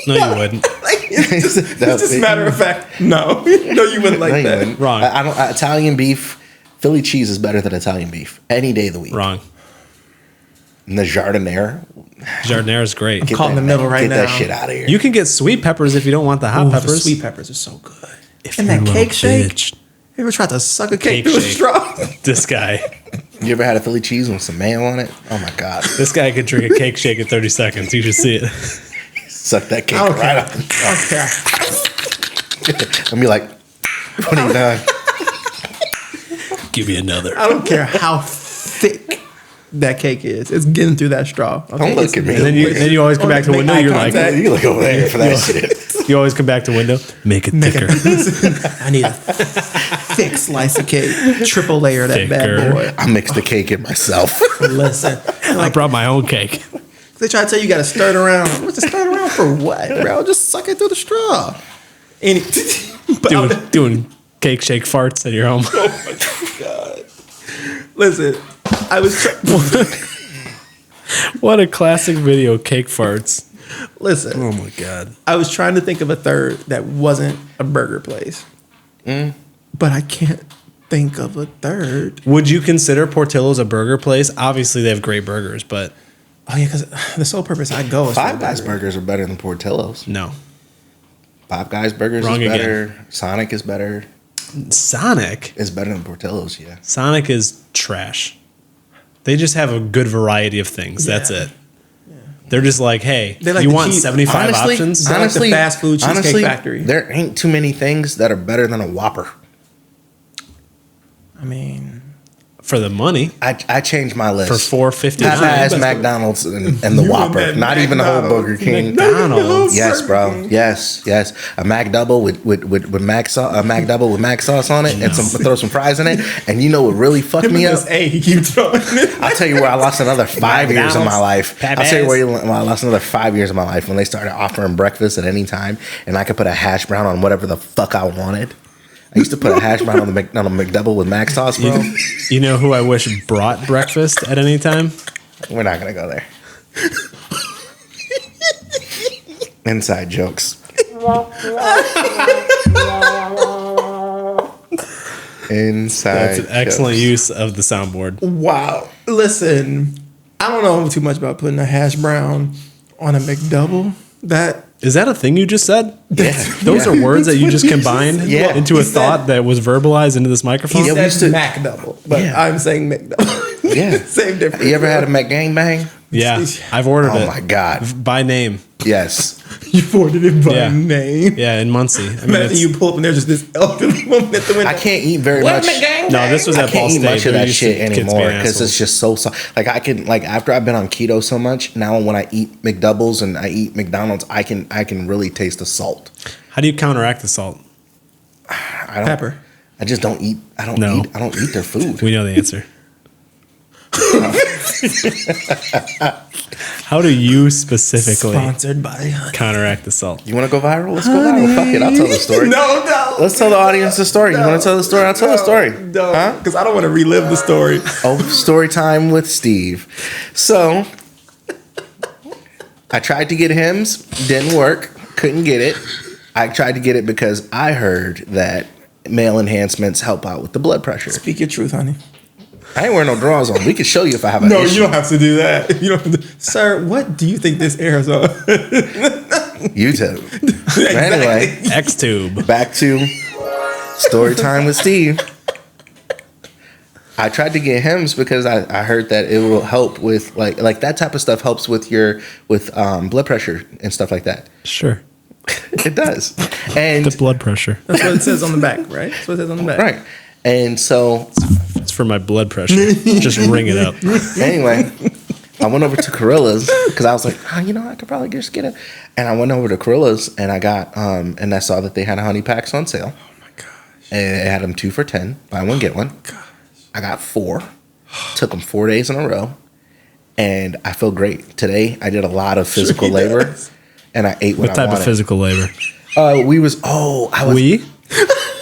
[SPEAKER 3] No, you wouldn't.
[SPEAKER 1] It's just a matter of fact. No, no, you wouldn't like
[SPEAKER 2] No, you
[SPEAKER 1] that.
[SPEAKER 2] wouldn't.
[SPEAKER 3] Wrong.
[SPEAKER 2] I don't. Italian beef, Philly cheese is better than Italian beef any day of the week.
[SPEAKER 3] Wrong.
[SPEAKER 2] And the jardiniere,
[SPEAKER 3] Jardiniere is great.
[SPEAKER 2] get
[SPEAKER 1] Caught in the middle right
[SPEAKER 2] get
[SPEAKER 1] now.
[SPEAKER 2] that shit out of here.
[SPEAKER 3] You can get sweet peppers if you don't want the hot
[SPEAKER 1] Ooh, the
[SPEAKER 3] peppers.
[SPEAKER 1] sweet peppers are so good.
[SPEAKER 3] If
[SPEAKER 1] And
[SPEAKER 3] you're
[SPEAKER 1] that
[SPEAKER 3] a
[SPEAKER 1] cake
[SPEAKER 3] little
[SPEAKER 1] shake.
[SPEAKER 3] bitch.
[SPEAKER 1] You ever tried to suck a cake
[SPEAKER 3] Cake
[SPEAKER 1] through a
[SPEAKER 3] shake.
[SPEAKER 1] straw?
[SPEAKER 3] This guy.
[SPEAKER 2] You ever had a Philly cheese with some mayo on it? Oh my god,
[SPEAKER 3] This guy could drink a cake shake in 30 seconds. You should see it.
[SPEAKER 2] suck that cake
[SPEAKER 1] I don't
[SPEAKER 2] right
[SPEAKER 1] care.
[SPEAKER 2] up
[SPEAKER 1] I don't care.
[SPEAKER 2] and be like, "What are you done?"
[SPEAKER 3] Give me another.
[SPEAKER 1] I don't care how thick that cake is. It's getting through that straw. Okay?
[SPEAKER 2] Don't look at me.
[SPEAKER 3] And then you always come back to
[SPEAKER 1] Make
[SPEAKER 3] window.
[SPEAKER 1] eye
[SPEAKER 3] You're like,
[SPEAKER 1] contact.
[SPEAKER 2] You look over there for that shit.
[SPEAKER 3] you always come back to window. Make it thicker.
[SPEAKER 1] I need a thick slice of cake, triple layer that bad
[SPEAKER 3] Thicker.
[SPEAKER 1] boy.
[SPEAKER 2] I mixed the cake in myself.
[SPEAKER 1] Listen,
[SPEAKER 3] I brought my own cake.
[SPEAKER 1] they try to tell you got to stir it around. What's it stir it around for? What, bro? Just suck it through the straw. Any, but
[SPEAKER 3] Doing cake shake farts at your home.
[SPEAKER 1] listen, I was
[SPEAKER 3] What a classic video, cake farts.
[SPEAKER 1] listen.
[SPEAKER 3] Oh my god.
[SPEAKER 1] I was trying to think of a third that wasn't a burger place, but I can't think of a third.
[SPEAKER 3] Would you consider Portillo's a burger place? Obviously, they have great burgers, but
[SPEAKER 1] Oh yeah, because the sole purpose I go is
[SPEAKER 2] Five
[SPEAKER 1] for a
[SPEAKER 2] Guys
[SPEAKER 1] burger.
[SPEAKER 2] burgers are better than Portillo's.
[SPEAKER 3] no.
[SPEAKER 2] Five Guys burgers
[SPEAKER 3] Wrong
[SPEAKER 2] is
[SPEAKER 3] again.
[SPEAKER 2] better. Sonic is better.
[SPEAKER 3] Sonic?
[SPEAKER 2] It's better than Portillo's, yeah.
[SPEAKER 3] Sonic is trash. They just have a good variety of things. That's
[SPEAKER 1] Yeah.
[SPEAKER 3] it. They're just like, hey,
[SPEAKER 1] They like
[SPEAKER 3] you
[SPEAKER 1] the
[SPEAKER 3] want
[SPEAKER 1] cheese-
[SPEAKER 3] 75 options?
[SPEAKER 1] They're like the fast food Cheesecake Factory.
[SPEAKER 2] there ain't too many things that are better than a Whopper.
[SPEAKER 1] I mean,
[SPEAKER 3] For the money.
[SPEAKER 2] I changed my list.
[SPEAKER 3] For $4.59.
[SPEAKER 2] Popeyes, McDonald's, and the Whopper.
[SPEAKER 1] and
[SPEAKER 2] Not even the whole
[SPEAKER 1] McDonald's.
[SPEAKER 2] Burger King.
[SPEAKER 3] McDonald's.
[SPEAKER 2] Yes, bro. Yes. A Mac double with Mac sauce, a Mac double with Mac sauce on it, and throw some fries in it. And you know what really fucked me up?
[SPEAKER 1] He keeps throwing it.
[SPEAKER 2] I'll tell you where I lost another 5 years of my life.
[SPEAKER 3] Popeyes.
[SPEAKER 2] I'll tell you where I lost another 5 years of my life when they started offering breakfast at any time, and I could put a hash brown on whatever the fuck I wanted. I used to put a hash brown on a McDouble with Mac sauce, bro.
[SPEAKER 3] You know who I wish brought breakfast at any time?
[SPEAKER 2] We're not gonna go there. Inside jokes. Inside.
[SPEAKER 3] That's an excellent
[SPEAKER 2] jokes.
[SPEAKER 3] use of the soundboard.
[SPEAKER 1] Wow. Listen, I don't know too much about putting a hash brown on a McDouble. That
[SPEAKER 3] Is that a thing you just said?
[SPEAKER 2] Yeah.
[SPEAKER 3] Those are words that you just combined
[SPEAKER 2] Yeah.
[SPEAKER 3] into a
[SPEAKER 1] He said-
[SPEAKER 3] thought that was verbalized into this microphone?
[SPEAKER 1] he
[SPEAKER 2] Yeah, we
[SPEAKER 1] said
[SPEAKER 2] used to-
[SPEAKER 1] Mac double, but
[SPEAKER 2] Yeah.
[SPEAKER 1] I'm saying McDouble.
[SPEAKER 2] Yeah.
[SPEAKER 1] Same difference.
[SPEAKER 2] You ever had a McGangbang?
[SPEAKER 3] Yeah, I've ordered
[SPEAKER 2] Oh
[SPEAKER 3] it
[SPEAKER 2] my god.
[SPEAKER 3] by name.
[SPEAKER 2] Yes.
[SPEAKER 1] You ordered it by
[SPEAKER 3] Yeah.
[SPEAKER 1] name.
[SPEAKER 3] Yeah, in Muncie. I mean,
[SPEAKER 1] Imagine
[SPEAKER 3] it's-
[SPEAKER 1] you pull up and there's just this elderly woman at the window.
[SPEAKER 2] I can't eat very
[SPEAKER 1] What
[SPEAKER 2] much.
[SPEAKER 3] no, this was
[SPEAKER 2] I
[SPEAKER 3] at Ball
[SPEAKER 2] can't eat
[SPEAKER 3] State.
[SPEAKER 2] much of
[SPEAKER 3] They're
[SPEAKER 2] that
[SPEAKER 3] used to
[SPEAKER 2] shit
[SPEAKER 3] kids being
[SPEAKER 2] anymore because
[SPEAKER 3] assholes.
[SPEAKER 2] it's just so like I can like after I've been on keto so much now when I eat McDoubles and I eat McDonald's I can really taste the salt.
[SPEAKER 3] How do you counteract the salt?
[SPEAKER 2] I don't.
[SPEAKER 1] Pepper.
[SPEAKER 2] I just don't eat. I don't
[SPEAKER 3] No.
[SPEAKER 2] eat. I don't eat their food.
[SPEAKER 3] We know the answer. How do you specifically
[SPEAKER 1] Sponsored by Honey.
[SPEAKER 3] counteract the salt?
[SPEAKER 2] You want to go viral? Let's go viral. Fuck it. I'll tell the story.
[SPEAKER 1] No.
[SPEAKER 2] Let's tell the audience the story. You want to tell the story? I'll tell the story.
[SPEAKER 1] No,
[SPEAKER 2] Huh?
[SPEAKER 1] because I don't want to relive the story.
[SPEAKER 2] Oh, story time with Steve. So, I tried to get Hims, didn't work, couldn't get it. I tried to get it because I heard that male enhancements help out with the blood pressure.
[SPEAKER 1] Speak your truth, honey.
[SPEAKER 2] I ain't wearing no drawers on. We can show you if I have an
[SPEAKER 1] No,
[SPEAKER 2] issue.
[SPEAKER 1] you don't have to do that. You don't have to. Sir, what do you think this airs on?
[SPEAKER 2] YouTube. But anyway,
[SPEAKER 3] X-Tube.
[SPEAKER 2] back to story time with Steve. I tried to get Hims because I heard that it will help with like that type of stuff helps with your blood pressure and stuff like that.
[SPEAKER 3] Sure.
[SPEAKER 2] It does. And
[SPEAKER 3] The blood pressure.
[SPEAKER 1] That's what it says on the back, right? That's what it says on the back.
[SPEAKER 2] right. And so
[SPEAKER 3] It's for my blood pressure. Just ring it up.
[SPEAKER 2] anyway, I went over to Corilla's because I was like, I could probably just get it. And I went over to Corilla's and I got and I saw that they had honey packs on sale.
[SPEAKER 1] Oh my gosh.
[SPEAKER 2] And it had them 2 for $10. Buy one, get one. I got 4. Took them 4 days in a row. And I feel great. Today, I did a lot of physical
[SPEAKER 1] he
[SPEAKER 2] labor.
[SPEAKER 1] does.
[SPEAKER 2] And I ate what
[SPEAKER 3] What
[SPEAKER 2] I
[SPEAKER 3] type
[SPEAKER 2] wanted.
[SPEAKER 3] of physical labor?
[SPEAKER 2] I was.
[SPEAKER 3] We?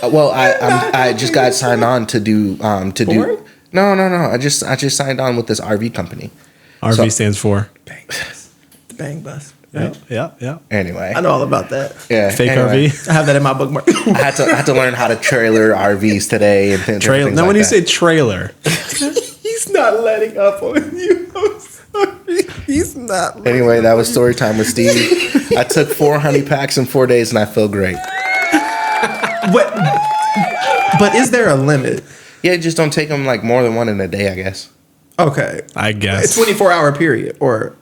[SPEAKER 2] Well, I just got signed on to do
[SPEAKER 1] Porn?
[SPEAKER 2] No. I just signed on with this RV company.
[SPEAKER 3] RV
[SPEAKER 2] So-
[SPEAKER 3] stands for?
[SPEAKER 1] Bang bus. The bang bus.
[SPEAKER 3] Yeah.
[SPEAKER 2] Anyway,
[SPEAKER 1] I know all about that.
[SPEAKER 2] yeah.
[SPEAKER 3] Fake
[SPEAKER 2] anyway,
[SPEAKER 3] RV?
[SPEAKER 1] I have that in my bookmark.
[SPEAKER 2] I had to learn how to trailer RVs today and things.
[SPEAKER 3] Trailer.
[SPEAKER 2] Things
[SPEAKER 3] Now,
[SPEAKER 2] like
[SPEAKER 3] when you
[SPEAKER 2] that.
[SPEAKER 3] say trailer,
[SPEAKER 1] He's not letting up on you. I'm sorry. He's not.
[SPEAKER 2] Anyway, that was story time with Steve. I took 4 honey packs in 4 days and I feel great.
[SPEAKER 1] But is there a limit?
[SPEAKER 2] Yeah, just don't take them like more than one in a day, I guess.
[SPEAKER 1] Okay.
[SPEAKER 3] I
[SPEAKER 1] A
[SPEAKER 3] guess.
[SPEAKER 1] 24-hour period or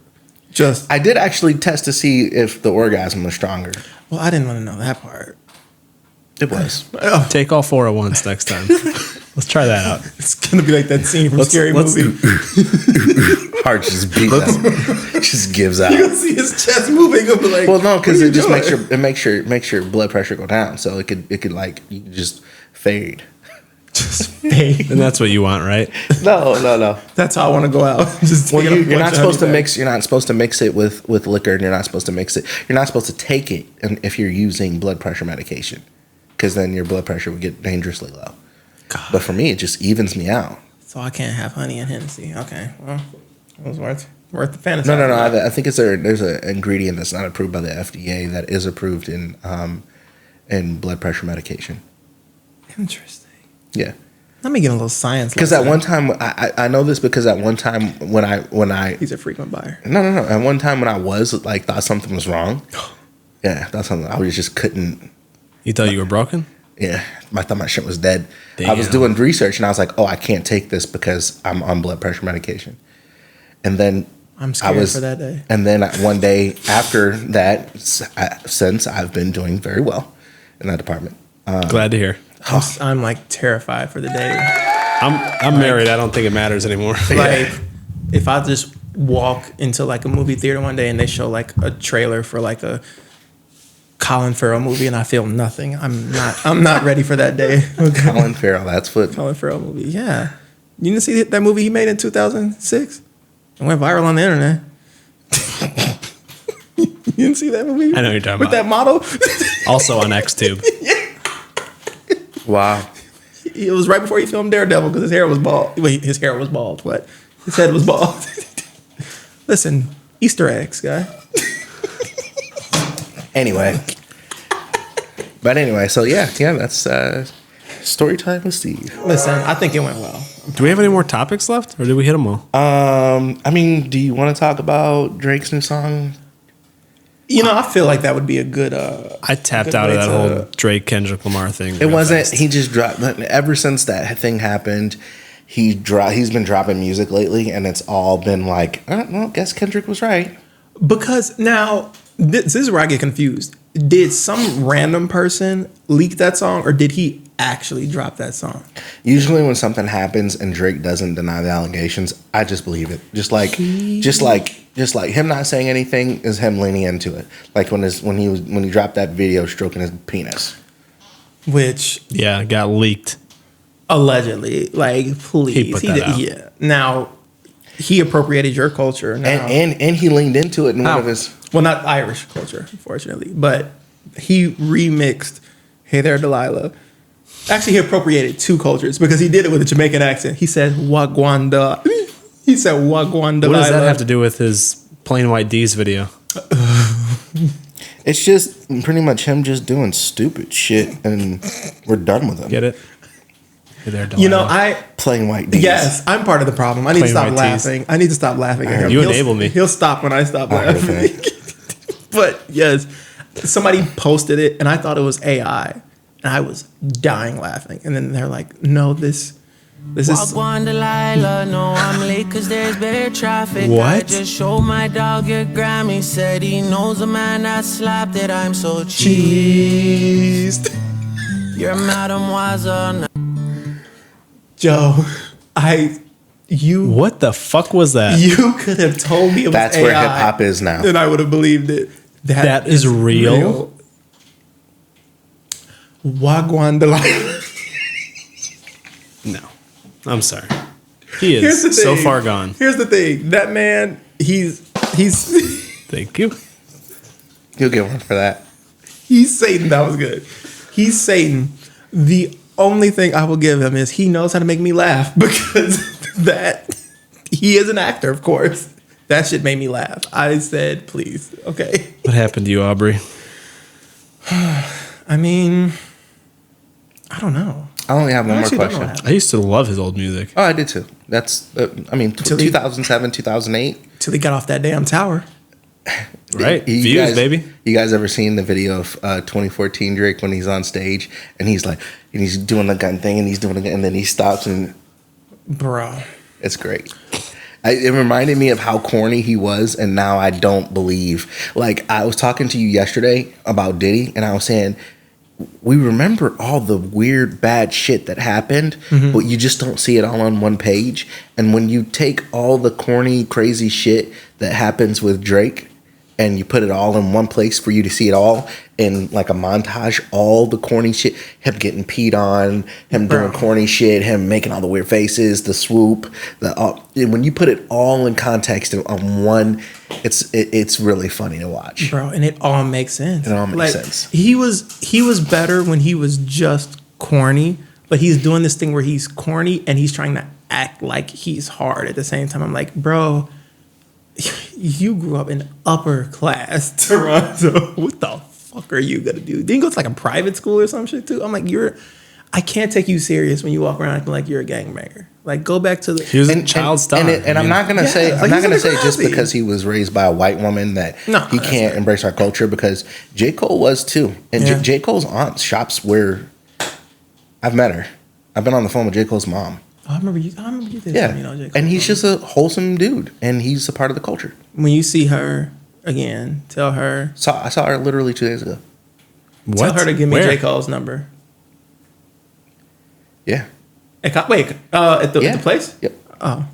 [SPEAKER 1] just.
[SPEAKER 2] I did actually test to see if the orgasm was stronger.
[SPEAKER 1] Well, I didn't want to know that part.
[SPEAKER 2] It was.
[SPEAKER 1] Oh,
[SPEAKER 3] Take all 4 at once next time. Let's try that out.
[SPEAKER 1] it's gonna be like that scene from Scary Movie.
[SPEAKER 2] Heart just beats out. Just gives out.
[SPEAKER 1] You can see his chest moving. He'll be like,
[SPEAKER 2] Well, no, because
[SPEAKER 1] "What are
[SPEAKER 2] it
[SPEAKER 1] you
[SPEAKER 2] just
[SPEAKER 1] doing?"
[SPEAKER 2] makes your blood pressure go down. So it could like you could just fade.
[SPEAKER 3] And that's what you want, right?
[SPEAKER 2] No.
[SPEAKER 1] That's how I want to go out. Just
[SPEAKER 2] Well,
[SPEAKER 1] taking a
[SPEAKER 2] you're
[SPEAKER 1] bunch
[SPEAKER 2] not
[SPEAKER 1] of
[SPEAKER 2] supposed to
[SPEAKER 1] honey
[SPEAKER 2] mix. You're not supposed to mix it with liquor, and you're not supposed to mix it. You're not supposed to take it, if you're using blood pressure medication, because then your blood pressure would get dangerously low.
[SPEAKER 1] God.
[SPEAKER 2] But for me, it just evens me out.
[SPEAKER 1] So I can't have honey and Hennessy. Okay, well, it was worth the fantasy.
[SPEAKER 2] No. I think there's an ingredient that's not approved by the FDA that is approved in blood pressure medication.
[SPEAKER 1] Interesting.
[SPEAKER 2] Yeah.
[SPEAKER 1] Let me get a little science.
[SPEAKER 2] Because at one time, I know this because at one time when I
[SPEAKER 1] he's a frequent buyer.
[SPEAKER 2] no. At one time when I was like thought something was wrong. Yeah, thought something. I was just couldn't.
[SPEAKER 3] You thought you were broken?
[SPEAKER 2] Yeah, I thought my shit was dead.
[SPEAKER 3] Damn.
[SPEAKER 2] I was doing research and I was like, oh, I can't take this because I'm on blood pressure medication. And then
[SPEAKER 1] I'm scared for that day.
[SPEAKER 2] And then one day after that, since I've been doing very well in that department.
[SPEAKER 3] Glad to hear.
[SPEAKER 1] I'm like terrified for the day.
[SPEAKER 3] I'm married. I don't think it matters anymore.
[SPEAKER 1] Like, if I just walk into like a movie theater one day and they show like a trailer for like a Colin Farrell movie and I feel nothing, I'm not ready for that day.
[SPEAKER 2] Colin Farrell, that's what.
[SPEAKER 1] Colin Farrell movie, yeah. You didn't see that movie he made in 2006? It went viral on the internet. You didn't see that movie?
[SPEAKER 3] I know you're talking
[SPEAKER 1] with
[SPEAKER 3] about.
[SPEAKER 1] That model.
[SPEAKER 3] Also on XTube.
[SPEAKER 2] Wow.
[SPEAKER 1] It was right before he filmed Daredevil because his hair was bald. Wait, his hair was bald. What? His head was bald. Listen, Easter eggs, guy.
[SPEAKER 2] Anyway. But anyway, so yeah, that's story time with Steve.
[SPEAKER 1] Listen, I think it went well.
[SPEAKER 3] Do we have any more topics left, or did we hit them all?
[SPEAKER 2] I mean, do you want to talk about Drake's new song?
[SPEAKER 1] You know, I feel like that would be a good.
[SPEAKER 3] I tapped
[SPEAKER 1] good
[SPEAKER 3] out of
[SPEAKER 1] way
[SPEAKER 3] that
[SPEAKER 1] to-
[SPEAKER 3] whole Drake Kendrick Lamar thing.
[SPEAKER 2] It
[SPEAKER 3] real
[SPEAKER 2] wasn't.
[SPEAKER 3] fast.
[SPEAKER 2] He just dropped. Ever since that thing happened, he's been dropping music lately, and it's all been like, well, guess Kendrick was right.
[SPEAKER 1] Because now, this is where I get confused. Did some random person leak that song, or did he actually drop that song?
[SPEAKER 2] Usually, when something happens and Drake doesn't deny the allegations, I just believe it. Just like him not saying anything is him leaning into it. Like when he dropped that video stroking his penis.
[SPEAKER 1] Which
[SPEAKER 3] Yeah, it got leaked.
[SPEAKER 1] allegedly, like, please,
[SPEAKER 3] He put that out.
[SPEAKER 1] Yeah. Now, he appropriated your culture. Now,
[SPEAKER 2] And he leaned into it in one of his.
[SPEAKER 1] well, not Irish culture, unfortunately, but he remixed "Hey There, Delilah." Actually, he appropriated two cultures because he did it with a Jamaican accent. He said "Wagwanda." He said "Wagwan Delilah."
[SPEAKER 3] What does that have to do with his Plain White D's video?
[SPEAKER 2] It's just pretty much him just doing stupid shit, and we're done with him.
[SPEAKER 3] Get it? Hey there,
[SPEAKER 1] You know,
[SPEAKER 3] Delilah.
[SPEAKER 2] Plain white D's.
[SPEAKER 1] yes, I'm part of the problem. I need to
[SPEAKER 3] Plain
[SPEAKER 1] stop
[SPEAKER 3] white tees.
[SPEAKER 1] laughing. I need to stop laughing at him.
[SPEAKER 3] You
[SPEAKER 1] He'll-
[SPEAKER 3] enable me.
[SPEAKER 1] He'll stop when I stop
[SPEAKER 2] I heard
[SPEAKER 1] laughing. But yes, somebody posted it, and I thought it was AI, and I was dying laughing. And then they're like, "No, this is."
[SPEAKER 5] Wagwan Delilah, no, I'm late cause there's better traffic.
[SPEAKER 3] What?
[SPEAKER 5] I just showed my dog your Grammy, said he knows a man that slapped it. I'm so cheesed. Your mademoiselle.
[SPEAKER 1] Joe, you
[SPEAKER 3] What the fuck was that?
[SPEAKER 1] you could have told me it was
[SPEAKER 2] That's
[SPEAKER 1] AI,
[SPEAKER 2] where hip hop is now.
[SPEAKER 1] and I would have believed it.
[SPEAKER 3] That is real?
[SPEAKER 1] Wagwan Delilah.
[SPEAKER 3] No. I'm sorry. He
[SPEAKER 1] Here's the
[SPEAKER 3] is so
[SPEAKER 1] thing.
[SPEAKER 3] far gone.
[SPEAKER 1] Here's the thing. That man, he's
[SPEAKER 3] Thank you.
[SPEAKER 2] You'll get one for that.
[SPEAKER 1] he's Satan. That was good. He's Satan. The only thing I will give him is he knows how to make me laugh because that he is an actor, of course. That shit made me laugh. I said, please, okay.
[SPEAKER 3] What happened to you, Aubrey?
[SPEAKER 1] I mean, I don't know.
[SPEAKER 2] I only have one more
[SPEAKER 1] actually don't know
[SPEAKER 2] question.
[SPEAKER 1] what happened.
[SPEAKER 3] I used to love his old music.
[SPEAKER 2] Oh, I did too. That's,
[SPEAKER 1] Till he-
[SPEAKER 2] 2007, 2008.
[SPEAKER 1] Till he got off that damn tower.
[SPEAKER 3] Right?
[SPEAKER 2] You
[SPEAKER 3] Views,
[SPEAKER 2] guys-
[SPEAKER 3] baby.
[SPEAKER 2] You guys ever seen the video of 2014 Drake when he's on stage and he's like, and he's doing the gun thing and he's doing it, and then he stops and
[SPEAKER 1] Bro.
[SPEAKER 2] it's great. It reminded me of how corny he was, and now I don't believe. Like, I was talking to you yesterday about Diddy, and I was saying, we remember all the weird, bad shit that happened, but you just don't see it all on one page. And when you take all the corny, crazy shit that happens with Drake, and you put it all in one place for you to see it all in like a montage, all the corny shit, him getting peed on, him doing corny shit, him making all the weird faces, the swoop, when you put it all in context on one, it's really funny to watch.
[SPEAKER 1] Bro, and it all makes sense.
[SPEAKER 2] It all makes sense.
[SPEAKER 1] He was better when he was just corny, but he's doing this thing where he's corny and he's trying to act like he's hard at the same time. I'm like, bro, you grew up in upper class Toronto. What the fuck are you gonna do? Didn't you go to like a private school or some shit too? I'm like, I can't take you serious when you walk around acting like you're a gangbanger. Like, go back to the.
[SPEAKER 3] He was a child star.
[SPEAKER 2] And I'm not gonna say
[SPEAKER 1] like,
[SPEAKER 2] I'm not
[SPEAKER 1] he's
[SPEAKER 2] gonna say
[SPEAKER 1] like
[SPEAKER 2] just
[SPEAKER 1] Cosby.
[SPEAKER 2] because he was raised by a white woman that
[SPEAKER 1] No,
[SPEAKER 2] he
[SPEAKER 1] that's
[SPEAKER 2] can't
[SPEAKER 1] not.
[SPEAKER 2] embrace our culture, because J. Cole was too. And
[SPEAKER 1] Yeah.
[SPEAKER 2] J. Cole's aunt shops where I've met her. I've been on the phone with J. Cole's mom.
[SPEAKER 1] Oh, I remember you did
[SPEAKER 2] Yeah,
[SPEAKER 1] tell me, J. Cole.
[SPEAKER 2] and he's just a wholesome dude, and he's a part of the culture.
[SPEAKER 1] When you see her again, tell her.
[SPEAKER 2] So I saw her literally 2 days ago.
[SPEAKER 3] What?
[SPEAKER 1] Tell her to give me
[SPEAKER 3] Where?
[SPEAKER 1] J. Cole's number.
[SPEAKER 2] Yeah.
[SPEAKER 1] At the place?
[SPEAKER 2] Yep.
[SPEAKER 1] Oh.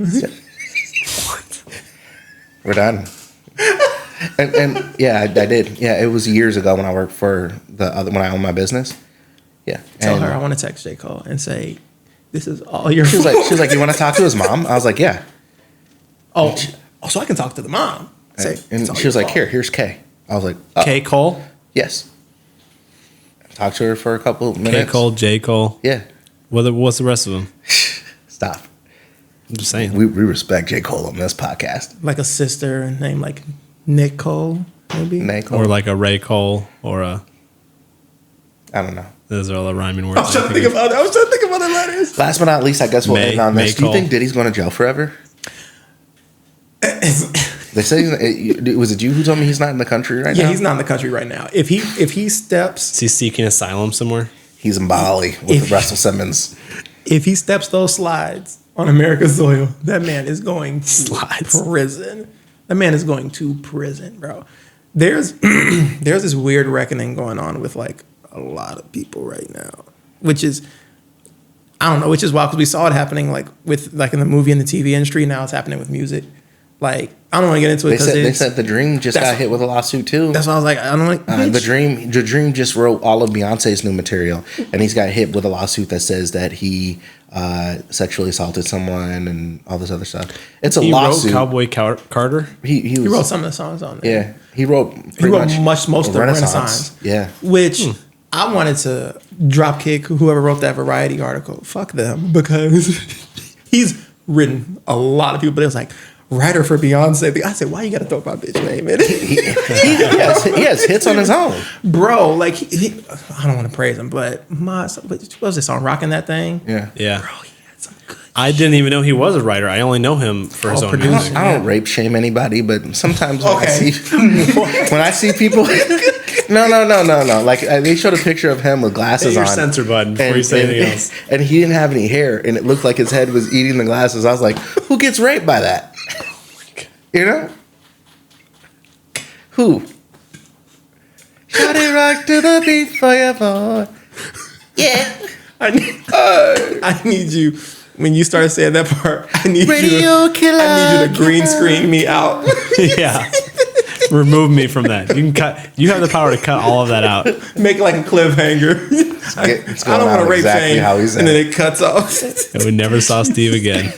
[SPEAKER 2] We're done. and yeah, I did. Yeah, it was years ago when I worked for when I owned my business. Yeah.
[SPEAKER 1] Tell
[SPEAKER 2] And
[SPEAKER 1] her I want to text J. Cole and say, this is all your
[SPEAKER 2] she was like, you want to talk to his mom? I was like, yeah.
[SPEAKER 1] oh, so I can talk to the mom. Say,
[SPEAKER 2] And
[SPEAKER 1] "It's all
[SPEAKER 2] she was
[SPEAKER 1] your
[SPEAKER 2] like,
[SPEAKER 1] fault."
[SPEAKER 2] here's Kay. I was like, oh,
[SPEAKER 3] K. Cole?
[SPEAKER 2] yes. Talked to her for a couple of
[SPEAKER 3] K.
[SPEAKER 2] minutes.
[SPEAKER 3] Cole, J. Cole.
[SPEAKER 2] Yeah.
[SPEAKER 3] What's the rest of them?
[SPEAKER 2] Stop.
[SPEAKER 3] I'm just saying.
[SPEAKER 2] We respect J. Cole on this podcast.
[SPEAKER 1] Like a sister named like Nick Cole, maybe?
[SPEAKER 2] Nay Cole.
[SPEAKER 3] Or like a Ray Cole or a.
[SPEAKER 2] I don't know.
[SPEAKER 3] Those are all the rhyming words.
[SPEAKER 1] I was trying to think of other letters.
[SPEAKER 2] Last but not least, I guess we'll
[SPEAKER 3] May-
[SPEAKER 2] end on this.
[SPEAKER 3] May
[SPEAKER 2] Do you
[SPEAKER 3] Cole.
[SPEAKER 2] think Diddy's going to jail forever? They say was it you who told me he's not in the country right now?
[SPEAKER 1] Yeah, he's not in the country right now. If he steps
[SPEAKER 3] Is he seeking asylum somewhere?
[SPEAKER 2] He's in Bali with
[SPEAKER 1] If-
[SPEAKER 2] Russell Simmons.
[SPEAKER 1] if he steps those slides on America's soil, that man is going to
[SPEAKER 3] Slides.
[SPEAKER 1] prison. That man is going to prison, bro. There's there's this weird reckoning going on with like a lot of people right now, which is I don't know, which is wild because we saw it happening like with like in the movie and the TV industry. Now it's happening with music. Like I don't want to get into it because
[SPEAKER 2] They said The Dream just
[SPEAKER 1] that's-
[SPEAKER 2] got hit with a lawsuit too.
[SPEAKER 1] that's why I was like, I don't like
[SPEAKER 2] The Dream just wrote all of Beyonce's new material, and he's got hit with a lawsuit that says that he sexually assaulted someone and all this other stuff. It's a
[SPEAKER 3] He
[SPEAKER 2] lawsuit.
[SPEAKER 3] wrote Cowboy Carter.
[SPEAKER 2] He
[SPEAKER 1] He wrote some of the songs on there.
[SPEAKER 2] Yeah, he wrote.
[SPEAKER 1] He wrote
[SPEAKER 2] pretty
[SPEAKER 1] most of the Renaissance.
[SPEAKER 2] Yeah,
[SPEAKER 1] Which I wanted to drop kick whoever wrote that Variety article. Fuck them because he's written a lot of people, but it was like writer for Beyonce. I said, why you got to throw my bitch name in it?
[SPEAKER 2] he has hits on his own.
[SPEAKER 1] Bro, like I don't want to praise him, but what was this song? Rocking That Thing?
[SPEAKER 2] Yeah.
[SPEAKER 3] Yeah.
[SPEAKER 1] Bro, he had some good.
[SPEAKER 3] I didn't even know he was a writer. I only know him for his
[SPEAKER 1] Oh,
[SPEAKER 3] own
[SPEAKER 1] producer.
[SPEAKER 3] music.
[SPEAKER 2] I don't rape shame anybody, but sometimes when
[SPEAKER 1] Okay.
[SPEAKER 2] I see people, no. Like they showed a picture of him with glasses
[SPEAKER 3] Hit your
[SPEAKER 2] on.
[SPEAKER 3] censor button before you say anything else.
[SPEAKER 2] And he didn't have any hair, and it looked like his head was eating the glasses. I was like, who gets raped by that? You know? Who? Shot it rock to the beat for your boy. Yeah.
[SPEAKER 1] I need you. When you started saying that part, I need
[SPEAKER 2] Radio
[SPEAKER 1] you.
[SPEAKER 2] killer.
[SPEAKER 1] I need you to green screen me out.
[SPEAKER 3] Yeah. Remove me from that. You can cut. You have the power to cut all of that out.
[SPEAKER 1] Make like a cliffhanger.
[SPEAKER 2] It's
[SPEAKER 1] I
[SPEAKER 2] going
[SPEAKER 1] don't want
[SPEAKER 2] out
[SPEAKER 1] to rape
[SPEAKER 2] exactly
[SPEAKER 1] shame,
[SPEAKER 2] how he said
[SPEAKER 1] and then
[SPEAKER 2] it.
[SPEAKER 1] it cuts off.
[SPEAKER 3] And we never saw Steve again.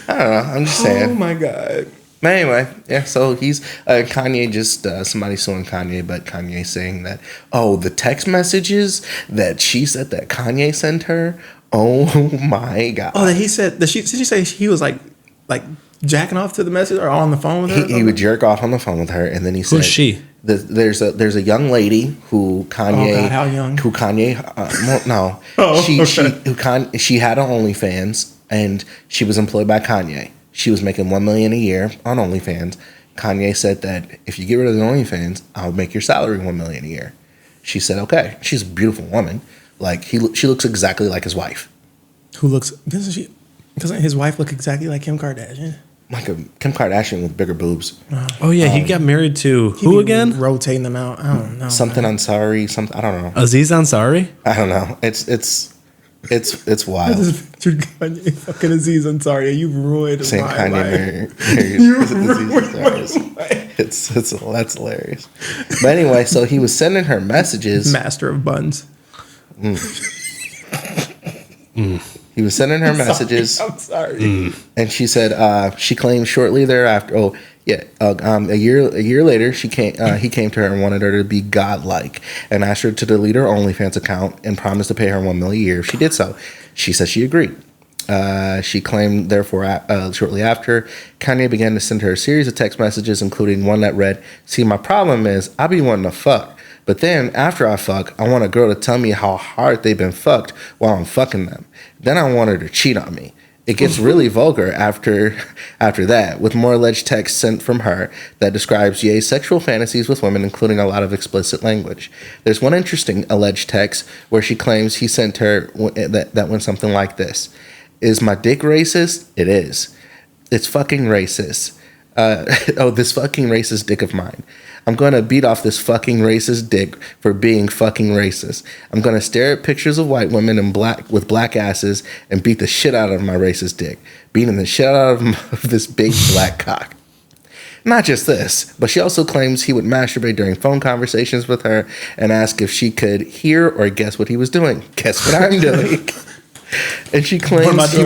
[SPEAKER 2] I don't know. I'm just
[SPEAKER 1] Oh
[SPEAKER 2] saying.
[SPEAKER 1] my god.
[SPEAKER 2] But anyway, yeah, so he's Kanye just somebody suing Kanye, but Kanye saying that the text messages that she said that Kanye sent her, oh my god.
[SPEAKER 1] Oh, that he said. Did she say he was like jacking off to the message or on the phone with her?
[SPEAKER 2] He would jerk off on the phone with her, and then he said,
[SPEAKER 3] Who's she?
[SPEAKER 2] There's a young lady who Kanye.
[SPEAKER 1] Oh, God, how young?
[SPEAKER 2] Who Kanye? No,
[SPEAKER 1] Oh,
[SPEAKER 2] she
[SPEAKER 1] okay.
[SPEAKER 2] she had an OnlyFans, and she was employed by Kanye. She was making $1 million a year on OnlyFans. Kanye said that if you get rid of the OnlyFans, I'll make your salary $1 million a year. She said, okay. She's a beautiful woman. Like she looks exactly like his wife.
[SPEAKER 1] Who looks? Doesn't his wife look exactly like Kim Kardashian?
[SPEAKER 2] Like a Kim Kardashian with bigger boobs.
[SPEAKER 3] Oh yeah, he got married to
[SPEAKER 1] He
[SPEAKER 3] who
[SPEAKER 1] be
[SPEAKER 3] again?
[SPEAKER 1] Rotating them out. I don't know.
[SPEAKER 2] Something Ansari. Something I don't know.
[SPEAKER 3] Aziz Ansari.
[SPEAKER 2] I don't know. It's wild.
[SPEAKER 1] I just pictured Kanye fucking Aziz Ansari. You ruined
[SPEAKER 2] Saying
[SPEAKER 1] my
[SPEAKER 2] Kanye
[SPEAKER 1] life.
[SPEAKER 2] married
[SPEAKER 1] You
[SPEAKER 2] Aziz
[SPEAKER 1] ruined my
[SPEAKER 2] Ansari.
[SPEAKER 1] life.
[SPEAKER 2] That's hilarious. But anyway, so he was sending her messages.
[SPEAKER 1] Master of buns.
[SPEAKER 2] He was sending her messages,
[SPEAKER 1] I'm sorry.
[SPEAKER 2] and she said she claimed shortly thereafter. A year later, he came to her and wanted her to be godlike, and asked her to delete her OnlyFans account and promised to pay her $1 million a year if she did so. She said she agreed. She claimed, therefore, shortly after, Kanye began to send her a series of text messages, including one that read, "See, my problem is I be wanting to fuck, But then after I fuck, I want a girl to tell me how hard they've been fucked while I'm fucking them. Then I want her to cheat on me. It gets really vulgar after that, with more alleged text sent from her that describes Ye's sexual fantasies with women, including a lot of explicit language. There's one interesting alleged text where she claims he sent her that went something like this. Is my dick racist? It is. It's fucking racist. This fucking racist dick of mine. I'm going to beat off this fucking racist dick for being fucking racist. I'm going to stare at pictures of white women with black asses and beat the shit out of my racist dick. Beating the shit out of this big black cock. Not just this, but she also claims he would masturbate during phone conversations with her and ask if she could hear or guess what he was doing. Guess what I'm doing. And she claims he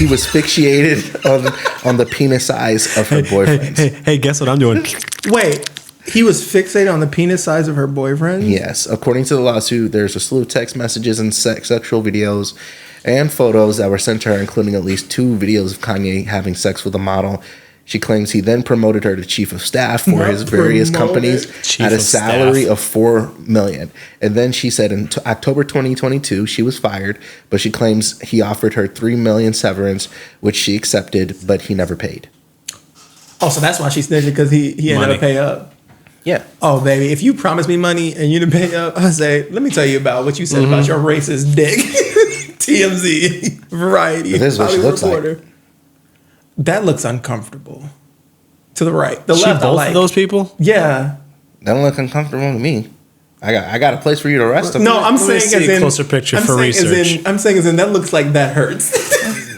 [SPEAKER 2] was fixated on the penis size of her boyfriend.
[SPEAKER 3] Hey, guess what I'm doing?
[SPEAKER 1] Wait, he was fixated on the penis size of her boyfriend?
[SPEAKER 2] Yes. According to the lawsuit, there's a slew of text messages and sexual videos and photos that were sent to her, including at least 2 videos of Kanye having sex with a model. She claims he then promoted her to chief of staff for his various companies at a salary of $4 million. And then she said in October 2022, she was fired, but she claims he offered her $3 million severance, which she accepted, but he never paid.
[SPEAKER 1] Oh, so that's why she snitched, because he ended up pay up.
[SPEAKER 2] Yeah.
[SPEAKER 1] Oh, baby, if you promise me money and you didn't pay up, I say, let me tell you about what you said about your racist dick. TMZ, Variety.
[SPEAKER 2] This is what she looks like.
[SPEAKER 1] That looks uncomfortable. To the right. The
[SPEAKER 3] She
[SPEAKER 1] left,
[SPEAKER 3] both
[SPEAKER 1] I like.
[SPEAKER 3] of those people?
[SPEAKER 1] Yeah.
[SPEAKER 2] That don't look uncomfortable to me. I got a place for you to rest.
[SPEAKER 1] No, I'm
[SPEAKER 3] Let me
[SPEAKER 1] saying
[SPEAKER 3] see
[SPEAKER 1] as
[SPEAKER 3] a
[SPEAKER 1] in
[SPEAKER 3] closer picture
[SPEAKER 1] I'm
[SPEAKER 3] for
[SPEAKER 1] saying as
[SPEAKER 3] research.
[SPEAKER 1] in, I'm saying as in that looks like that hurts.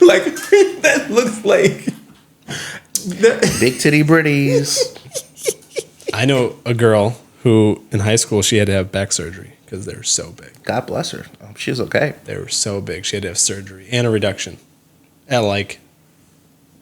[SPEAKER 1] Like that looks like
[SPEAKER 2] Big titty britties.
[SPEAKER 3] I know a girl who, in high school, she had to have back surgery because they were so big.
[SPEAKER 2] God bless her. She's okay.
[SPEAKER 3] They were so big. She had to have surgery and a reduction at like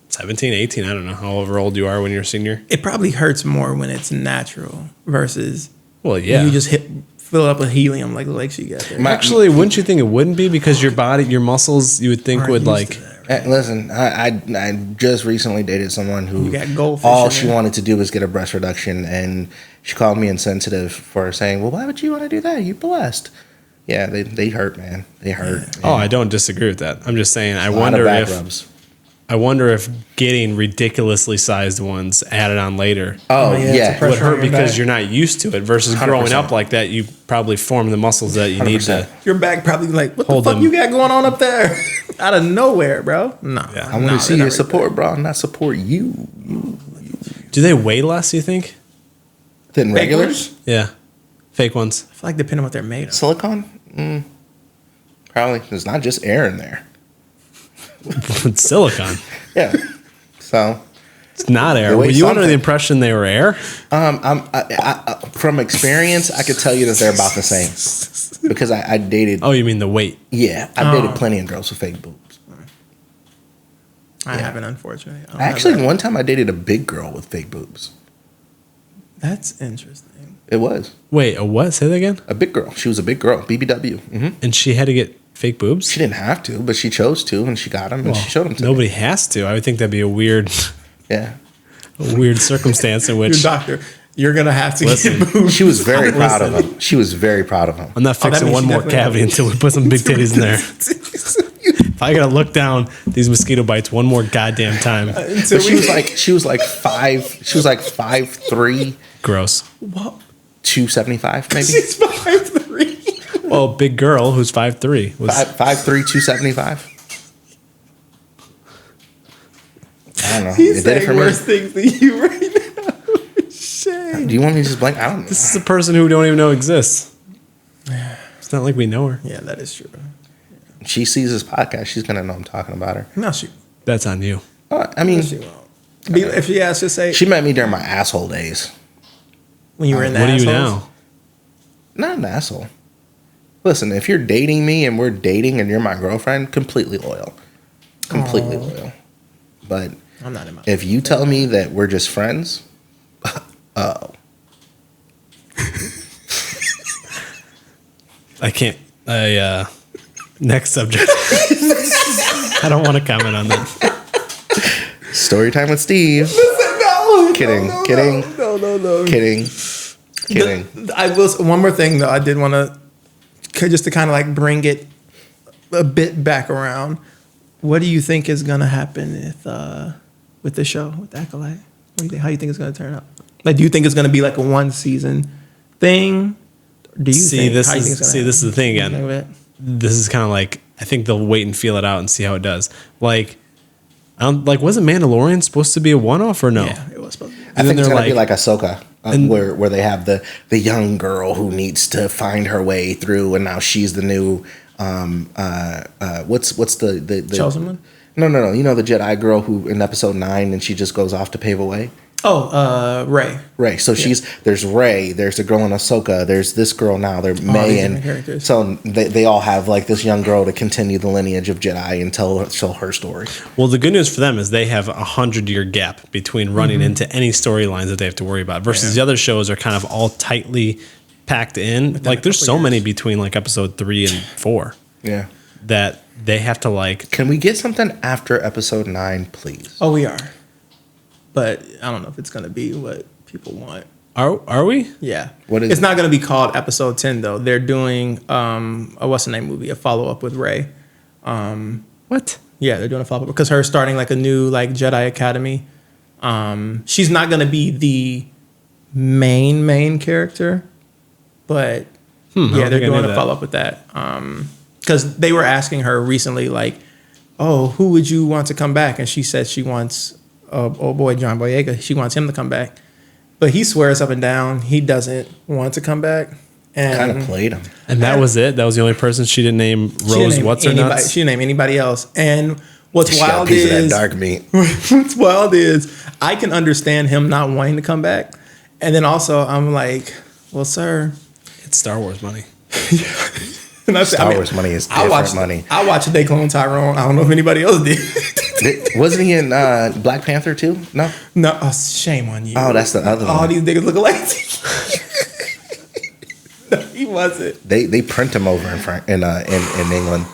[SPEAKER 3] 17, 18. I don't know however old you are when you're a senior.
[SPEAKER 1] it probably hurts more when it's natural versus
[SPEAKER 3] Well, yeah.
[SPEAKER 1] when you just fill it up with helium like the legs she got there.
[SPEAKER 3] Actually, wouldn't you think it wouldn't be? Because your body, your muscles, you would think
[SPEAKER 1] Aren't
[SPEAKER 3] would
[SPEAKER 1] used
[SPEAKER 3] like...
[SPEAKER 1] to that, right?
[SPEAKER 2] Listen, I just recently dated someone who
[SPEAKER 1] You got goldfish
[SPEAKER 2] all
[SPEAKER 1] in
[SPEAKER 2] she
[SPEAKER 1] there.
[SPEAKER 2] wanted to do was get a breast reduction, and she called me insensitive for saying, well, why would you want to do that? You're blessed. Yeah, they hurt, man. They hurt.
[SPEAKER 3] Oh, I don't disagree with that. I'm just saying,
[SPEAKER 2] A lot of back rubs.
[SPEAKER 3] I wonder if getting ridiculously sized ones added on later
[SPEAKER 2] Oh,
[SPEAKER 1] yeah, it's a
[SPEAKER 2] yeah.
[SPEAKER 1] pressure
[SPEAKER 3] would hurt
[SPEAKER 1] on your
[SPEAKER 3] because
[SPEAKER 1] back.
[SPEAKER 3] you're not used to it. Versus growing
[SPEAKER 2] 100%.
[SPEAKER 3] up like that, you probably form the muscles that you need to.
[SPEAKER 2] 100%.
[SPEAKER 1] Your back probably like, what
[SPEAKER 3] Hold
[SPEAKER 1] the fuck
[SPEAKER 3] them.
[SPEAKER 1] you got going on up there? Out of nowhere, bro. No.
[SPEAKER 3] Yeah.
[SPEAKER 2] I want to see your support, bro, not support you.
[SPEAKER 3] Do they weigh less? You think?
[SPEAKER 2] Than regulars?
[SPEAKER 3] Yeah, fake ones.
[SPEAKER 1] I feel like depending on what they're made of.
[SPEAKER 2] Silicone? Probably. There's not just air in there.
[SPEAKER 3] Silicone.
[SPEAKER 2] Yeah. So,
[SPEAKER 3] It's not air.
[SPEAKER 2] They
[SPEAKER 3] Were
[SPEAKER 2] weigh
[SPEAKER 3] you under the
[SPEAKER 2] something.
[SPEAKER 3] impression they were air?
[SPEAKER 2] from experience, I could tell you that they're about the same. Because I dated,
[SPEAKER 3] Oh, you mean the weight?
[SPEAKER 2] yeah, I dated plenty of girls with fake boobs.
[SPEAKER 1] I haven't, unfortunately. I don't
[SPEAKER 2] Actually,
[SPEAKER 1] have that.
[SPEAKER 2] one time I dated a big girl with fake boobs.
[SPEAKER 1] That's interesting.
[SPEAKER 2] It was
[SPEAKER 3] Wait, a what? Say that again.
[SPEAKER 2] a big girl. She was a big girl, BBW.
[SPEAKER 3] And she had to get fake boobs?
[SPEAKER 2] She didn't have to, but she chose to, and she got them, and she showed them to me.
[SPEAKER 3] Nobody has to. I would think that'd be a weird
[SPEAKER 2] Yeah.
[SPEAKER 3] circumstance in
[SPEAKER 1] Your
[SPEAKER 3] which
[SPEAKER 1] doctor, you're going to have to
[SPEAKER 3] Listen.
[SPEAKER 1] get boobs.
[SPEAKER 2] She was very proud of him. She was very proud of him.
[SPEAKER 3] I'm not
[SPEAKER 1] that
[SPEAKER 3] fixing
[SPEAKER 1] means
[SPEAKER 3] one
[SPEAKER 1] she
[SPEAKER 3] more
[SPEAKER 1] definitely-
[SPEAKER 3] cavity until we put some big titties in there. If I gotta look down these mosquito bites one more goddamn time,
[SPEAKER 2] But she was like 5'3",
[SPEAKER 3] gross.
[SPEAKER 1] What?
[SPEAKER 2] 275 maybe.
[SPEAKER 1] She's 5'3".
[SPEAKER 3] Well, big girl who's 5'3" was
[SPEAKER 2] 5'3", 275. I don't know.
[SPEAKER 1] He's
[SPEAKER 2] It did it
[SPEAKER 1] saying
[SPEAKER 2] for me.
[SPEAKER 1] worse things than you right now. Shame.
[SPEAKER 2] Do you want me to just blank? I don't know.
[SPEAKER 3] This is a person who we don't even know exists. It's not like we know her.
[SPEAKER 1] Yeah, that is true.
[SPEAKER 2] She sees this podcast, she's gonna know I'm talking about her.
[SPEAKER 1] No, she
[SPEAKER 3] That's on you.
[SPEAKER 2] I mean,
[SPEAKER 1] won't. If she asks, just say
[SPEAKER 2] she met me during my asshole days.
[SPEAKER 1] when you were in the
[SPEAKER 3] What are you
[SPEAKER 1] assholes.
[SPEAKER 3] now?
[SPEAKER 2] Not an asshole. Listen, if you're dating me and we're dating and you're my girlfriend, completely loyal. Completely loyal. But
[SPEAKER 1] I'm not in my.
[SPEAKER 2] if you tell me that we're just friends, oh.
[SPEAKER 3] I can't. Next subject. I don't want to comment on that.
[SPEAKER 2] Story time with Steve.
[SPEAKER 1] No,
[SPEAKER 2] Kidding,
[SPEAKER 1] no,
[SPEAKER 2] kidding.
[SPEAKER 1] No.
[SPEAKER 2] Kidding. kidding.
[SPEAKER 1] I will. One more thing though, I did want to just to kind of like bring it a bit back around. What do you think is gonna happen with the show with Acolyte? What do you think? How do you think it's gonna turn out? Like, do you think it's gonna be like a 1 season thing? Do you think?
[SPEAKER 3] This is the thing again. This is kind of like, I think they'll wait and feel it out and see how it does. Like, wasn't Mandalorian supposed to be a one-off or no?
[SPEAKER 1] Yeah, it was supposed to be.
[SPEAKER 2] I think it's gonna be like Ahsoka, where they have the young girl who needs to find her way through, and now she's the new what's the
[SPEAKER 1] Chosen one?
[SPEAKER 2] No. You know the Jedi girl who in episode 9, and she just goes off to pave a way.
[SPEAKER 1] Oh, Rey.
[SPEAKER 2] Rey. So there's Rey, there's the girl in Ahsoka, there's this girl now, they're May, and so they all have like this young girl to continue the lineage of Jedi and tell her story.
[SPEAKER 3] Well, the good news for them is they have 100-year gap between running into any storylines that they have to worry about versus the other shows are kind of all tightly packed in. Like there's so many between like episode 3 and 4.
[SPEAKER 2] Yeah.
[SPEAKER 3] That they have to like.
[SPEAKER 2] Can we get something after episode 9, please?
[SPEAKER 1] Oh, we are. But I don't know if it's going to be what people want.
[SPEAKER 3] Are we?
[SPEAKER 1] Yeah.
[SPEAKER 2] What is
[SPEAKER 1] it's
[SPEAKER 2] it?
[SPEAKER 1] not going to be called episode 10 though. They're doing a what's the name movie, a follow-up with Rey.
[SPEAKER 3] What?
[SPEAKER 1] Yeah, they're doing a follow-up because her starting like a new like Jedi Academy. She's not going to be the main character, but yeah, they're doing a follow-up with that. Because they were asking her recently like, "Oh, who would you want to come back?" And she said she wants old boy John Boyega. She wants him to come back, but he swears up and down he doesn't want to come back. And
[SPEAKER 2] Kind of played him.
[SPEAKER 3] And that was it. That was the only person she didn't name. Rose, what's her nuts?
[SPEAKER 1] She didn't name anybody else. And what's
[SPEAKER 2] She got a
[SPEAKER 1] wild
[SPEAKER 2] piece of
[SPEAKER 1] is
[SPEAKER 2] that dark meat.
[SPEAKER 1] what's wild is I can understand him not wanting to come back, and then also I'm like, well, sir,
[SPEAKER 3] It's Star Wars money.
[SPEAKER 1] and
[SPEAKER 2] Star Wars money is different money.
[SPEAKER 1] I watched They Clone Tyrone. I don't know if anybody else did.
[SPEAKER 2] Wasn't he in Black Panther too? No.
[SPEAKER 1] No, shame on you.
[SPEAKER 2] Oh, that's the other
[SPEAKER 1] All
[SPEAKER 2] one.
[SPEAKER 1] these niggas look alike. No, he wasn't.
[SPEAKER 2] They print him over in England.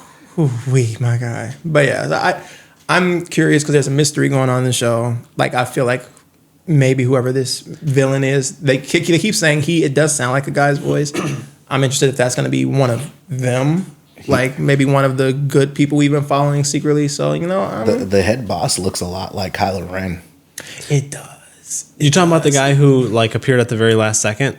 [SPEAKER 1] Wee, my guy. But yeah, I'm curious because there's a mystery going on in the show. Like I feel like maybe whoever this villain is, they keep saying it does sound like a guy's voice. I'm interested if that's going to be one of them. Like maybe one of the good people we've been following secretly. So,
[SPEAKER 2] The head boss looks a lot like Kylo Ren.
[SPEAKER 1] It does.
[SPEAKER 3] You talking about the guy who like appeared at the very last second,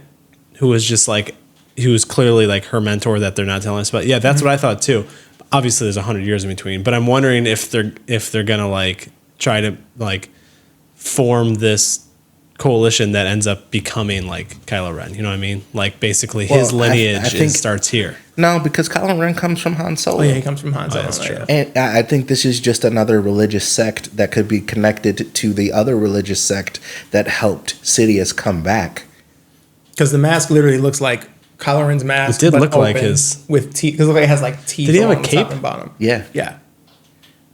[SPEAKER 3] who was just like, he was clearly like her mentor that they're not telling us about. Yeah, that's what I thought too. Obviously, there's 100 years in between, but I'm wondering if they're gonna like try to like form this coalition that ends up becoming like Kylo Ren. You know what I mean? Like basically his lineage starts here.
[SPEAKER 2] No, because Kylo Ren comes from Han Solo.
[SPEAKER 1] Oh yeah, he comes from Han Solo.
[SPEAKER 3] That's true.
[SPEAKER 1] Yeah.
[SPEAKER 2] And I think this is just another religious sect that could be connected to the other religious sect that helped Sidious come back.
[SPEAKER 1] Because the mask literally looks like Kylo Ren's mask.
[SPEAKER 3] It did
[SPEAKER 1] but
[SPEAKER 3] look like
[SPEAKER 1] open
[SPEAKER 3] his.
[SPEAKER 1] with teeth. Because it has like teeth.
[SPEAKER 3] Did he have a
[SPEAKER 1] on the
[SPEAKER 3] cape?
[SPEAKER 1] top and bottom.
[SPEAKER 2] Yeah.
[SPEAKER 1] Yeah.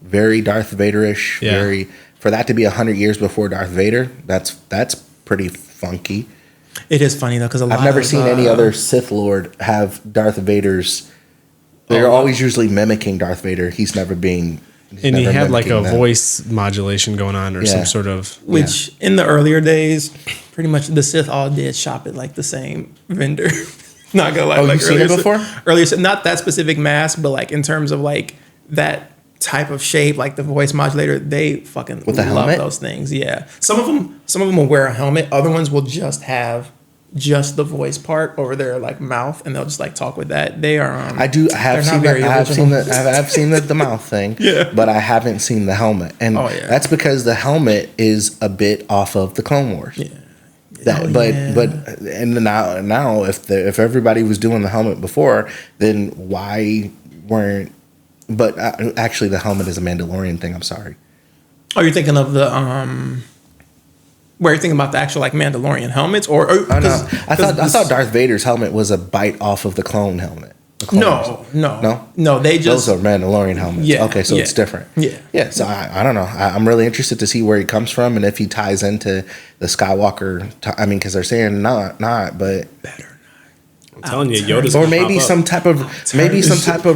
[SPEAKER 2] Very Darth Vader-ish.
[SPEAKER 3] Yeah.
[SPEAKER 2] Very, for that to be 100 years before Darth Vader, that's pretty funky.
[SPEAKER 1] It is funny though because
[SPEAKER 2] I've never seen any other Sith Lord have Darth Vader's. They're always usually mimicking Darth Vader. He's never being.
[SPEAKER 3] And he had like a
[SPEAKER 2] mimicking them.
[SPEAKER 3] voice modulation going on or some sort of.
[SPEAKER 1] Which in the earlier days, pretty much the Sith all did shop at like the same vendor. Not gonna lie.
[SPEAKER 2] Oh,
[SPEAKER 1] like
[SPEAKER 2] you've seen it before?
[SPEAKER 1] Earlier, not that specific mask, but like in terms of like that type of shape, like the voice modulator, they fucking
[SPEAKER 2] With the
[SPEAKER 1] love
[SPEAKER 2] helmet?
[SPEAKER 1] those things. Yeah, some of them will wear a helmet. Other ones will just have just the voice part over their like mouth, and they'll just like talk with that. They are.
[SPEAKER 2] I have seen
[SPEAKER 1] very
[SPEAKER 2] that.
[SPEAKER 1] original.
[SPEAKER 2] I've seen the mouth thing.
[SPEAKER 1] Yeah.
[SPEAKER 2] But I haven't seen the helmet, and
[SPEAKER 1] Oh, yeah.
[SPEAKER 2] that's because the helmet is a bit off of the Clone Wars.
[SPEAKER 1] Yeah.
[SPEAKER 2] And now if everybody was doing the helmet before, then why weren't? But actually, the helmet is a Mandalorian thing. I'm sorry.
[SPEAKER 1] Oh, you're thinking of the where you're thinking about the actual like Mandalorian helmets, or
[SPEAKER 2] Oh, no. I thought Darth Vader's helmet was a bite off of the clone helmet. The Clone Wars.
[SPEAKER 1] No. They just
[SPEAKER 2] Those are Mandalorian helmets.
[SPEAKER 1] Yeah,
[SPEAKER 2] Okay, so
[SPEAKER 1] yeah.
[SPEAKER 2] it's different.
[SPEAKER 1] Yeah.
[SPEAKER 2] Yeah. So I don't know. I'm really interested to see where he comes from and if he ties into the Skywalker. Because they're saying not, but
[SPEAKER 1] better.
[SPEAKER 3] telling you, Yoda's
[SPEAKER 2] or
[SPEAKER 3] gonna
[SPEAKER 2] maybe
[SPEAKER 3] pop up.
[SPEAKER 2] some type of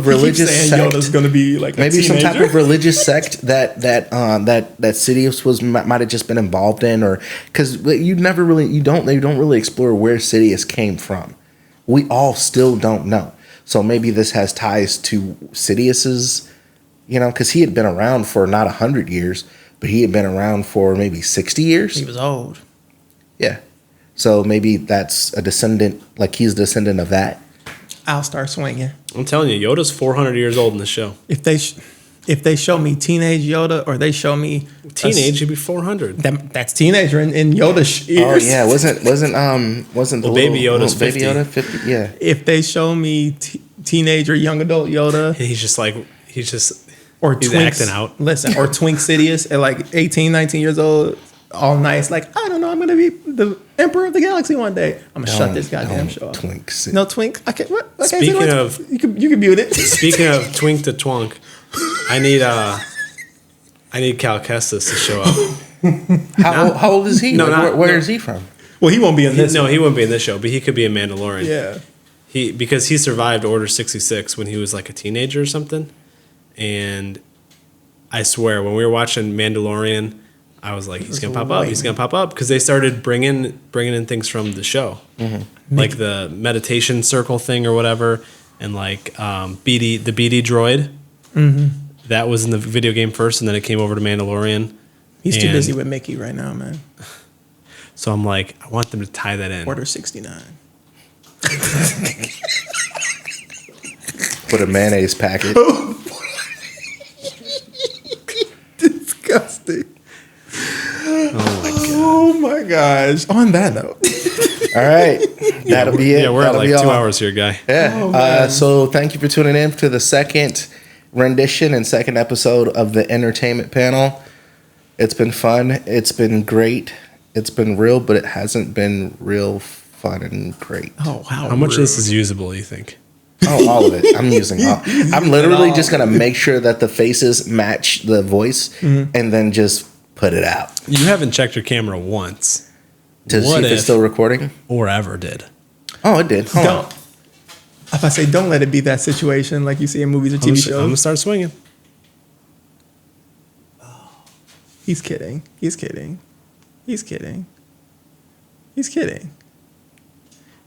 [SPEAKER 2] religious sect.
[SPEAKER 1] Yoda's gonna be like
[SPEAKER 2] Maybe some type of religious sect that Sidious might have just been involved in, or because you don't really explore where Sidious came from. We all still don't know. So maybe this has ties to Sidious's, because he had been around for not 100 years, but he had been around for maybe 60 years.
[SPEAKER 1] He was old.
[SPEAKER 2] Yeah. So maybe that's a descendant, like he's a descendant of that.
[SPEAKER 1] I'll start swinging.
[SPEAKER 3] I'm telling you, Yoda's 400 years old in the show.
[SPEAKER 1] If they show me teenage Yoda, or they show me
[SPEAKER 3] Teenage, he'd be 400.
[SPEAKER 1] that's teenager in Yoda's ears.
[SPEAKER 2] Oh yeah, wasn't the
[SPEAKER 3] Baby Yoda's
[SPEAKER 2] Baby
[SPEAKER 3] 50.
[SPEAKER 2] Yoda 50? Yeah.
[SPEAKER 1] If they show me teenager young adult Yoda,
[SPEAKER 3] And he's just
[SPEAKER 1] or
[SPEAKER 3] he's
[SPEAKER 1] Twinks,
[SPEAKER 3] acting out.
[SPEAKER 1] Listen, or Twink Sidious at like 18, 19 years old, all nice, like, I don't know, I'm gonna be the emperor of the galaxy one day. I'm gonna shut this goddamn show off.
[SPEAKER 2] Twink.
[SPEAKER 1] No Twink. I can't. What? I can't
[SPEAKER 3] Speaking
[SPEAKER 1] say
[SPEAKER 3] of-
[SPEAKER 1] you can mute it.
[SPEAKER 3] Speaking of Twink to Twonk, I need Cal Kestis to show up.
[SPEAKER 2] How old is he?
[SPEAKER 3] No,
[SPEAKER 2] Where is he from?
[SPEAKER 1] Well, he won't be in this.
[SPEAKER 3] No, he wouldn't be in this show, but he could be a Mandalorian.
[SPEAKER 1] Yeah.
[SPEAKER 3] Because he survived Order 66 when he was like a teenager or something. And I swear, when we were watching Mandalorian, I was like, he's gonna pop up. He's gonna pop up because they started bringing in things from the show, like the meditation circle thing or whatever, and like the BD droid. That was in the video game first, and then it came over to Mandalorian.
[SPEAKER 1] He's too busy with Mickey right now, man.
[SPEAKER 3] So I'm like, I want them to tie that in.
[SPEAKER 1] Order 69.
[SPEAKER 2] Put a mayonnaise packet.
[SPEAKER 1] Disgusting. Oh my gosh. On that note.
[SPEAKER 2] All right. That'll be it.
[SPEAKER 3] Yeah, we're
[SPEAKER 2] That'll
[SPEAKER 3] at like
[SPEAKER 2] be
[SPEAKER 3] 2
[SPEAKER 2] all.
[SPEAKER 3] hours here, guy.
[SPEAKER 2] Yeah. So thank you for tuning in to the second rendition and second episode of the Entertainment Panel. It's been fun. It's been great. It's been real, but it hasn't been real fun and great.
[SPEAKER 1] Oh, wow.
[SPEAKER 3] How much of this is usable, you think?
[SPEAKER 2] Oh, all of it. I'm using all. I'm literally just going to make sure that the faces match the voice and then just put it out.
[SPEAKER 3] You haven't checked your camera once.
[SPEAKER 2] To see if it's still recording?
[SPEAKER 3] Or ever did.
[SPEAKER 2] Oh, it did. Hold on.
[SPEAKER 1] Don't. If I say don't let it be that situation like you see in movies or TV
[SPEAKER 3] I'm
[SPEAKER 1] shows.
[SPEAKER 3] going to start swinging.
[SPEAKER 1] He's kidding. He's kidding. He's kidding. He's kidding.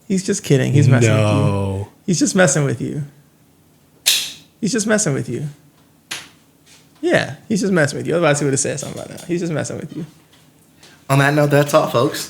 [SPEAKER 1] He's just kidding. He's messing with you. He's just messing with you. He's just messing with you. Yeah, he's just messing with you. Otherwise, he would have said something about that. He's just messing with you.
[SPEAKER 2] On that note, that's all, folks.